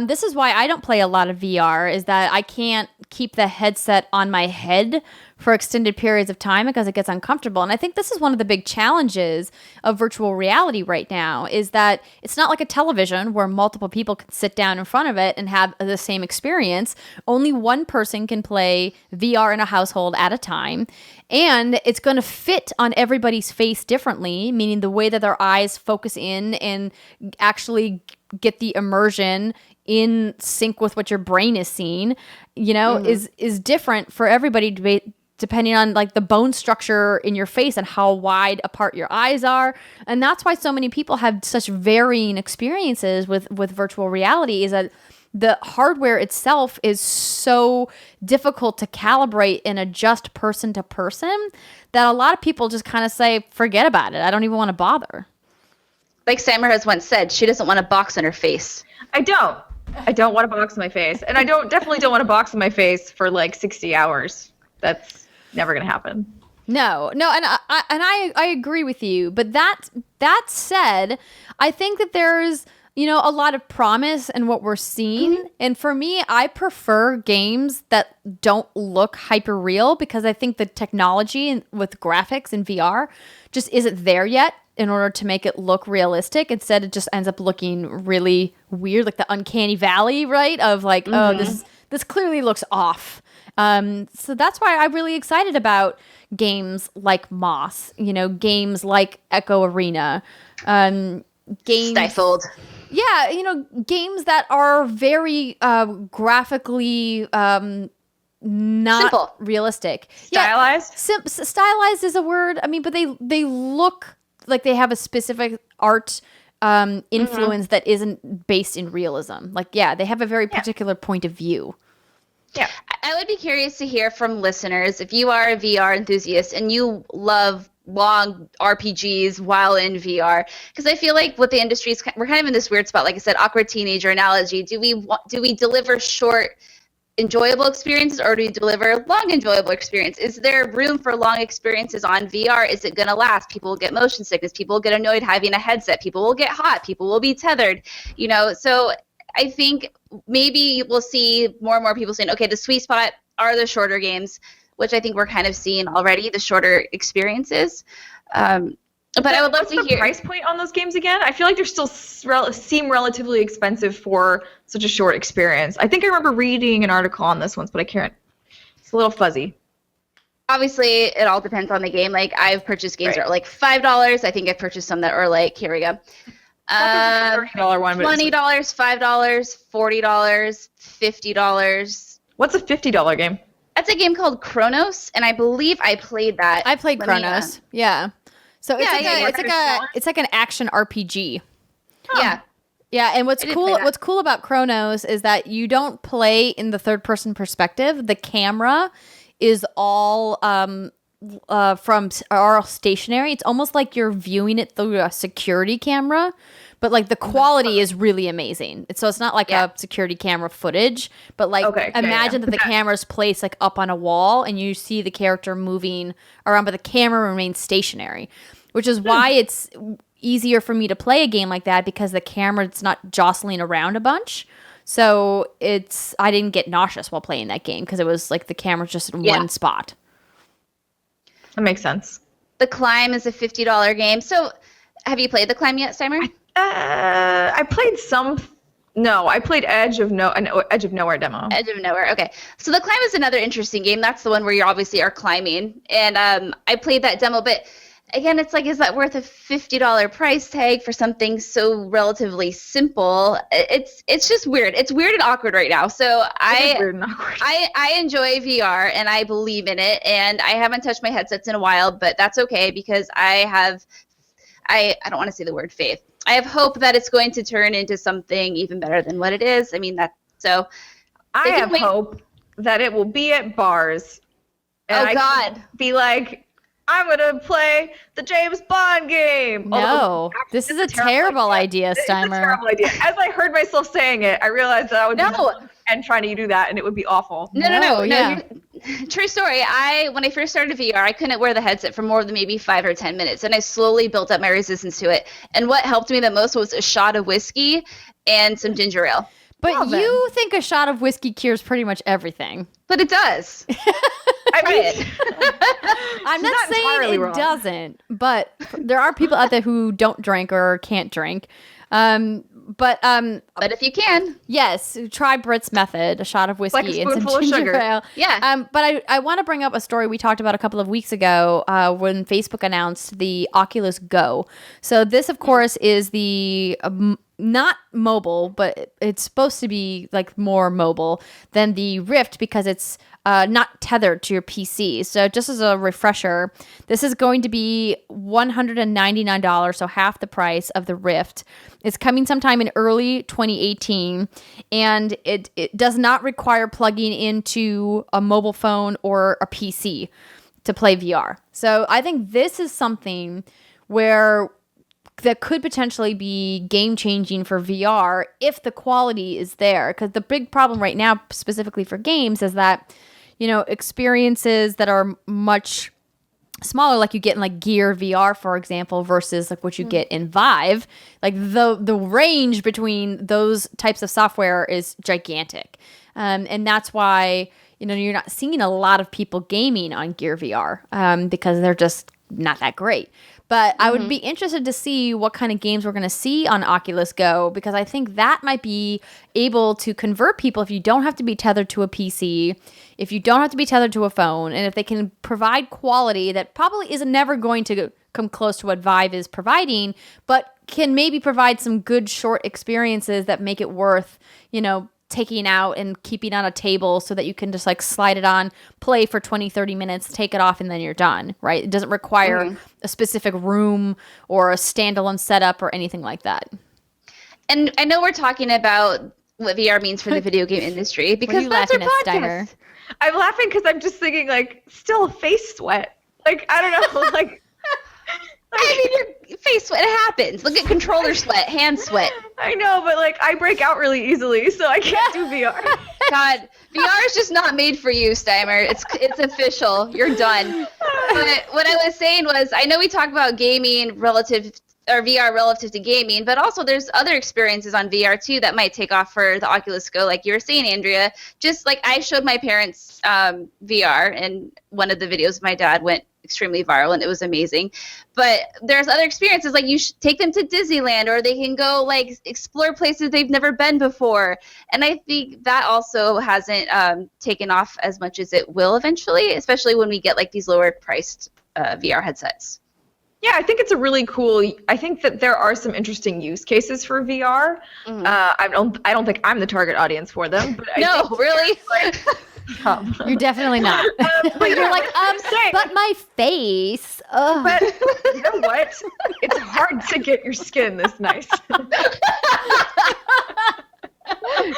this is why I don't play a lot of VR, is that I can't keep the headset on my head for extended periods of time because it gets uncomfortable. And I think this is one of the big challenges of virtual reality right now, is that it's not like a television where multiple people can sit down in front of it and have the same experience. Only one person can play VR in a household at a time. And it's going to fit on everybody's face differently, meaning the way that their eyes focus in and actually get the immersion in sync with what your brain is seeing, is different for everybody depending on like the bone structure in your face and how wide apart your eyes are. And that's why so many people have such varying experiences with virtual reality, is that the hardware itself is so difficult to calibrate and adjust person to person that a lot of people just kind of say, forget about it. I don't even want to bother. Like Sammer has once said, she doesn't want a box on her face. I don't want a box on my face. And I definitely don't want a box on my face for like 60 hours. That's never going to happen. No, and I agree with you. But that said, I think that there's a lot of promise in what we're seeing. Mm-hmm. And for me, I prefer games that don't look hyper real, because I think the technology with graphics in VR just isn't there yet in order to make it look realistic. Instead, it just ends up looking really weird, like the uncanny valley, right? Of like, mm-hmm. Oh, this clearly looks off. So that's why I'm really excited about games like Moss, games like Echo Arena, games Stifled. Yeah, games that are very graphically not simple, realistic. Stylized? Yeah, stylized is a word. I mean, but they look like they have a specific art influence that isn't based in realism. Like, they have a very particular point of view. Yeah. I would be curious to hear from listeners, if you are a VR enthusiast and you love long RPGs while in VR, because I feel like what the industry is, we're kind of in this weird spot. Like I said, awkward teenager analogy. Do we deliver short, enjoyable experiences, or do we deliver long, enjoyable experience? Is there room for long experiences on VR? Is it going to last? People will get motion sickness. People will get annoyed having a headset. People will get hot. People will be tethered. So I think maybe we'll see more and more people saying, okay, the sweet spot are the shorter games, which I think we're kind of seeing already, the shorter experiences. But I would love to hear. What's the price point on those games again? I feel like they're still seem relatively expensive for such a short experience. I think I remember reading an article on this once, but I can't. It's a little fuzzy. Obviously, it all depends on the game. Like, I've purchased games that are like $5. I think I've purchased some that are like, here we go. $30 one, $20, $5, $40, $50. What's a $50 game? That's a game called Chronos, and I believe I played that. I played Chronos. Yeah. So it's like an action RPG. Huh. Yeah. Yeah, and what's cool about Chronos is that you don't play in the third person perspective. The camera is all stationary. It's almost like you're viewing it through a security camera, but like the quality is really amazing. So it's not like a security camera footage, but like imagine that the camera's placed like up on a wall and you see the character moving around, but the camera remains stationary, which is why it's easier for me to play a game like that, because the camera's not jostling around a bunch. So I didn't get nauseous while playing that game because it was like the camera's just in one spot. That makes sense. The Climb is a $50 game. So, have you played The Climb yet, Steimer? I played some. No, I played Edge of Nowhere demo. Edge of Nowhere. Okay. So The Climb is another interesting game. That's the one where you obviously are climbing, and I played that demo. But again, it's like, is that worth a $50 price tag for something so relatively simple? It's just weird. It's weird and awkward right now. So I enjoy VR and I believe in it, and I haven't touched my headsets in a while, but that's okay because I don't want to say the word faith. I have hope that it's going to turn into something even better than what it is. I mean, I have hope that it will be at bars. And God. Be like, I'm going to play the James Bond game. No, this is a terrible idea, Steimer. It's a terrible idea. As I heard myself saying it, I realized that I would and trying to do that, and it would be awful. No. True story. When I first started VR, I couldn't wear the headset for more than maybe 5 or 10 minutes, and I slowly built up my resistance to it. And what helped me the most was a shot of whiskey and some ginger ale. But you think a shot of whiskey cures pretty much everything. But it does. I'm not saying it doesn't, but there are people out there who don't drink or can't drink. But if you can, yes, try Britt's method: a shot of whiskey like a and some spoonful of ginger sugar. ale. Yeah. But I want to bring up a story we talked about a couple of weeks ago when Facebook announced the Oculus Go. So this, of course, is the not mobile, but it's supposed to be like more mobile than the Rift because it's not tethered to your PC. So just as a refresher, this is going to be $199, so half the price of the Rift. It's coming sometime in early 2018, and it does not require plugging into a mobile phone or a PC to play VR. So I think this is something where that could potentially be game-changing for VR if the quality is there. Because the big problem right now, specifically for games, is that, experiences that are much smaller, like you get in like Gear VR, for example, versus like what you get in Vive, like the range between those types of software is gigantic. And that's why, you're not seeing a lot of people gaming on Gear VR because they're just not that great. But I would be interested to see what kind of games we're going to see on Oculus Go, because I think that might be able to convert people if you don't have to be tethered to a PC, if you don't have to be tethered to a phone, and if they can provide quality that probably is never going to come close to what Vive is providing, but can maybe provide some good short experiences that make it worth, taking out and keeping on a table so that you can just like slide it on, play for 20-30 minutes, take it off, and then you're done, right? It doesn't require a specific room or a standalone setup or anything like that. And I know we're talking about what VR means for the video game industry because that's our podcast. I'm laughing because I'm just thinking like still face sweat. Like, I don't know, like your face sweat, it happens. Look at controller sweat, hand sweat. I know, but like I break out really easily, so I can't do VR. God, VR is just not made for you, Steimer. It's official. You're done. But what I was saying was, I know we talk about gaming VR relative to gaming, but also there's other experiences on VR too that might take off for the Oculus Go, like you were saying, Andrea. Just like I showed my parents VR, and one of the videos of my dad went extremely viral, and it was amazing. But there's other experiences, like you should take them to Disneyland, or they can go like explore places they've never been before. And I think that also hasn't taken off as much as it will eventually, especially when we get like these lower priced VR headsets. Yeah, I think it's a really cool. I think that there are some interesting use cases for VR. I don't think I'm the target audience for them. But I think really. You're definitely not. But you're like, but my face. Ugh. But you know what? It's hard to get your skin this nice.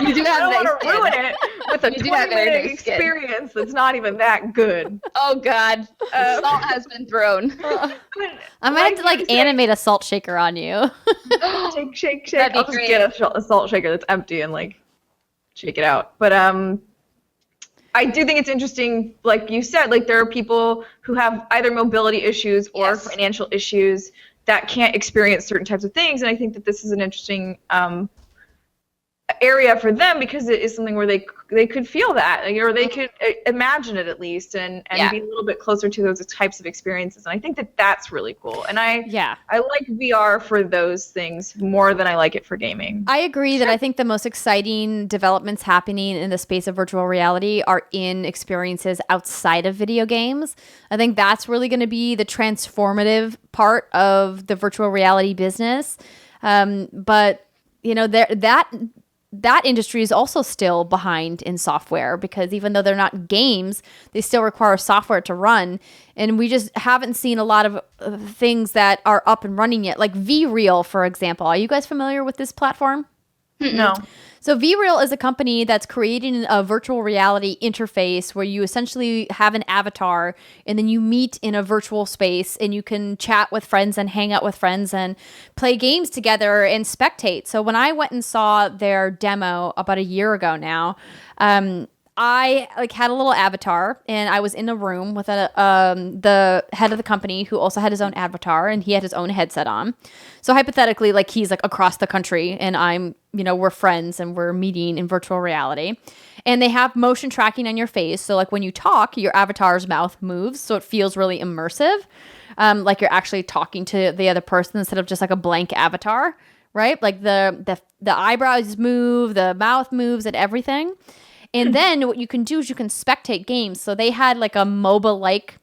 You do have nice skin. I don't want to ruin it with a 20-minute experience that's not even that good. Oh God, salt has been thrown. I might have to like animate a salt shaker on you. Shake. I'll just get a salt shaker that's empty and like shake it out. But I do think it's interesting, like you said, like there are people who have either mobility issues or financial issues that can't experience certain types of things, and I think that this is an interesting area for them because it is something where they could feel that, or they could imagine it at least, and be a little bit closer to those types of experiences. And I think that that's really cool. And I like VR for those things more than I like it for gaming. I agree that I think the most exciting developments happening in the space of virtual reality are in experiences outside of video games. I think that's really going to be the transformative part of the virtual reality business. But that industry is also still behind in software, because even though they're not games, they still require software to run. And we just haven't seen a lot of things that are up and running yet. Like VReal, for example. Are you guys familiar with this platform? No. So VReal is a company that's creating a virtual reality interface where you essentially have an avatar and then you meet in a virtual space and you can chat with friends and hang out with friends and play games together and spectate. So when I went and saw their demo about a year ago now, I had a little avatar and I was in a room with the head of the company who also had his own avatar, and he had his own headset on. So hypothetically, he's across the country and I'm, we're friends and we're meeting in virtual reality. And they have motion tracking on your face. So when you talk, your avatar's mouth moves. So it feels really immersive. Like you're actually talking to the other person instead of just a blank avatar, right? Like the eyebrows move, the mouth moves, and everything. And then what you can do is you can spectate games. So they had a MOBA-like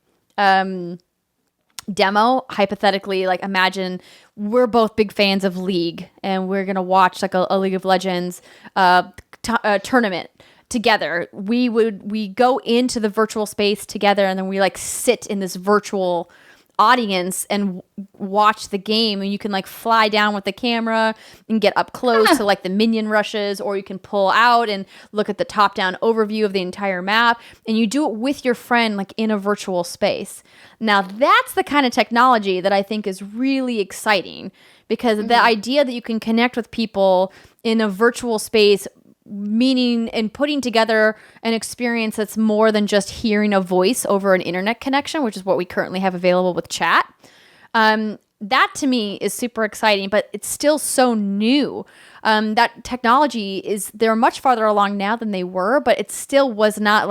demo. Hypothetically, imagine we're both big fans of League and we're going to watch a League of Legends tournament together. We go into the virtual space together and then we sit in this virtual audience and watch the game, and you can fly down with the camera and get up close to the minion rushes, or you can pull out and look at the top-down overview of the entire map, and you do it with your friend in a virtual space. Now that's the kind of technology that I think is really exciting, because the idea that you can connect with people in a virtual space, meaning and putting together an experience that's more than just hearing a voice over an internet connection, which is what we currently have available with chat. That to me is super exciting, but it's still so new. That technology they're much farther along now than they were, but it still was not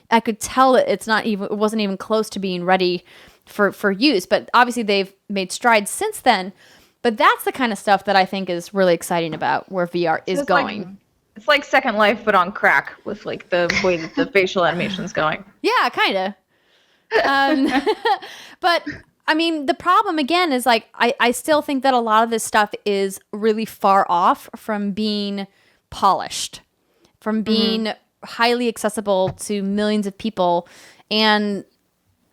I could tell that it wasn't even close to being ready for use. But obviously they've made strides since then. But that's the kind of stuff that I think is really exciting about where VR is going. It's like Second Life, but on crack with the way that the facial animation's going. Yeah, kind of. But I mean, the problem again is I still think that a lot of this stuff is really far off from being polished, from being highly accessible to millions of people. And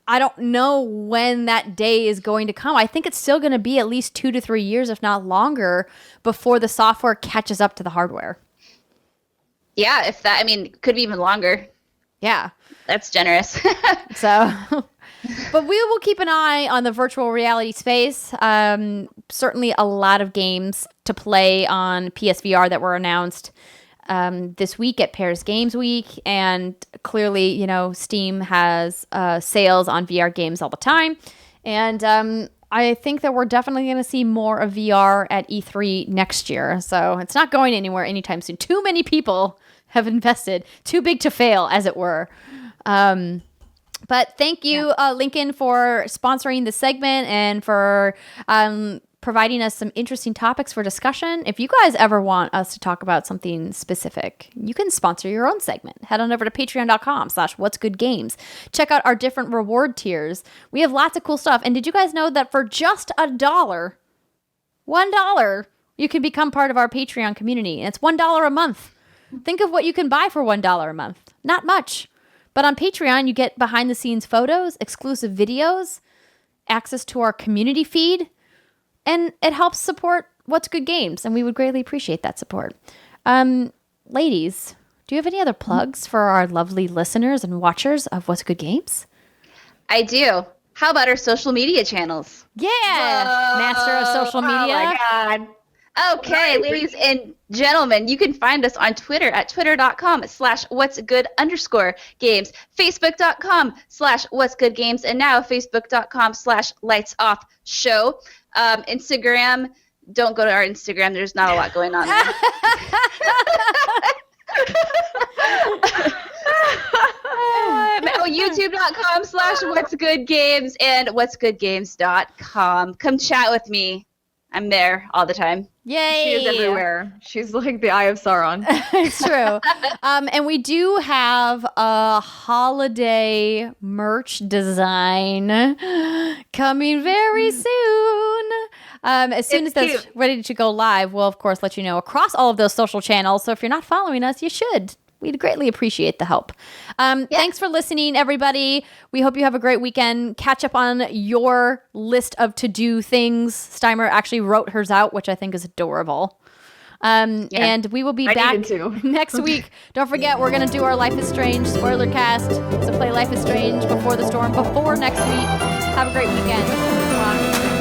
I don't know when that day is going to come. I think it's still going to be at least 2 to 3 years, if not longer, before the software catches up to the hardware. Yeah, could be even longer. Yeah. That's generous. So, but we will keep an eye on the virtual reality space. Certainly a lot of games to play on PSVR that were announced this week at Paris Games Week. And clearly, Steam has sales on VR games all the time. And I think that we're definitely going to see more of VR at E3 next year. So it's not going anywhere anytime soon. Too many people have invested. Too big to fail, as it were. But thank you, Lincoln, for sponsoring the segment and for providing us some interesting topics for discussion. If you guys ever want us to talk about something specific, you can sponsor your own segment. Head on over to patreon.com/whatsgoodgames. Check out our different reward tiers. We have lots of cool stuff. And did you guys know that for just $1, you can become part of our Patreon community? And it's $1 a month. Think of what you can buy for $1 a month. Not much. But on Patreon, you get behind-the-scenes photos, exclusive videos, access to our community feed, and it helps support What's Good Games, and we would greatly appreciate that support. Ladies, do you have any other plugs for our lovely listeners and watchers of What's Good Games? I do. How about our social media channels? Yeah! Master of social media. Oh, my God. Okay, ladies and gentlemen, you can find us on Twitter at twitter.com/whatsgood_games, facebook.com/whatsgoodgames, and now facebook.com/lightsoffshow. Instagram, don't go to our Instagram. There's not a lot going on there. youtube.com/whatsgoodgames and whatsgoodgames.com. Come chat with me. I'm there all the time. Yay! She is everywhere. She's like the Eye of Sauron. It's true. And we do have a holiday merch design coming very soon. As soon as that's ready to go live, we'll, of course, let you know across all of those social channels. So if you're not following us, you should. We'd greatly appreciate the help. Thanks for listening, everybody. We hope you have a great weekend. Catch up on your list of to-do things. Steimer actually wrote hers out, which I think is adorable. And we will be back next week. Don't forget, we're going to do our Life is Strange spoiler cast. So play Life is Strange Before the Storm before next week. Have a great weekend. Bye.